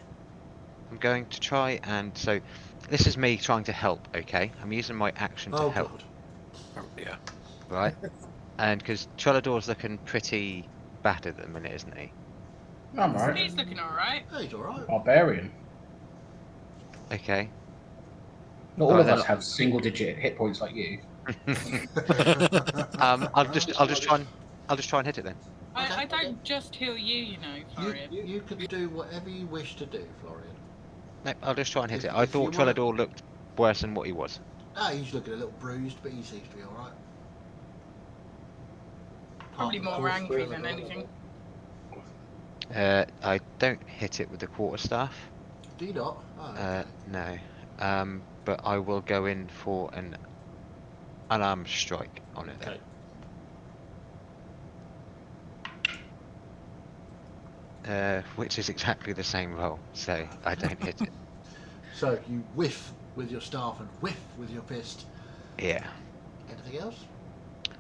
I'm going to try and... So, this is me trying to help, okay? I'm using my action to help, God. Oh dear. right? And because Trellador's looking pretty battered at the minute, isn't he? I'm right. He's looking alright. Hey, he's alright. Barbarian. Okay. Not all Oh, of then- us have single-digit hit points like you. I'll just try and hit it then. I don't just heal you, you know, Florian. You can do whatever you wish to do, Florian. No, I'll just try and hit If- it. I if you thought wanna- Trellador looked worse than what he was. He's looking a little bruised, but he seems to be alright. Probably more angry than anything. I don't hit it with the quarterstaff. Do you not? Oh, okay. No. But I will go in for an unarmed strike on it then. Okay. Which is exactly the same roll, so I don't hit it. So you whiff with your staff and whiff with your fist. Yeah. Anything else?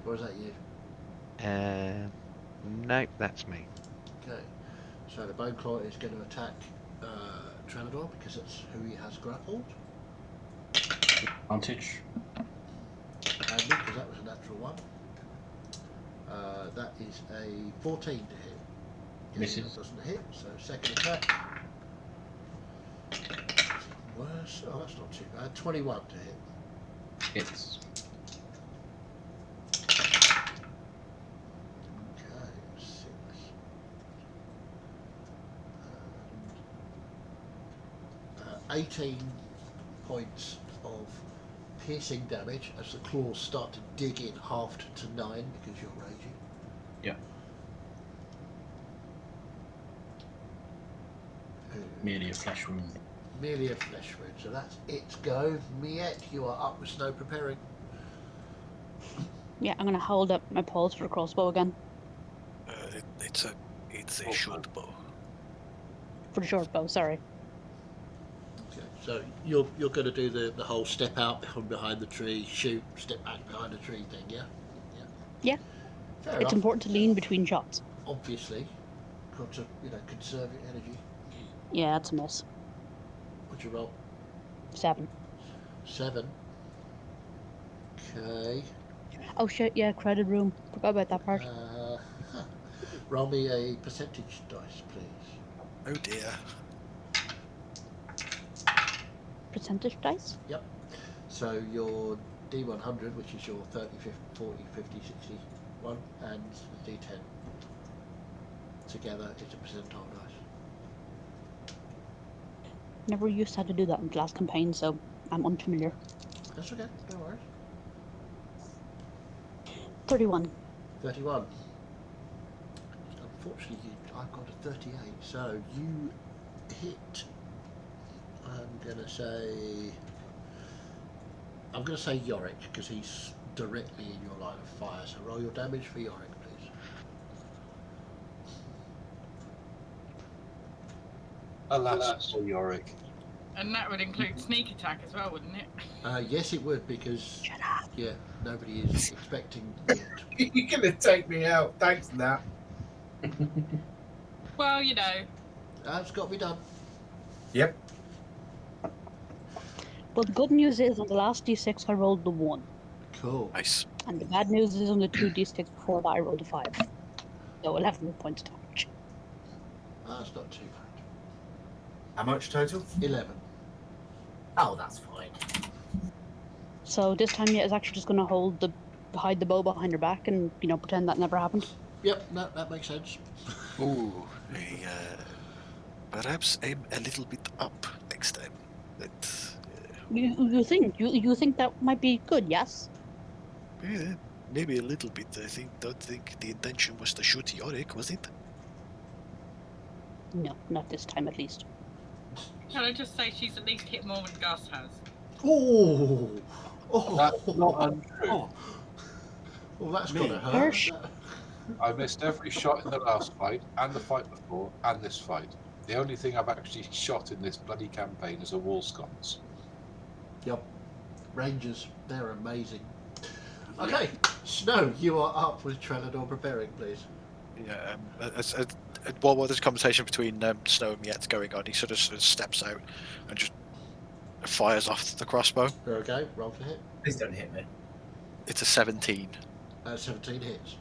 Or is that you? Nope, that's me. Okay. So the Bone Claw is going to attack Trellador because that's who he has grappled. Advantage. And because that was a natural one. That is a 14 to hit. Yes, Misses. that doesn't hit, so second attack. Worse. Oh, that's not too bad. 21 to hit. Hits. Okay, 6. 18 points of piercing damage as the claws start to dig in, halved to 9 because you're raging. Yeah. Merely a flesh wound. Merely a flesh wound, so that's its go. Miette, you are up with snow preparing. Yeah, I'm gonna hold up my paws for the crossbow again. It's a short bow. For the short bow, sorry. Okay, so you're going to do the whole step out from behind the tree, shoot, step back behind the tree thing, yeah? Yeah. Fair It's enough. important to lean between shots. Obviously, got to conserve your energy. Yeah, that's a miss. What'd you roll? 7. 7. Okay. Oh shit, yeah, credit room. Forgot about that part. Roll me a percentage dice, please. Oh dear. Percentage dice? Yep. So your D100, which is your 30, 50, 40, 50, 61, and the D10 together is a percentile dice. Never used to have to do that in the last campaign, so I'm unfamiliar. That's okay, no worries. 31. 31. Unfortunately, I've got a 38, so you hit. I'm gonna say Yorick because he's directly in your line of fire. So roll your damage for Yorick, please. Alas for Yorick. And that would include sneak attack as well, wouldn't it? Yes, it would because nobody is expecting it. You're gonna take me out. Thanks, Nat. Well, It's got to be done. Yep. Well, the good news is on the last d6 I rolled the 1. Cool. Nice. And the bad news is on the 2 d6 before that I rolled a 5. So 11 points damage. That's not too bad. How much total? 11. Oh, that's fine. So this time, yeah, is actually just going to hide the bow behind her back and pretend that never happened. Yep, no, that makes sense. Ooh, perhaps aim a little bit up next time. You think that might be good? Yes. Yeah, maybe a little bit. Don't think the intention was to shoot Yorick, was it? No, not this time at least. Can I just say she's at least hit more than Gus has? Oh, That's not untrue. Oh, well, that's Me. got to hurt. Hirsch. I missed every shot in the last fight, and the fight before, and this fight. The only thing I've actually shot in this bloody campaign is a wall sconce. Yep, Rangers, they're amazing. Okay, Snow, you are up with Trelador preparing, please. Yeah. While there's a conversation between Snow and Miet's going on, he sort of steps out and just fires off the crossbow. Okay, roll for hit. Please don't hit me. It's a 17. 17 hits.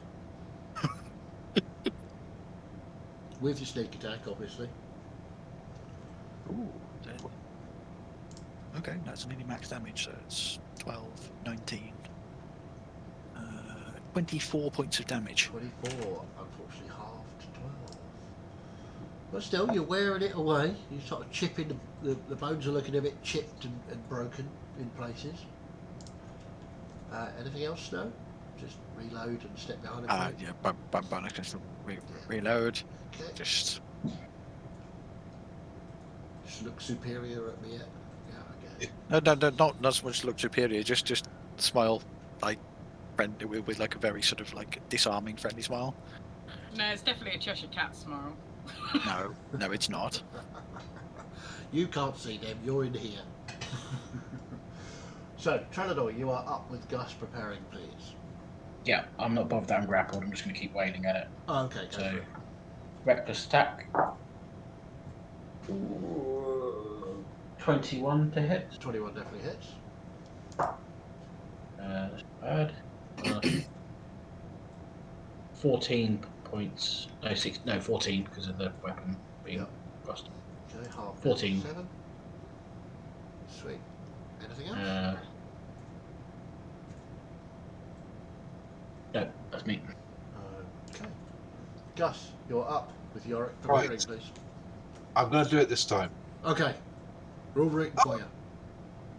With your sneak attack, obviously. Ooh. Okay, that's nearly max damage, so it's 12, 19. 24 points of damage. 24, unfortunately half to 12. But still, you're wearing it away. You're sort of chipping, the bones are looking a bit chipped and broken in places. Anything else, Snow? Just reload and step behind it. Yeah, bonus can reload. Okay. Just Look superior at me yet? Yeah, okay. no, not so much look superior. Just smile like friendly with like a very sort of like disarming friendly smile. No, it's definitely a Cheshire Cat smile. No, it's not. You can't see them, you're in here. So, Trelador, you are up with Gus preparing, please. Yeah, I'm not bothered that I'm grappled. I'm just going to keep wailing at it. Oh, okay, go So, for it. reckless attack. Ooh, 21 to hit. 21 definitely hits. That's bad. 14 points. No, 14 because of the weapon being Yep. crossed. Okay, half. 14. 7. Sweet. Anything else? No, that's me. Okay. Gus, you're up with Yorick preparing, Right. please. I'm going to do it this time. Okay. Roll for it for you.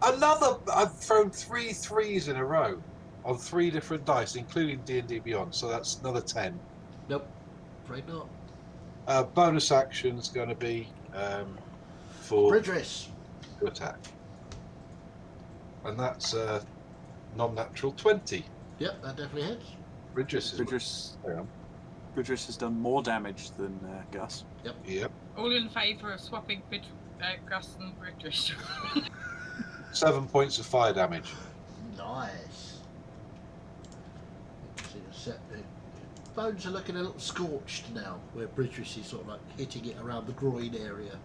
I've thrown 3 3s in a row on 3 different dice, including D&D Beyond, so that's another 10. Nope. Afraid not. Bonus action's going to be for Bridris. to attack. And that's non-natural 20. Yep, that definitely hits. Bridris has done more damage than Gus. Yep. All in favour of swapping Gus and Bridris. 7 points of fire damage. Nice. You can see the bones are looking a little scorched now, where Bridris is sort of like hitting it around the groin area.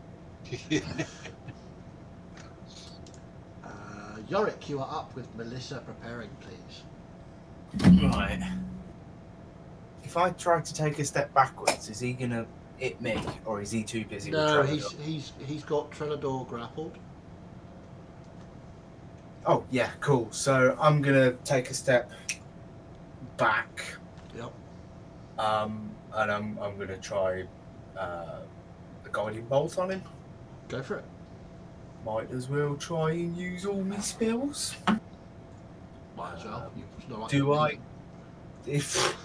Yorick, you are up with Melissa preparing, please. Right. If I try to take a step backwards, is he gonna hit me, or is he too busy? No, with he's got Trelador grappled. Oh yeah, cool. So I'm gonna take a step back. Yep. And I'm gonna try the guiding bolt on him. Go for it. Might as well try and use all my spells. Might as well. It's not like Do you I? need- If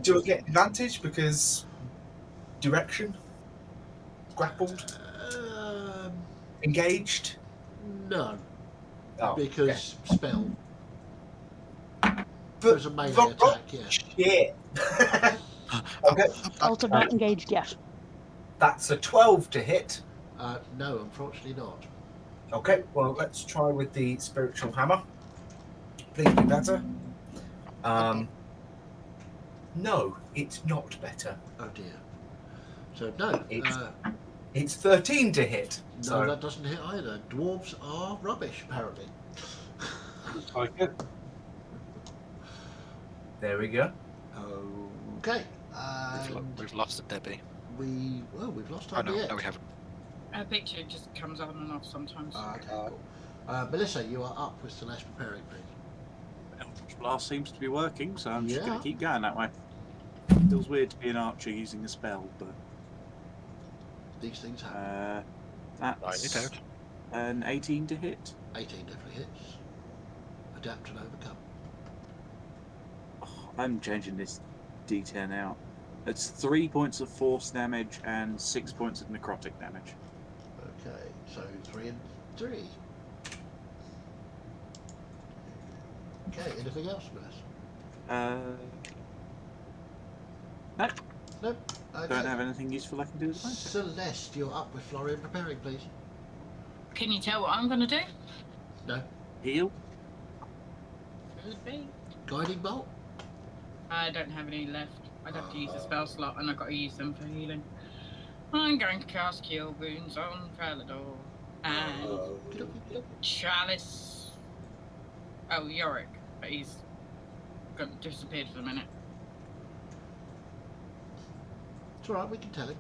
do I get advantage because direction, grappled, engaged? No, Oh, because spell. But There's a melee attack, yeah. Shit. Okay, Also not engaged yet. that's a 12 to hit. No, unfortunately not. Okay, well let's try with the spiritual hammer. Please be better. No, it's not better. Oh dear. So no, It's 13 to hit. no, So that doesn't hit either. Dwarves are rubbish, apparently. Like it. there we go. Okay. We've lost a Debbie. We've lost Oh our no, Miette. no, we haven't. A picture just comes on and off sometimes. Okay, cool. Melissa, you are up with Celeste preparing, please. Eldritch Blast seems to be working, so I'm just going Yeah. to keep going that way. Feels weird to be an archer using a spell, but These things happen. that's an 18 to hit. 18 definitely hits. Adapt and overcome. Oh, I'm changing this D10 out. It's 3 points of force damage and 6 points of necrotic damage. Okay, so 3 and 3. Okay, anything else, Melissa? Nope. Nope. Okay. Don't have anything useful I can do with that. Celeste, you're up with Florian preparing, please. Can you tell what I'm going to do? No. Heal. Could be. Guiding bolt? I don't have any left. I'd have to use a spell slot, and I've got to use them for healing. I'm going to cast Cure Wounds on Falador. And Chalice. Oh, Yorick. But he's disappeared for a minute. It's alright, we can tell him.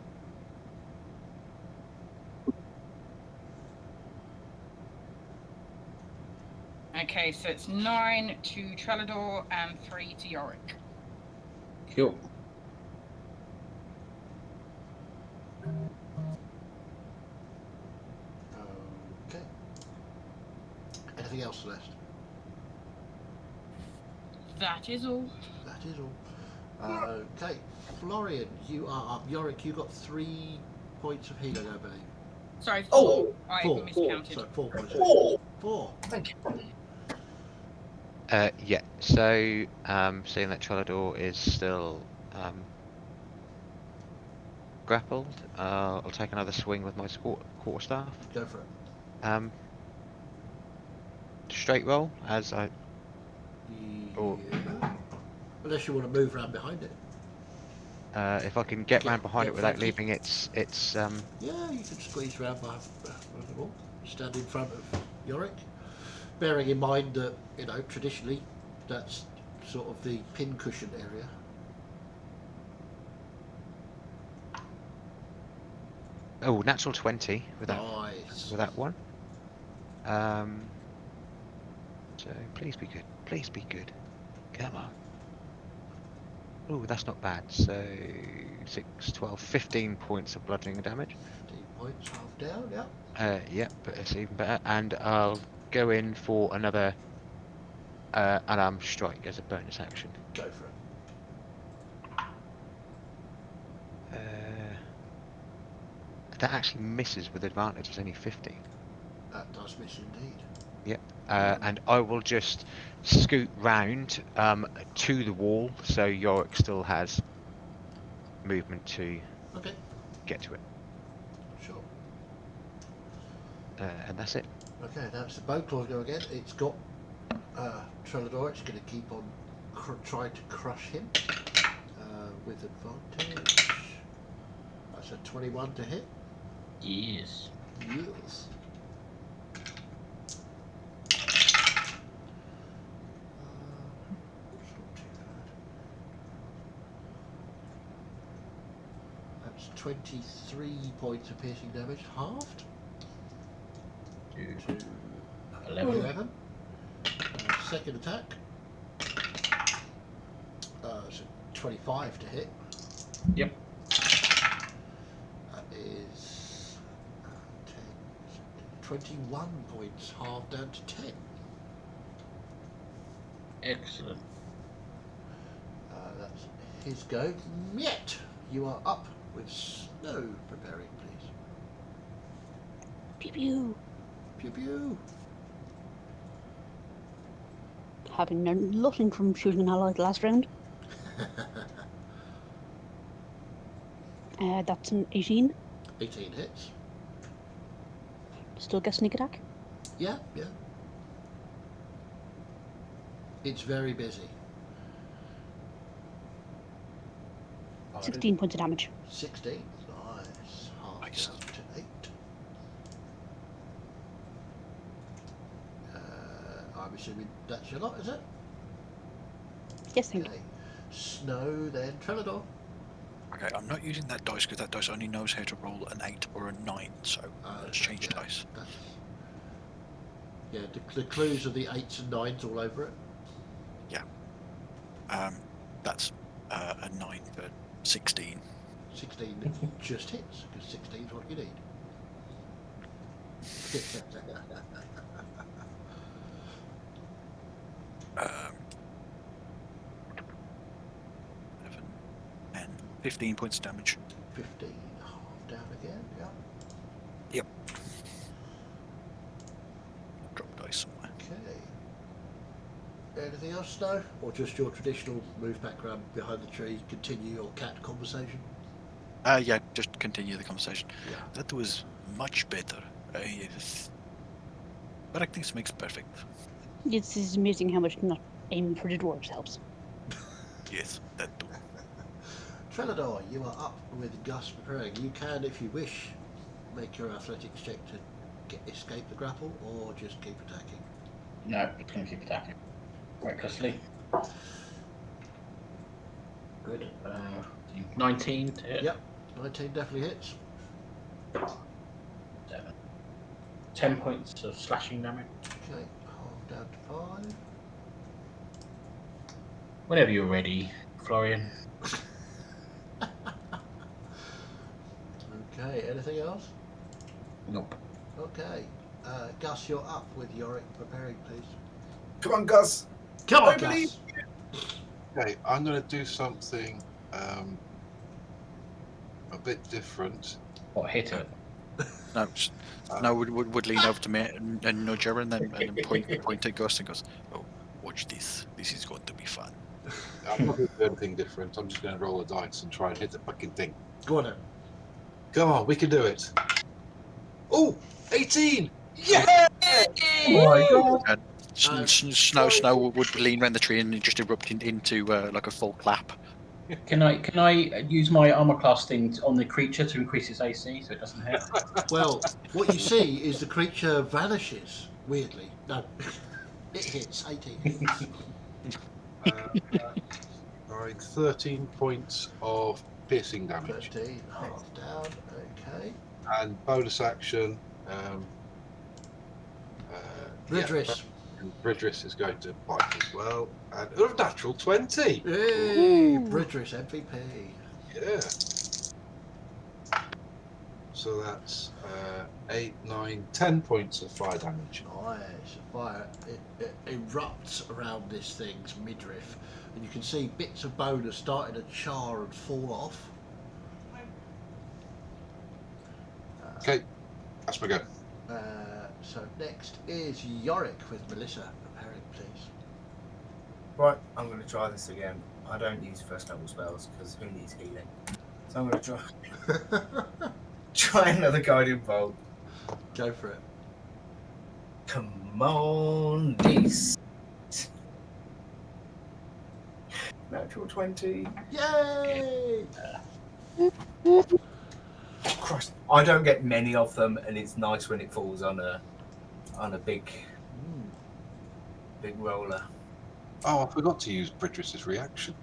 Okay, so it's 9 to Trellador and 3 to Yorick. Cool. Okay. Anything else, Celeste? That is all. That is all. Okay, Florian, you are up. Yorick, you got 3 points of healing, I believe. Sorry, 4. Oh, I 4. miscounted. So 4 points. 4. Thank you. Yeah, so seeing that Trollodor is still grappled, I'll take another swing with my quarterstaff. Go for it. Straight roll, as I... Or- Yeah. Unless you want to move around behind it. if I can get round behind get it without flanky. leaving its Yeah, you can squeeze around behind the wall. Stand in front of Yorick. Bearing in mind that, you know, traditionally, that's sort of the pincushion area. Oh, natural 20 with that, Nice. with that one. So please be good. Please be good. Come on. Oh, that's not bad. So 6, 12, 15 points of bludgeoning damage. 15 points, half down, yeah. Yeah, but it's even better. And I'll go in for another unarmed strike as a bonus action. Go for it. That actually misses with advantage. It's only 15. That does miss indeed. Yep. And I will just scoot round to the wall, so Yorick still has movement to Okay, get to it. sure. And that's it. Okay, now it's the bone claws go again. It's got Trellador. It's going to keep on trying to crush him with advantage. That's a 21 to hit. Yes. Yes. That's 23 points of piercing damage, halved. 2, To 11. 11. Second attack. So 25 to hit. Yep. That is 10, 21 points, halved down to 10. Excellent. That's his go. Yet you are up with Snow preparing, please. Pew pew. Pew pew. Having learned nothing from shooting an ally last round. That's an 18. 18 hits. Still get sneak attack. Yeah, yeah. It's very busy. 16 points of damage. 16. Nice. Half Nice. down to 8. I'm assuming that's your lot, is it? Yes, thank you. Okay. Snow, then Trellador. Okay, I'm not using that dice because that dice only knows how to roll an 8 or a 9, so let's change yeah, dice. Yeah, the clues are the 8s and 9s all over it. That's a 9 for 16. 16 just hits, because 16 is what you need. Um, 11, 10, 15 points of damage. 15, half down again, yeah. Yep. Drop dice somewhere. Okay. Anything else, Snow? Or just your traditional move back, grab behind the tree, continue your cat conversation? Yeah, just continue the conversation. Yeah. That was much better. Practice makes perfect. It's amazing how much not aiming for the dwarves helps. Yes, that too. Trelador, you are up with Gus preparing. You can, if you wish, make your athletics check to escape the grapple, or just keep attacking. No, it's going to keep attacking. Recklessly. Good. 19 to hit. Yep, 19 definitely hits. 7. 10 points of slashing damage. Okay, half down to 5. Whenever you're ready, Florian. Okay, anything else? Nope. Okay, Gus, you're up with Yorick preparing, please. Come on, Gus. Come on, I believe Gus! Okay, I'm going to do something a bit different. What, hit it? No, no, would lean over to me and nudge her and then point at Gus and goes, "Oh, watch this. This is going to be fun." I'm not going to do anything different. I'm just going to roll a dice and try and hit the fucking thing. Go on then. Come on, we can do it. Oh, 18! Yeah! Oh my god. Snow would lean around the tree and just erupt into like a full clap. Can I use my armor class thing on the creature to increase its AC so it doesn't hit? Well, what you see is the creature vanishes, weirdly. No, it hits, 18 hits. Alright, 13 points of piercing damage. 13, half down, okay. And bonus action, Bridris. Bridris is going to bite as well. And a natural 20! Hey, Bridris MVP. Yeah. So that's 8, 9, 10 points of fire damage. Nice. Fire. It erupts around this thing's midriff, and you can see bits of bone are starting to char and fall off. Okay, that's my go. So next is Yorick with Melissa preparing, please. Right, I'm going to try this again. I don't use first level spells because who needs healing? So I'm going to try another guiding bolt. Go for it. Come on, this. Natural 20. Yay! Christ, I don't get many of them, and it's nice when it falls on a big roller. Oh, I forgot to use Bridris' reaction.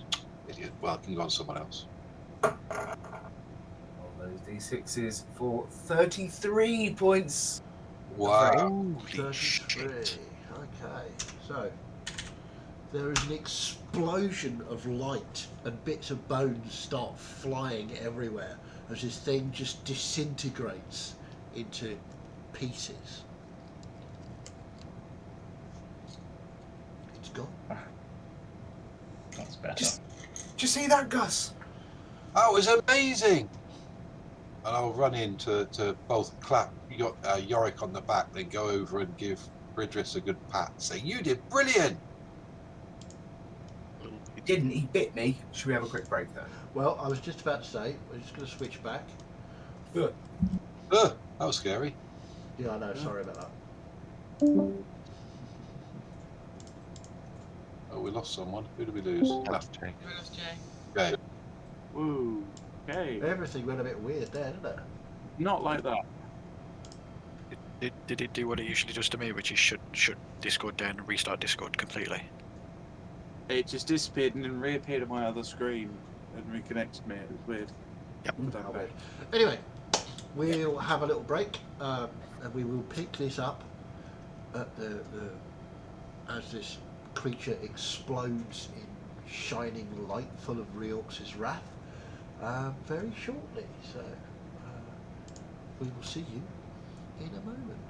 Idiot. Well, I can go on someone else. All those d6s for 33 points. Wow. 33. Okay, so there is an explosion of light and bits of bones start flying everywhere as this thing just disintegrates into pieces. It's gone. That's better. Did you see that, Gus? That was amazing! And I'll run in to both clap Yorick on the back, then go over and give Bridris a good pat. Say, you did brilliant! He didn't. He bit me. Should we have a quick break, though? Well, I was just about to say, we're just going to switch back. That was scary. Yeah, I know, sorry about that. Oh, we lost someone. Who did we lose? Left. We lost Jay. Okay. Woo. Okay. Everything went a bit weird there, didn't it? Not like that. Did it do what it usually does to me, which is shut Discord down and restart Discord completely? It just disappeared and then reappeared on my other screen. and reconnected me. It was weird. Yep. I don't How know. weird. Anyway, we'll have a little break, and we will pick this up at the as this creature explodes in shining light full of Reorx's wrath very shortly. So we will see you in a moment.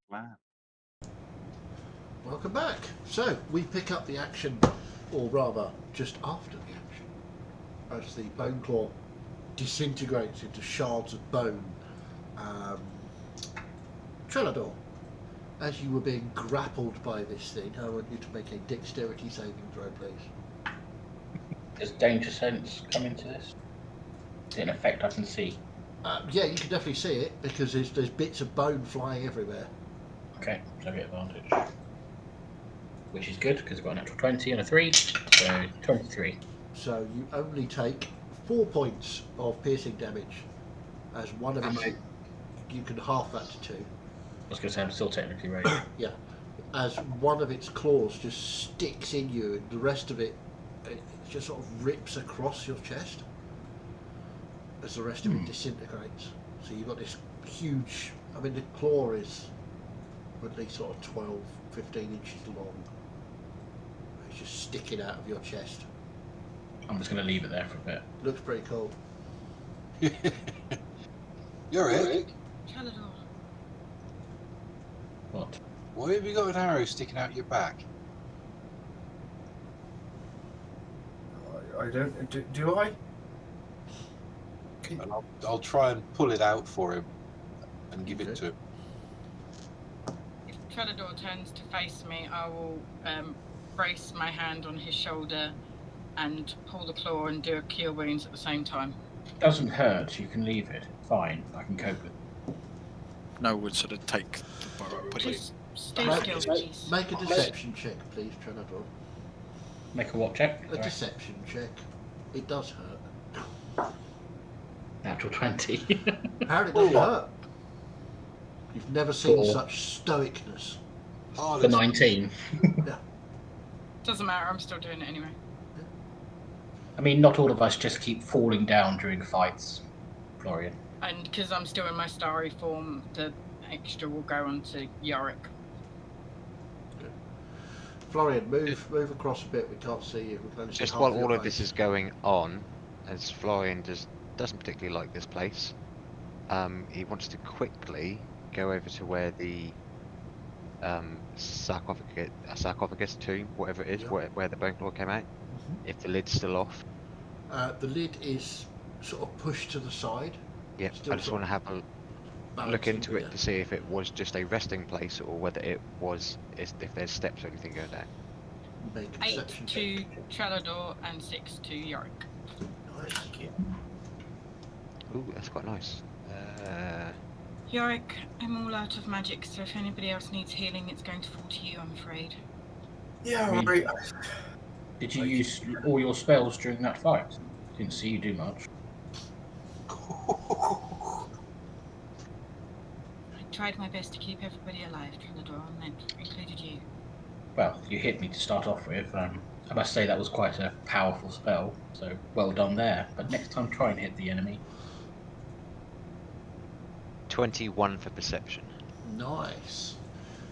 Wow. Welcome back. So we pick up the action, or rather, just after the action, as the bone claw disintegrates into shards of bone. Trelador, as you were being grappled by this thing, I want you to make a dexterity saving throw, please. Does danger sense come into this? Is it an effect I can see? Yeah, you can definitely see it because there's bits of bone flying everywhere. Okay, so I get advantage. Which is good because I've got a natural 20 and a 3, so 23. So you only take 4 points of piercing damage, as one of Am its. You can half that to 2. I was going to say I'm still technically ready. Yeah, as one of its claws just sticks in you, and the rest of it just sort of rips across your chest as the rest of it disintegrates. So you've got this huge. I mean, the claw is at least sort of 12, 15 inches long. It's just sticking out of your chest. I'm just going to leave it there for a bit. Looks pretty cool. You're it. Trelador. What? Why have you got an arrow sticking out your back? I don't. Do I? And I'll try and pull it out for him and give it to him. If Trelador turns to face me, I will brace my hand on his shoulder and pull the claw and do a cure wounds at the same time. Doesn't hurt. You can leave it. Fine. I can cope with it. No, would sort of take the bow and put it. Just stay Make, still, please. make a deception check, please, Trelador. Make a what check? A deception check. It does hurt. Natural 20. Apparently it doesn't hurt. You've never seen 4. such stoicness. Oh, For 19. Doesn't matter, I'm still doing it anyway. I mean, not all of us just keep falling down during fights, Florian. And because I'm still in my starry form, the extra will go on to Yorick. Florian, move across a bit. We can't see you. We can only see Just half while of your all of face. this is going on, as Florian doesn't particularly like this place, he wants to quickly go over to where the sarcophagus tomb, whatever it is, Yeah. where the bone claw came out. If the lid's still off, The lid is sort of pushed to the side. yep. Still I just sort want to have a look balancing, into but it to see if it was just a resting place or whether it was if there's steps or anything going down. Make a 8 deception to check. Trelador and 6 to Yorick. Nice. Ooh, that's quite nice. Yorick, I'm all out of magic, so if anybody else needs healing, it's going to fall to you, I'm afraid. Yeah, Really? right. Did you use all your spells during that fight? Didn't see you do much. I tried my best to keep everybody alive, Trelador, and that included you. Well, you hit me to start off with. I must say that was quite a powerful spell, so well done there. But next time, try and hit the enemy. 21 for perception. Nice.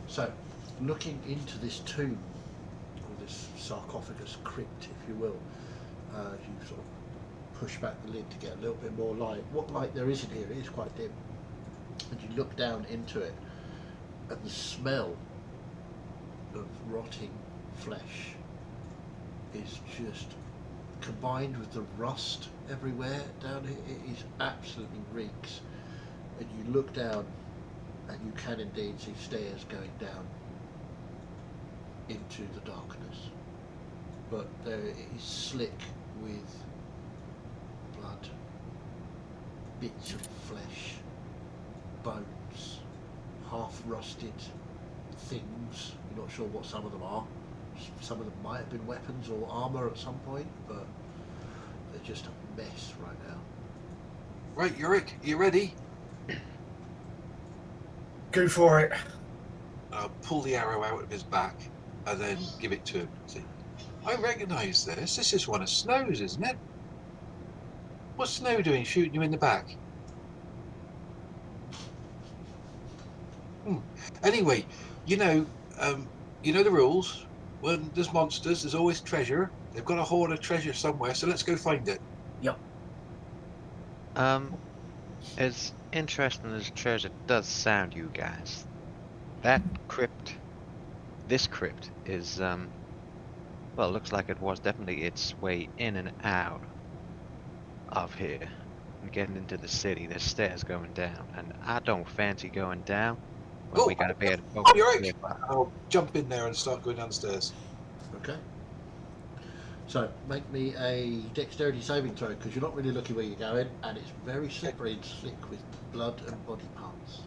So, looking into this tomb, or this sarcophagus crypt, if you will, you sort of push back the lid to get a little bit more light. What light there is in here, it is quite dim. And you look down into it, and the smell of rotting flesh is just combined with the rust everywhere down here. It is absolutely reeks. And you look down, and you can indeed see stairs going down into the darkness. But there it is slick with blood, bits of flesh, bones, half rusted things. You're not sure what some of them are. Some of them might have been weapons or armour at some point, but they're just a mess right now. Right, Yorick, you ready? Go for it. I'll pull the arrow out of his back and then give it to him. See, I recognise this. This is one of Snow's, isn't it? What's Snow doing shooting you in the back? Anyway, you know the rules. When there's monsters, there's always treasure. They've got a hoard of treasure somewhere, so let's go find it. Yep. As interesting as treasure does sound, you guys, that crypt, this crypt is, well, looks like it was definitely its way in and out of here. And getting into the city, there's stairs going down, and I don't fancy going down when Oh, we gotta be at you're right. nearby. I'll jump in there and start going downstairs. Okay. So make me a dexterity saving throw because you're not really looking where you're going, and it's very slippery and slick with blood and body parts.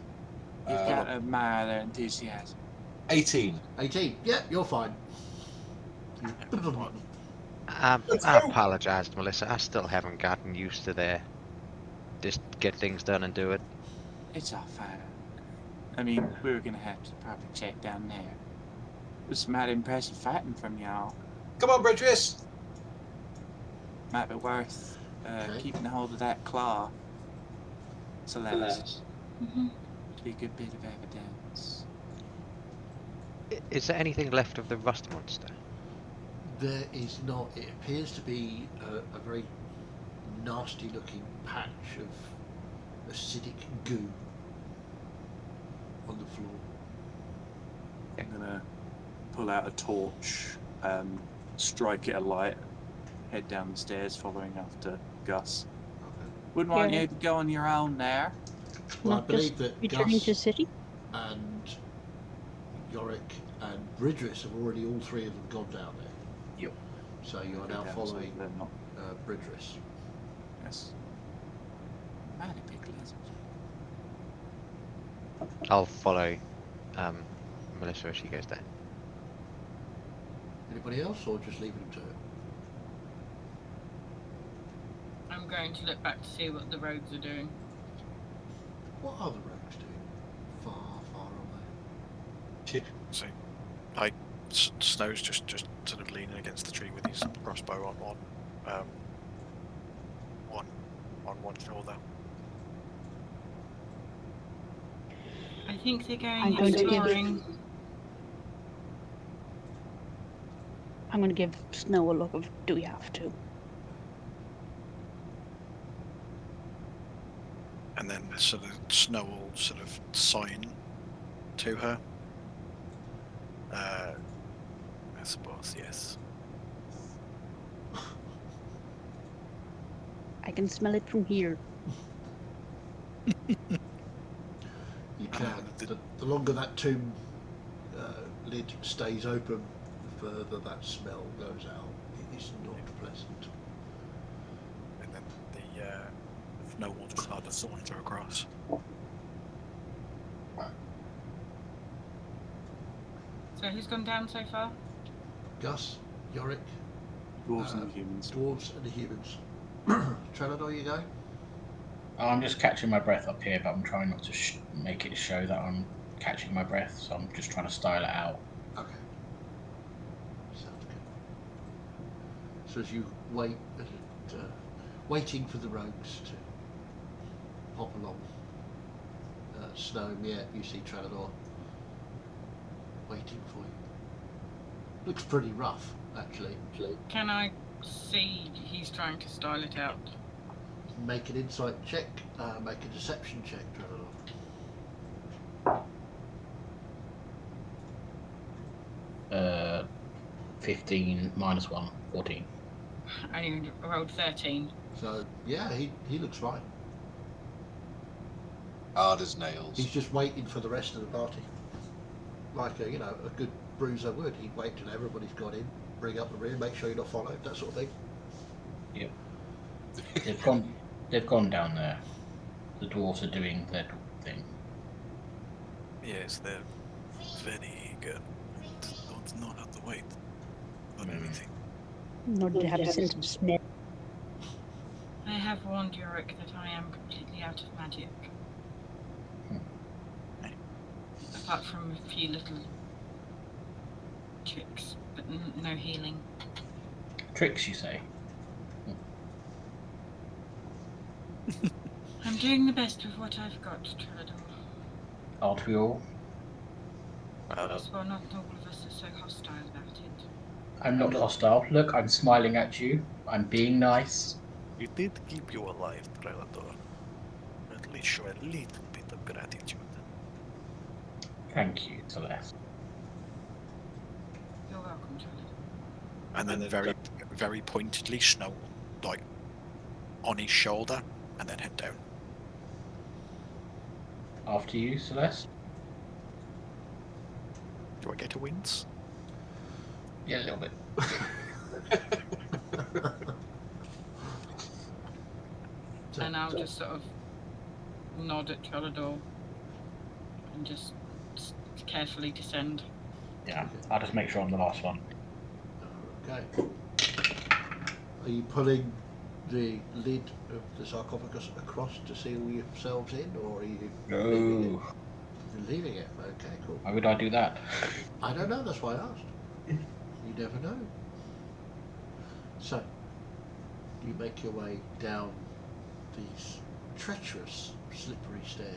You've got to admire their enthusiasm. 18. 18. Yeah, you're fine. I Let's go. apologize, Melissa. I still haven't gotten used to their just get things done and do it. It's all fine. I mean, we were gonna have to probably check down there. It was mighty impressive fighting from y'all. Come on, Bridges. Might be worth Okay. keeping hold of that claw. Celeste. Mm-hmm. Be a good bit of evidence. Is there anything left of the rust monster? There is not. It appears to be a very nasty-looking patch of acidic goo on the floor. I'm gonna pull out a torch, strike it a light, head down the stairs following after Gus. Okay. Wouldn't want Yeah. you to go on your own there. Well, I Not believe just that returning Gus to city. and Yorick and Bridris have already, all three of them, gone down there. Yep. So you are Go now down, following so they're not. Bridris. Yes. Mighty big lizard. I'll follow Melissa as she goes down. Anybody else, or just leaving him to it? I'm going to look back to see what the rogues are doing. What are the rogues doing? Far, far away. So, Snow's just sort of leaning against the tree with his crossbow on one shoulder. I think they're I'm going going to give- exploring. I'm going to give Snow a look of, do we have to? And then sort of Snow will sort of sign to her. I suppose, yes. I can smell it from here. You can. The longer that tomb lid stays open, the further that smell goes out. It is not pleasant. And then the Snow will just start to saunter across. So who's gone down so far? Gus, Yorick, Dwarves and humans. dwarves, and the humans. Trelador, you go? I'm just catching my breath up here, but I'm trying not to make it show that I'm catching my breath, so I'm just trying to style it out. Okay. Sounds good. So as you wait, waiting for the rogues to hop along, Snow, yeah, you see Trelador waiting for you. Looks pretty rough, actually. Can I see he's trying to style it out? Make an insight check, make a deception check, Trelador. 15 minus 1, 14. I only rolled 13. So, yeah, he looks fine. Hard as nails. He's just waiting for the rest of the party. Like a good bruiser would. He'd wait till everybody's got in, bring up the rear, make sure you're not followed, that sort of thing. Yep. They've gone down there. The dwarves are doing their thing. Yes, they're very eager and don't know how to wait for anything. Nor do they have a sense of smell. I have warned Yorick that I am completely out of magic. Apart from a few little tricks, but no healing. Tricks, you say? I'm doing the best with what I've got, Trelador. Aren't we all? Well, not all of us are so hostile about it. I'm not hostile. Look, I'm smiling at you. I'm being nice. We did keep you alive, Predator. At least show a little bit of gratitude. Thank you, Celeste. You're welcome, Charlie. And then very, very pointedly, Snow like on his shoulder, and then head down. After you, Celeste. Do I get a wince? Yeah, a little bit. And I'll just sort of nod at Trellador and just carefully descend. Yeah, I'll just make sure I'm the last one. Okay. Are you pulling the lid of the sarcophagus across to seal yourselves in, or are you leaving it? No. You're leaving it. Okay, cool. Why would I do that? I don't know. That's why I asked. You never know. So you make your way down these treacherous, slippery stairs.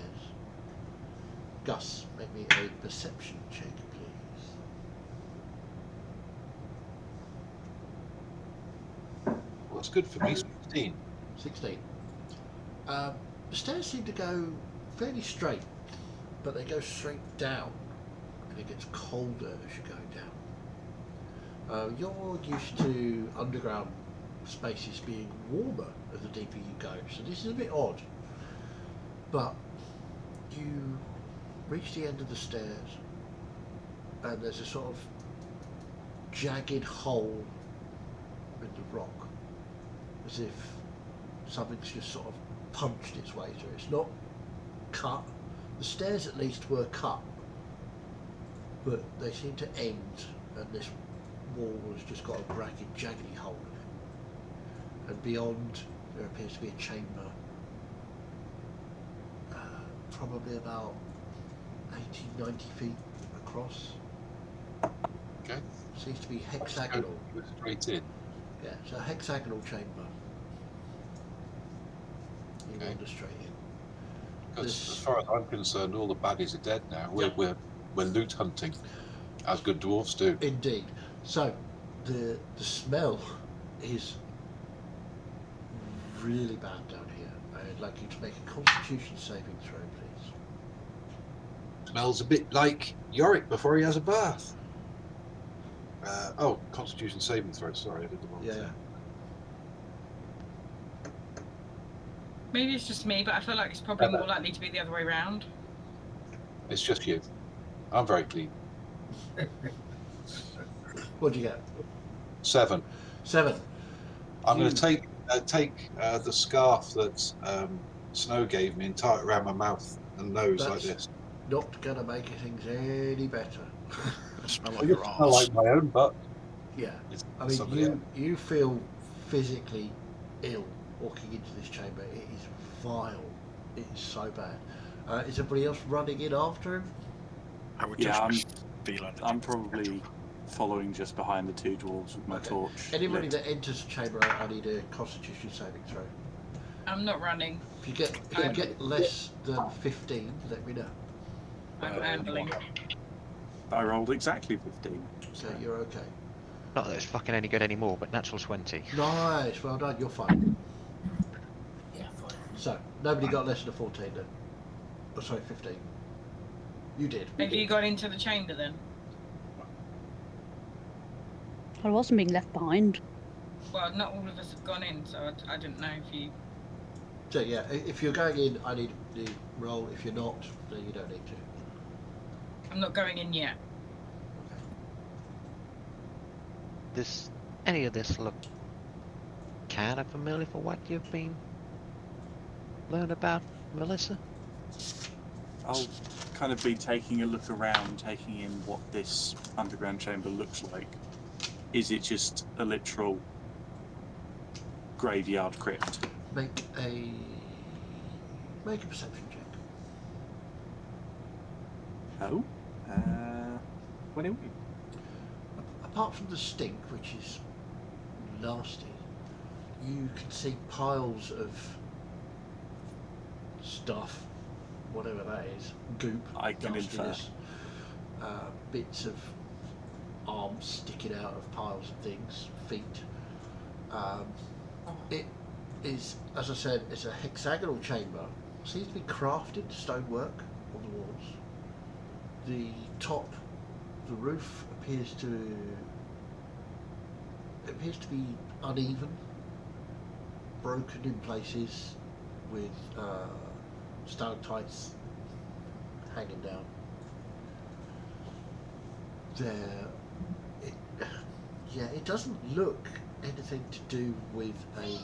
Gus, make me a perception check, please. Well, that's good for me. 16. 16. The stairs seem to go fairly straight, but they go straight down, and it gets colder as you're going down. You're used to underground spaces being warmer the deeper you go, so this is a bit odd. But you reach the end of the stairs, and there's a sort of jagged hole in the rock, as if something's just sort of punched its way through. It's not cut. The stairs at least were cut, but they seem to end, and this wall has just got a ragged, jaggedy hole in it. And beyond, there appears to be a chamber, probably about 80, 90 feet across. Okay. Seems to be hexagonal. Go straight in. Yeah, it's a hexagonal chamber. You Okay. wander straight in. Because as far as I'm concerned, all the baddies are dead now. We're loot hunting, as good dwarves do. Indeed. So, the smell is really bad down here. I'd like you to make a Constitution saving throw, please. Smells a bit like Yorick before he has a bath. Constitution saving throw. Sorry, I did the wrong Yeah. thing. Maybe it's just me, but I feel like it's probably more likely to be the other way around. It's just you. I'm very clean. What'd you get? 7. 7. I'm going to take the scarf that Snow gave me and tie it around my mouth and nose like That's this. not going to make things any better. I smell I like your smell arse. like my own butt. Yeah. It's I mean, somebody you feel physically ill walking into this chamber. It is vile. It is so bad. Is everybody else running in after him? I would Yeah, just feel like I'm probably following just behind the two dwarves with my Okay. torch. Anybody lit. that enters the chamber, I need a Constitution saving throw. I'm not running. If you get less than 15, let me know. I'm ambling. I rolled exactly 15. So you're okay. Not that it's fucking any good anymore, but natural 20. Nice, well done. You're fine. Yeah, fine. So nobody got less than a 14 then. Oh, sorry, 15. You did. Have you got into the chamber then? I wasn't being left behind. Well, not all of us have gone in, so I didn't know if you... So yeah, if you're going in, I need the roll. If you're not, then you don't need to. I'm not going in yet. Does any of this look kind of familiar for what you've been learning about, Melissa? I'll kind of be taking a look around, taking in what this underground chamber looks like. Is it just a literal graveyard crypt? Make a perception check. Oh? What do we? Apart from the stink, which is nasty, you can see piles of stuff, whatever that is, goop, I can infer. nastiness, bits of arms sticking out of piles of things, feet. It is, as I said, it's a hexagonal chamber. Seems to be crafted stonework on the walls. The top, the roof appears to be uneven, broken in places, with stalactites hanging down. It doesn't look anything to do with a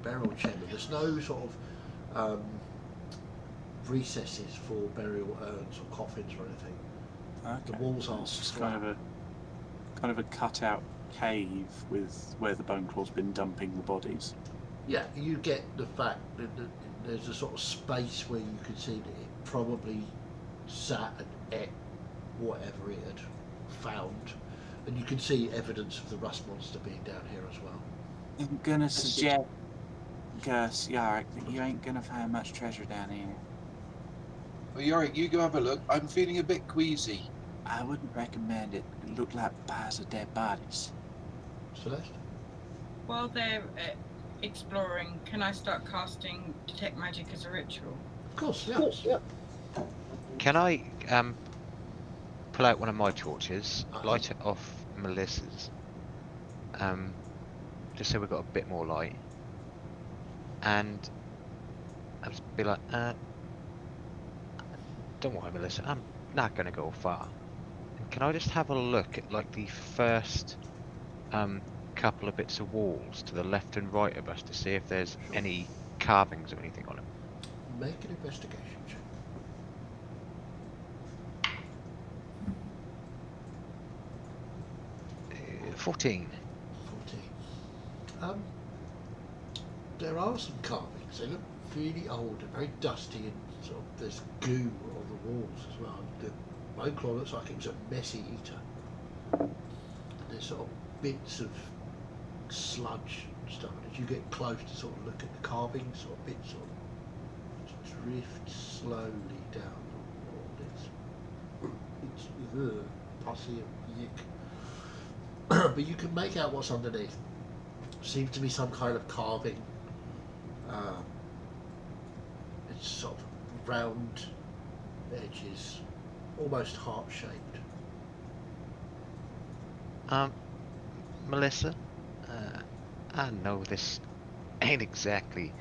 burial chamber. There's no sort of recesses for burial urns or coffins or anything. Okay. The walls are It's just flat. kind of a cut-out cave with where the bone claw's been dumping the bodies. Yeah, you get the fact that there's a sort of space where you can see that it probably sat and ate whatever it had found, and you can see evidence of the rust monster being down here as well. I'm gonna suggest, Gus, Yarick, that you ain't gonna find much treasure down here. Well, Yorick, you go have a look. I'm feeling a bit queasy. I wouldn't recommend it. It looked like piles of dead bodies. Celeste? While they're exploring, can I start casting Detect Magic as a ritual? Of course, yeah. Can I pull out one of my torches, light it off Melissa's, just so we've got a bit more light, and I'll just be like, don't worry, Melissa, I'm not going to go far. And can I just have a look at like the first couple of bits of walls to the left and right of us to see if there's any carvings or anything on them? Make an investigation check. Uh, 14. 14. There are some carvings. They look really old and very dusty, and sort of there's goo on the walls as well. The bone claw looks like it was a messy eater. There's sort of bits of sludge and stuff. And as you get close to sort of look at the carvings, sort of bits sort of drift slowly down the wall. It's pussy and yick. But you can make out what's underneath. Seems to be some kind of carving. It's sort of round edges, almost heart-shaped. Melissa, I know this ain't exactly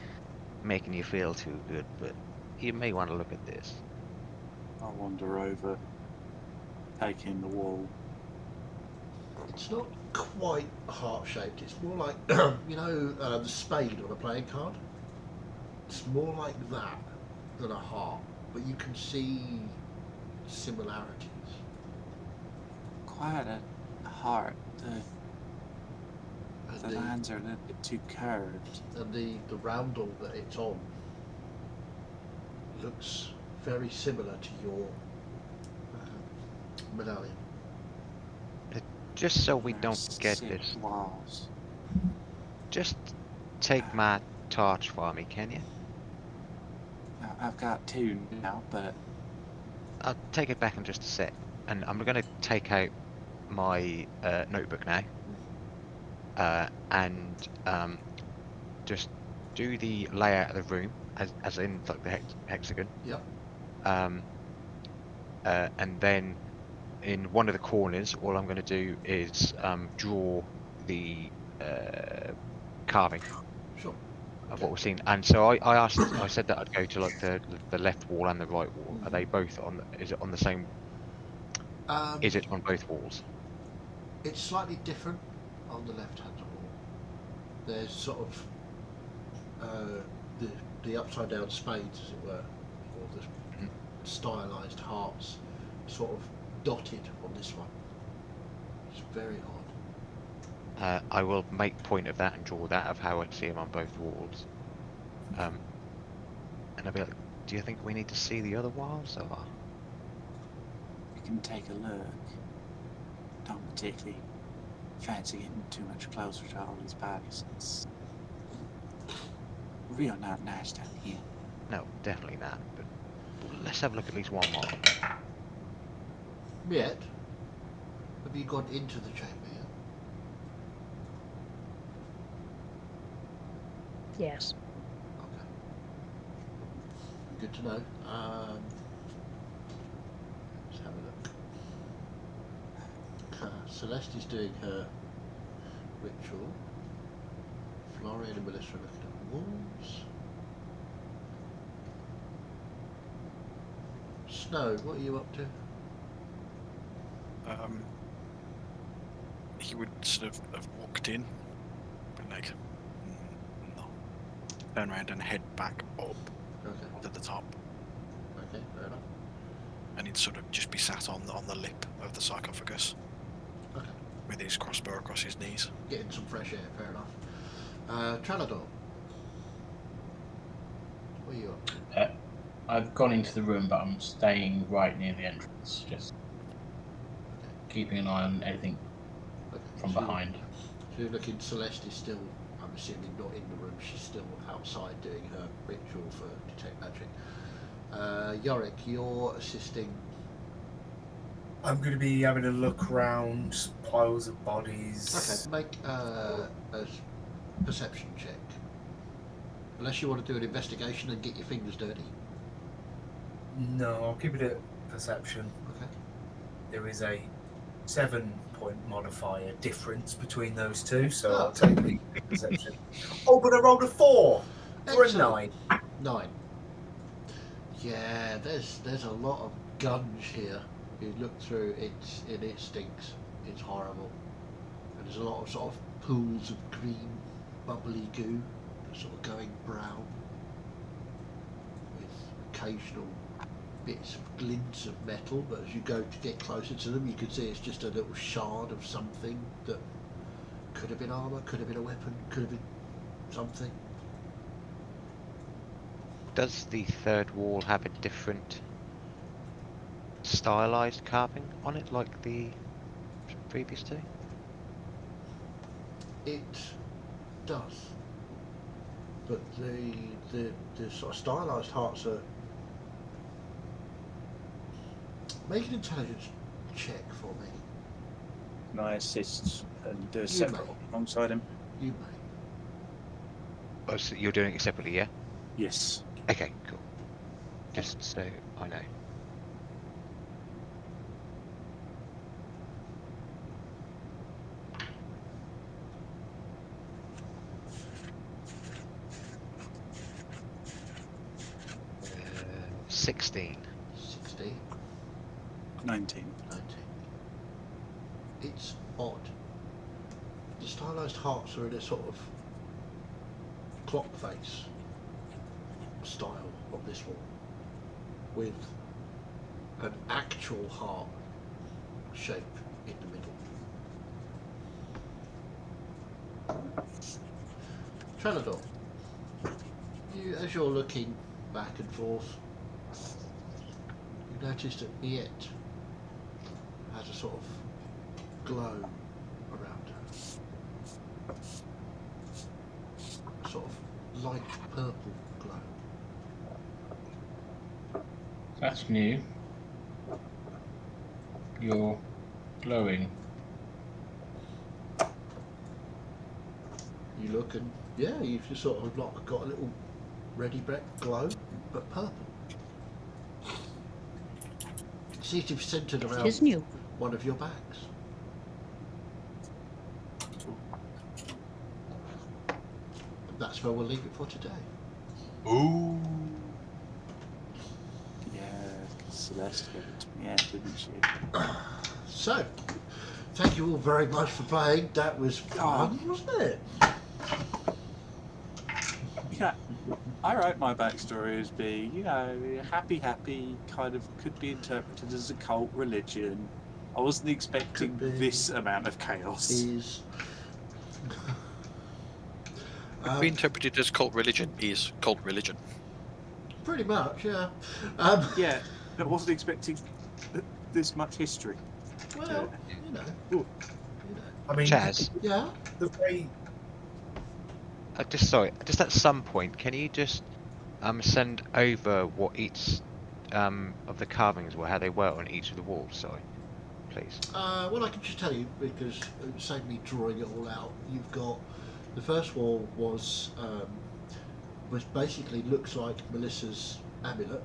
making you feel too good, but you may want to look at this. I'll wander over, taking the wall. It's not quite heart-shaped. It's more like, the spade on a playing card. It's more like that than a heart, but you can see similarities. Quite a heart. The And lines are a little bit too curved. and the roundel that it's on looks very similar to your medallion. Just so we There are don't get 6 this, walls. just take my torch for me, can you? I've got 2 now, but I'll take it back in just a sec, and I'm going to take out my notebook now, and just do the layout of the room, as in like the hexagon. Yep. And then in one of the corners, all I'm going to do is draw the carving Sure. of what we're seeing. And so I said that I'd go to like the left wall and the right wall. Are they both on? Is it on the same? Is it on both walls? It's slightly different on the left-hand wall. There's sort of the upside-down spades, as it were, or the stylised hearts, sort of dotted on this one. It's very odd. I will make point of that and draw that of how I see them on both walls. And I'll be like, do you think we need to see the other walls, or? you can take a look. Don't particularly fancy getting too much closer to all these bodies. It's real not nice down here. No, definitely not. But let's have a look at least one more. Yet, have you gone into the chamber yet? Yes. Okay. Good to know. Let's have a look. Celeste is doing her ritual. Florian and Melissa are looking at walls. Snow, what are you up to? He would sort of have walked in, but like, no, turn around and head back up Okay. to the top, Okay, fair enough. and he'd sort of just be sat on the lip of the sarcophagus, Okay. with his crossbow across his knees. Getting some fresh air, fair enough. Tralador. What are you up to? I've gone into the room, but I'm staying right near the entrance, just keeping an eye on anything Okay. from behind. So you're looking, Celeste is still, I'm assuming, not in the room, she's still outside doing her ritual for detect magic. Yorick, you're assisting. I'm going to be having a look around piles of bodies. Okay, make a perception check. Unless you want to do an investigation and get your fingers dirty. No, I'll keep it at perception. Okay. There is a 7-point modifier difference between those two, so Oh. I'll take the perception. Oh, but I rolled a 4 for a Excellent. 9. 9. Yeah, there's a lot of gunge here. You look through it stinks. It's horrible. And there's a lot of sort of pools of green, bubbly goo, sort of going brown, with occasional bits of glints of metal. But as you go to get closer to them, you can see it's just a little shard of something that could have been armor, could have been a weapon, could have been something. Does the third wall have a different stylized carving on it like the previous two? It does, but the sort of stylized hearts are. Make an intelligence check for me. Can I assist and do a You separate may. alongside him? You may. Oh, so you're doing it separately, yeah? Yes. Okay, cool. Just so I know. Uh, 16. 16, 19. 19. It's odd. The stylized hearts are in a sort of clock face style on this wall, with an actual heart shape in the middle. Trenador, as you're looking back and forth, you notice that Miette has a sort of glow around her. A sort of light purple glow. That's new. You're glowing. You look and, yeah, you've just sort of got a little ready breath glow, but purple. It seems to be centred It around is new. one of your backs. And that's where we'll leave it for today. Ooh. Yeah, Celeste gave it to me, yeah, didn't she? So, thank you all very much for playing. That was fun, wasn't it? Yeah, I wrote my backstory as being, you know, happy, kind of could be interpreted as a cult religion. I wasn't expecting Could be. this amount of chaos. Is Be interpreted as cult religion is cult religion. pretty much, yeah. Yeah, I wasn't expecting this much history. Well, you know. I mean, Chaz, Yeah. the way just at some point, can you just send over what each of the carvings were, how they were on each of the walls? Sorry, please. Well, I can just tell you because it saved me drawing it all out. You've got the first wall was basically looks like Melissa's amulet.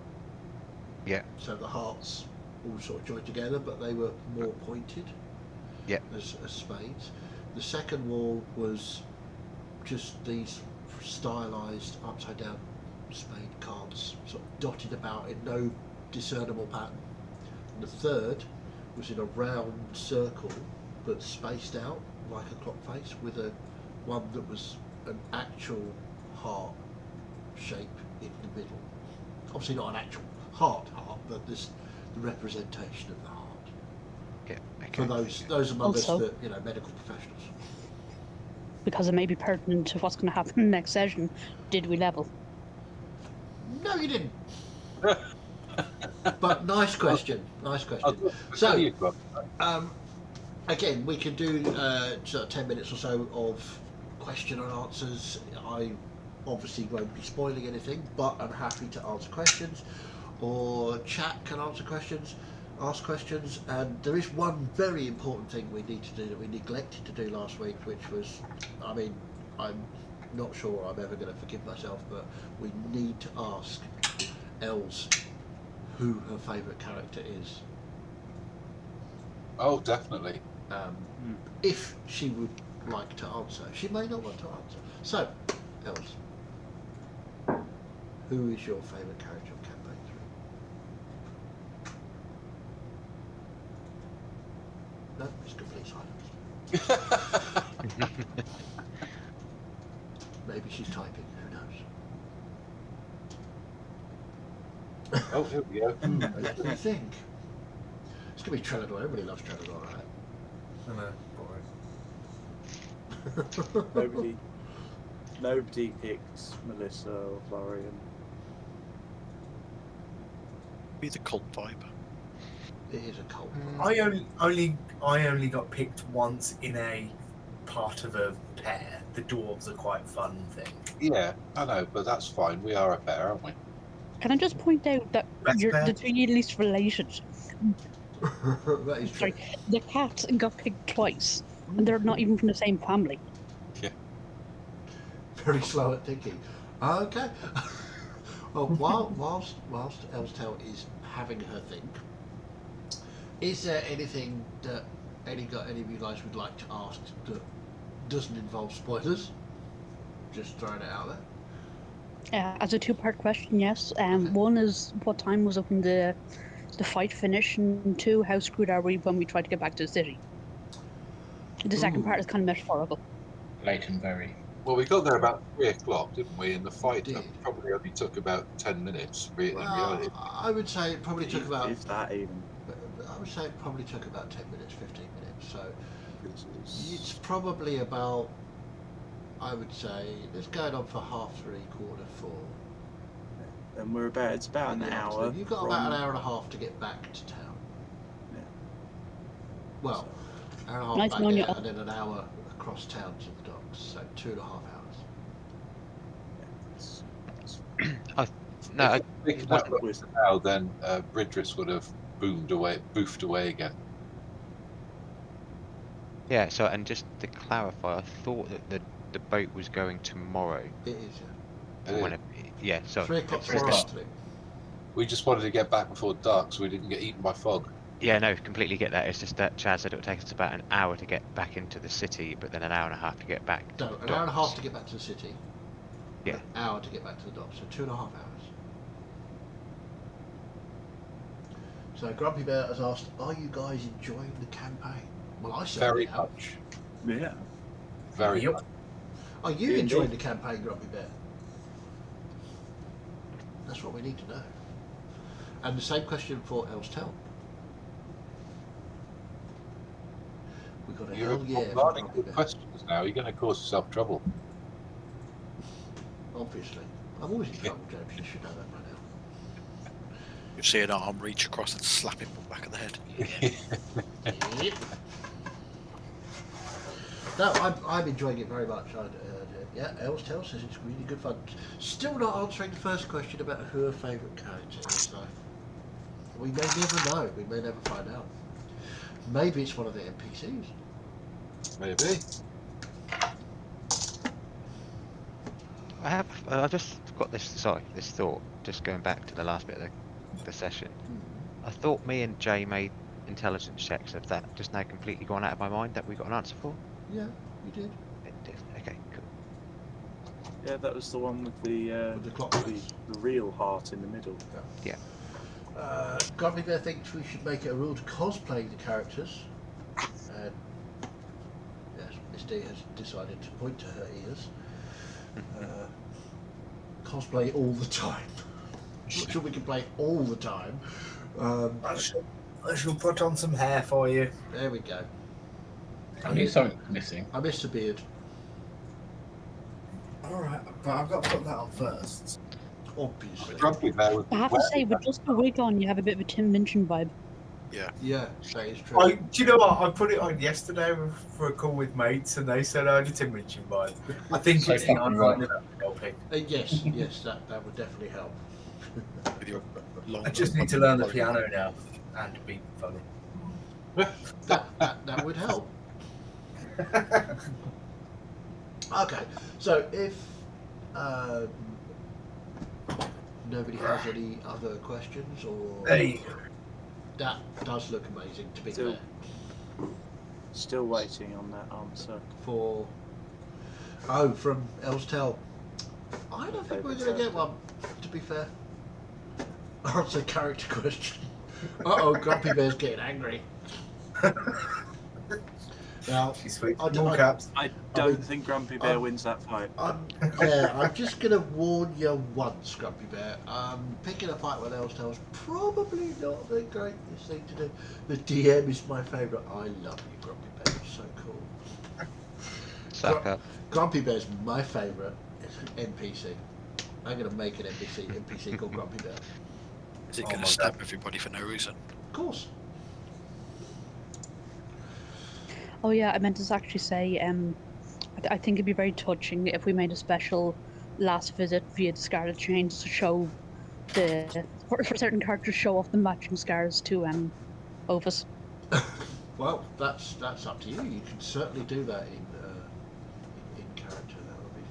Yeah. So the hearts all sort of joined together, but they were more pointed. Yep. as spades. The second wall was just these stylised upside down spade cards, sort of dotted about in no discernible pattern. And the third was in a round circle but spaced out like a clock face, with a one that was an actual heart shape in the middle. Obviously not an actual heart, but this the representation of the heart. Yeah. Okay. For those among us Also- that medical professionals. Because it may be pertinent to what's going to happen next session. Did we level? No, you didn't. But nice question. Nice I'll question. tell So, you, Bob. again, we can do sort of 10 minutes or so of question and answers. I obviously won't be spoiling anything, but I'm happy to answer questions, or chat can answer questions, ask questions. And there is one very important thing we need to do that we neglected to do last week, which was, I mean, I'm not sure I'm ever going to forgive myself, but we need to ask Els who her favourite character is. Oh, definitely. If she would like to answer. She may not want to answer. So, Els, who is your favourite character of Campaign 3? No, it's complete silence. Maybe she's typing, who knows? Oh, here we go. Let me think. It's going to be Trellador. Everybody loves Trellador, right? I know, boring. Nobody picked Melissa or Florian. Be the cult vibe. It is a cult. I only got picked once in a part of a pair. The dwarves are quite fun thing. Yeah, I know, but that's fine. We are a pair, aren't we? Can I just point out that That's you're fair. the two least related? That is true. Sorry, the cats got picked twice, and they're not even from the same family. Very slow at thinking. Okay. Well, whilst Elstel is having her think, is there anything that any of you guys would like to ask that doesn't involve spoilers? Just throwing it out there. As a two-part question, yes. One is what time was up in the fight finish, and two, how screwed are we when we try to get back to the city? The second part is kind of metaphorical. Late and very. Well, we got there about 3 o'clock, didn't we? And the fight did. probably only took about 10 minutes. In reality. I would say it probably took about. If that even. I would say it probably took about 10 minutes, 15 minutes. So It's it's probably about. I would say it's going on for 3:30, 4:45. and it's about an hour. You've got about an hour and a half to get back to town. Yeah. Well, So, hour and a half Nice back knowing there, you. and then an hour across town to the docks. So 2.5 hours. No, I, If that was now, then Bridris would have boofed away again. yeah. So, and just to clarify, I thought that the boat was going tomorrow. It is, yeah. Or whenever, yeah. So 3 o'clock Three tomorrow o'clock. afternoon. We just wanted to get back before dark so we didn't get eaten by fog. yeah, no, completely get that. It's just that Chad said it would take us about an hour to get back into the city, but then an hour and a half to get back. To No, the an hour and a half docks. to get back to the city. Yeah. An hour to get back to the docks. So 2.5 hours. So Grumpy Bear has asked, are you guys enjoying the campaign? Well, I certainly Very have. much. yeah. Very Yep. much. Are you Indeed. enjoying the campaign, Grumpy Bear? That's what we need to know. And the same question for Elstel. We've got a You're hell yeah from bombarding Grumpy with Bear. questions now. You're going to cause yourself trouble. Obviously. I'm always in trouble, James. You should know that by now. You see an arm reach across and slap him on the back of the head. Yep. No, I'm enjoying it very much. Yeah, Elstel says it's really good fun. Still not answering the first question about who her favourite character is, so we may never know. We may never find out. Maybe it's one of the NPCs. Maybe. I've just got this thought, just going back to the last bit of the session. I thought me and Jay made intelligence checks. Have that just now completely gone out of my mind that we got an answer for? Yeah, you did. It did. Okay, cool. Yeah, that was the one with the With the clock the, face. the real heart in the middle. Grumpy Bear thinks we should make it a rule to cosplay the characters. And yes, Miss D has decided to point to her ears. Cosplay all the time. I'm not sure we can play all the time. I shall put on some hair for you. There we go. I knew something was missing. I missed a beard. Alright, but I've got to put that on first. Obviously. Grumpy Bear would I have to say, with just the wig on, you have a bit of a Tim Minchin vibe. Yeah, that is true. Do you know what? I put it on yesterday for a call with mates, and they said, "Oh, it's a Minchin vibe." I think So it's fucking not right. helping. Yes, that would definitely help. With your long I just need to learn the piano now and be funny. That would help. Okay, so if nobody has any other questions, or Hey, that does look amazing, to be Still- fair. Still waiting on that answer. From Elstel. I don't think we're going to get one, to be fair. Answer character question. Uh-oh, Grumpy Bear's getting angry. Now, she's sweet. I don't All know. caps. I don't mean, think Grumpy Bear wins that fight. I'm just going to warn you once, Grumpy Bear. Picking a fight with Elstel's probably not the greatest thing to do. The DM is my favourite. I love you, Grumpy Bear. You're so cool. Suck up. Grumpy Bear's my favourite NPC. I'm going to make an NPC called Grumpy Bear. Is it Oh going my to stab God. everybody for no reason? Of course. Oh yeah, I meant to actually say, I think it'd be very touching if we made a special last visit via the Scarlet Chains to show for certain characters show off the matching scars to Ovis. Well, that's up to you. You can certainly do that in character. That would be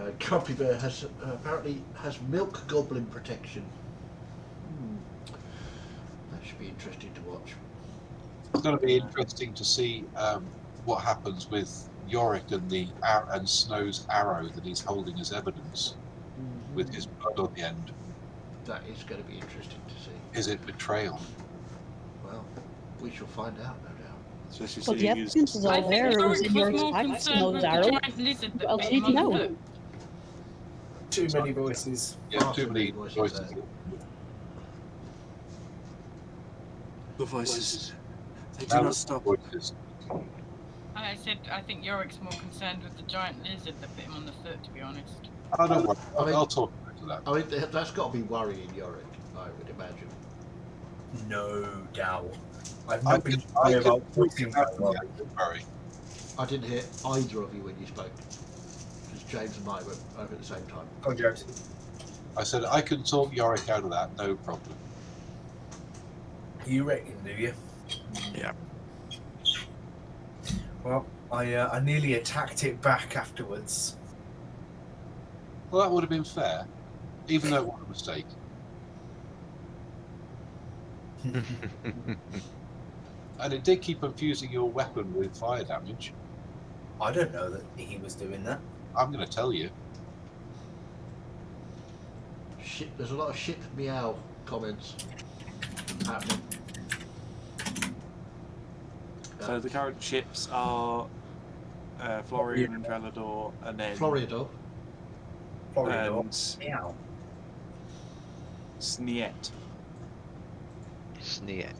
fine. Grumpy Bear has apparently has milk goblin protection. That should be interesting to watch. It's going to be interesting to see what happens with Yorick and Snow's arrow that he's holding as evidence, with his blood on the end. That is going to be interesting to see. Is it betrayal? Well, we shall find out, no doubt. Especially But the seeing his- evidence is I all there. think It was in your Yorick was more attacks and concerned those with the arrows. giant lizard What that else bit need him to on the know? foot. Too many voices. Yeah, Far too many voices voices. there. The voices. They do Now not the stop. voices. I said I think Yorick's more concerned with the giant lizard that bit him on the foot, to be honest. I don't worry. I mean- I'll talk to that. I mean, that's got to be worrying Yorick, I would imagine. No doubt. I've I not been could talking about talk voicing about that well. it, don't worry. I didn't hear either of you when you spoke. Because James and I were over at the same time. Oh, James. I said I can talk Yorick out of that, no problem. You reckon, do you? Yeah. Well, I nearly attacked it back afterwards. Well, that would have been fair, even though it was a mistake. And it did keep confusing your weapon with fire damage. I don't know that he was doing that. I'm going to tell you. Shit, there's a lot of shit meow comments happening. So the current ships are Florian and Trelador, and then Floriador. Florida. and Meow. Sniet. Sneert.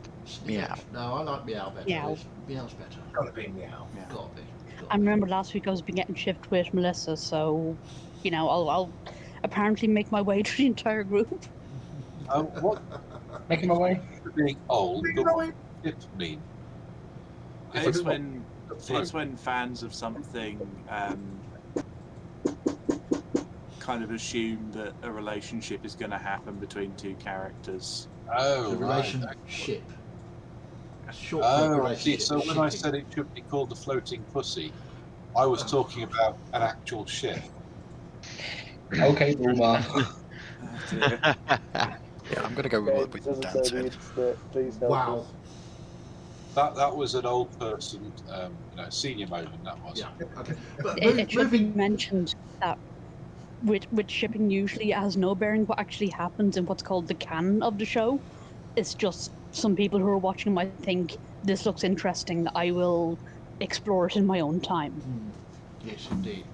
Meow. No, I like meow better. Meow. Meow's better. Gotta be meow. Yeah. Gotta be. I remember last week I was been getting shift with Melissa, so I'll apparently make my way to the entire group. What Making my way. being old, but what does it mean? If It's it's when not float. it's when fans of something kind of assume that a relationship is going to happen between two characters. Oh, The right. relationship. Short for Oh, I see. relationship. So when I shipping. said it should be called the floating pussy, I was talking about an actual ship. Okay, Bulma. Oh, dear. Yeah, I'm going to go with what Doesn't Dan say said. needs that. Please help Wow. us. That was an old person, senior moment. That was. Yeah. Okay. But It should be moving. mentioned that with shipping usually has no bearing what actually happens in what's called the canon of the show. It's just some people who are watching might think this looks interesting. I will explore it in my own time. Yes, indeed.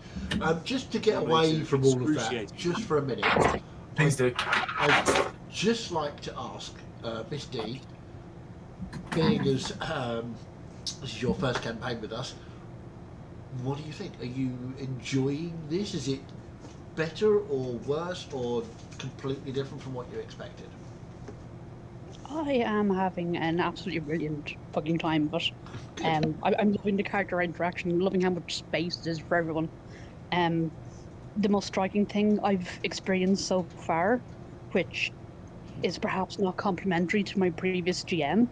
Just to get That away makes it from all of that, excruciating. just for a minute, Please do. I'd just like to ask Miss D, being as this is your first campaign with us, what do you think? Are you enjoying this? Is it better or worse or completely different from what you expected? I am having an absolutely brilliant fucking time, but I'm loving the character interaction, loving how much space it is for everyone. The most striking thing I've experienced so far, which is perhaps not complimentary to my previous GM,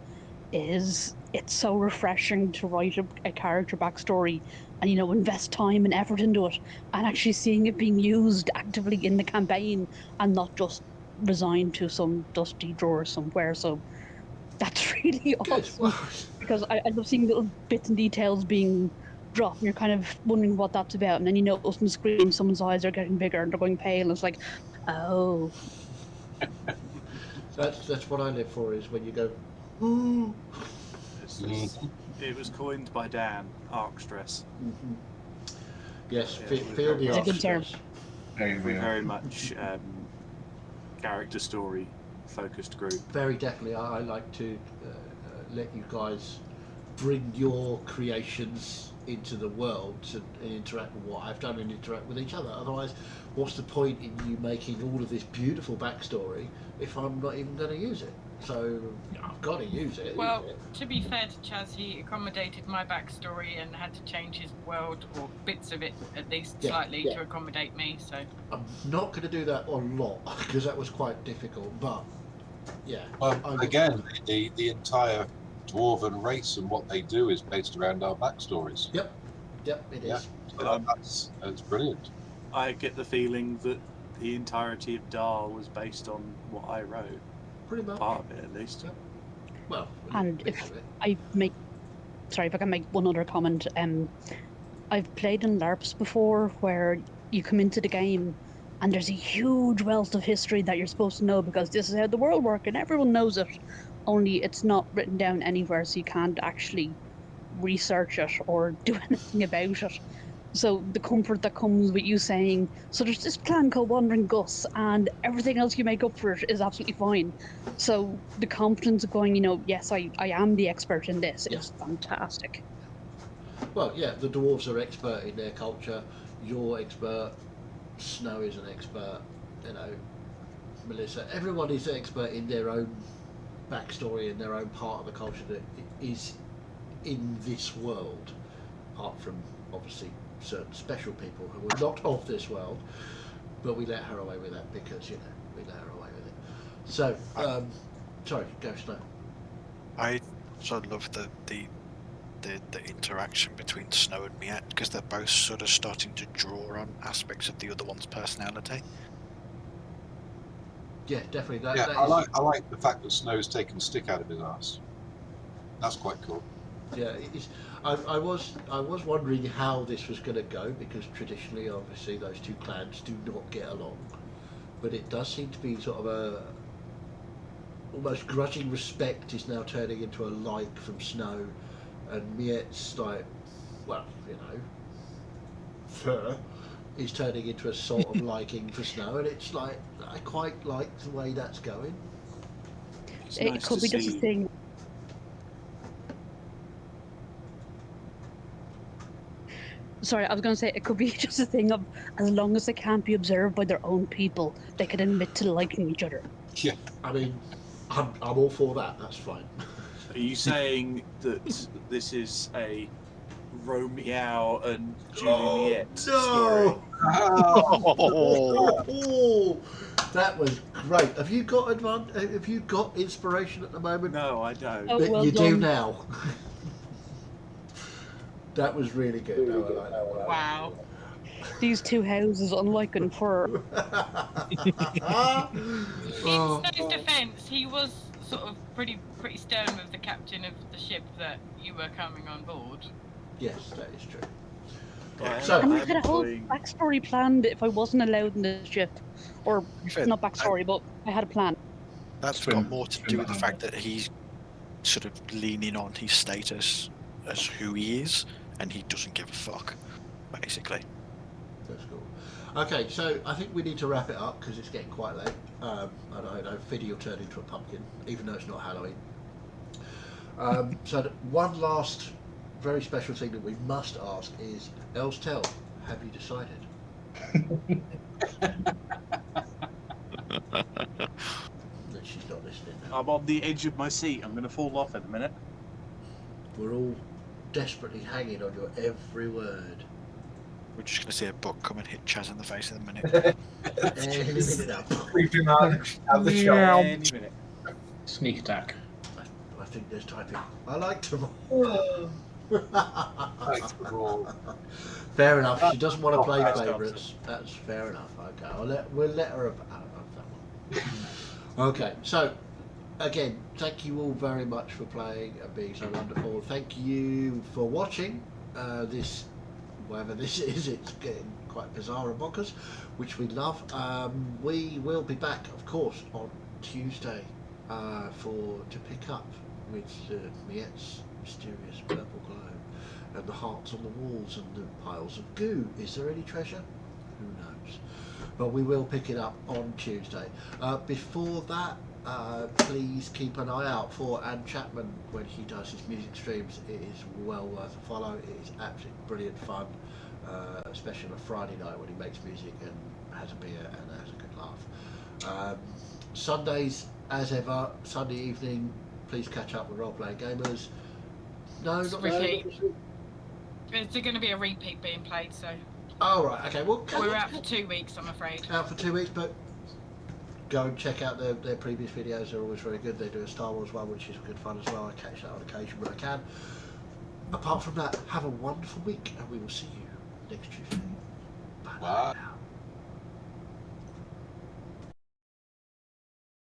is it's so refreshing to write a character backstory and invest time and effort into it, and actually seeing it being used actively in the campaign and not just resigned to some dusty drawer somewhere. So that's really Good. awesome Well, because I love seeing little bits and details being dropped and you're kind of wondering what that's about, and then you notice on the screen someone's eyes are getting bigger and they're going pale and it's like, oh. that's what I live for, is when you go, ooh. It was coined by Dan, arc stress. Mm-hmm. Yes, Yeah, feel the It's a arc good term. stress. Very We're real. very much character story focused group. Very definitely. I like to let you guys bring your creations into the world and interact with what I've done and interact with each other. Otherwise, what's the point in you making all of this beautiful backstory if I'm not even going to use it? So I've got to use it. Well, to be fair to Chaz, he accommodated my backstory and had to change his world, or bits of it at least, Yeah, slightly yeah. to accommodate me. So I'm not going to do that a lot because that was quite difficult. But yeah, Again, the entire dwarven race and what they do is based around our backstories. Yep, it is. So that's brilliant. I get the feeling that the entirety of Dahl was based on what I wrote. Pretty much. Part of it, at least. Yep. Well, And if I can make one other comment. I've played in LARPs before where you come into the game and there's a huge wealth of history that you're supposed to know because this is how the world works and everyone knows it. Only it's not written down anywhere, so you can't actually research it or do anything about it. So the comfort that comes with you saying, so there's this clan called Wandering Gus, and everything else you make up for it is absolutely fine. So the confidence of going, yes, I am the expert in this is fantastic. Well, yeah, the dwarves are expert in their culture. You're expert. Snow is an expert. Melissa. Everyone is an expert in their own backstory and their own part of the culture that is in this world. Apart from obviously certain special people who are not of this world, but we let her away with that because we let her away with it. So, sorry, go Snow. I sort of love the interaction between Snow and Miette because they're both sort of starting to draw on aspects of the other one's personality. Yeah, definitely. I like the fact that Snow's taken a stick out of his ass. That's quite cool. Yeah, it is. I was wondering how this was going to go because traditionally, obviously, those two clans do not get along, but it does seem to be sort of a almost grudging respect is now turning into a like from Snow, and Miette's like, well, fur is turning into a sort of liking for Snow, and it's like I quite like the way that's going. It could be just a thing. Sorry, I was going to say it could be just a thing of as long as they can't be observed by their own people, they can admit to liking each other. Yeah, I mean, I'm all for that. That's fine. Are you saying that this is a Romeo and Juliet story? Oh, that was great. Have you got Have you got inspiration at the moment? No, I don't. Oh, But well you done. do now. That was really good. No, I like that one. wow. these two houses, unlike in Fur. In Oh, Snow's defence, he was sort of pretty stern with the captain of the ship that you were coming on board. yes, that is true. Right, So- And I I'm had a whole going- backstory planned if I wasn't allowed in the ship. Or, To be fair, not backstory, but I had a plan. that's Swim- got more to swim do with the behind fact that he's sort of leaning on his status as who he is, and he doesn't give a fuck, basically. That's cool. Okay, so I think we need to wrap it up because it's getting quite late. I know Fiddy will turn into a pumpkin, even though it's not Halloween. So one last very special thing that we must ask is, Elstel, have you decided? That she's not listening now. I'm on the edge of my seat. I'm going to fall off in a minute. We're all desperately hanging on your every word. We're just going to see a book come and hit Chaz in the face in a minute. Any minute now. Creep him out of the shop. Any minute. Sneak attack. I think there's typing. I like them. Thanks for all. Fair enough. She doesn't want to play That's favourites. That's fair enough. Okay, we'll let her have that one. Okay, so again, thank you all very much for playing and being so wonderful. Thank you for watching this, whatever this is. It's getting quite bizarre and bonkers, which we love. We will be back, of course, on Tuesday to pick up with Miette's mysterious purple glow and the hearts on the walls and the piles of goo. Is there any treasure? Who knows? But we will pick it up on Tuesday. Before that, please keep an eye out for Anne Chapman when he does his music streams. It is well worth a follow. It is absolutely brilliant fun, especially on a Friday night when he makes music and has a beer and has a good laugh. Sundays, as ever, Sunday evening, please catch up with Role Playing Gamers. No, not Repeat. There's going to be a repeat being played, so Oh, right, okay. Well, we're out for 2 weeks, I'm afraid. out for 2 weeks, but go and check out their previous videos. They're always very good. They do a Star Wars one, which is good fun as well. I catch that on occasion when I can. Apart from that, have a wonderful week, and we will see you next Tuesday. Bye. Wow. Now.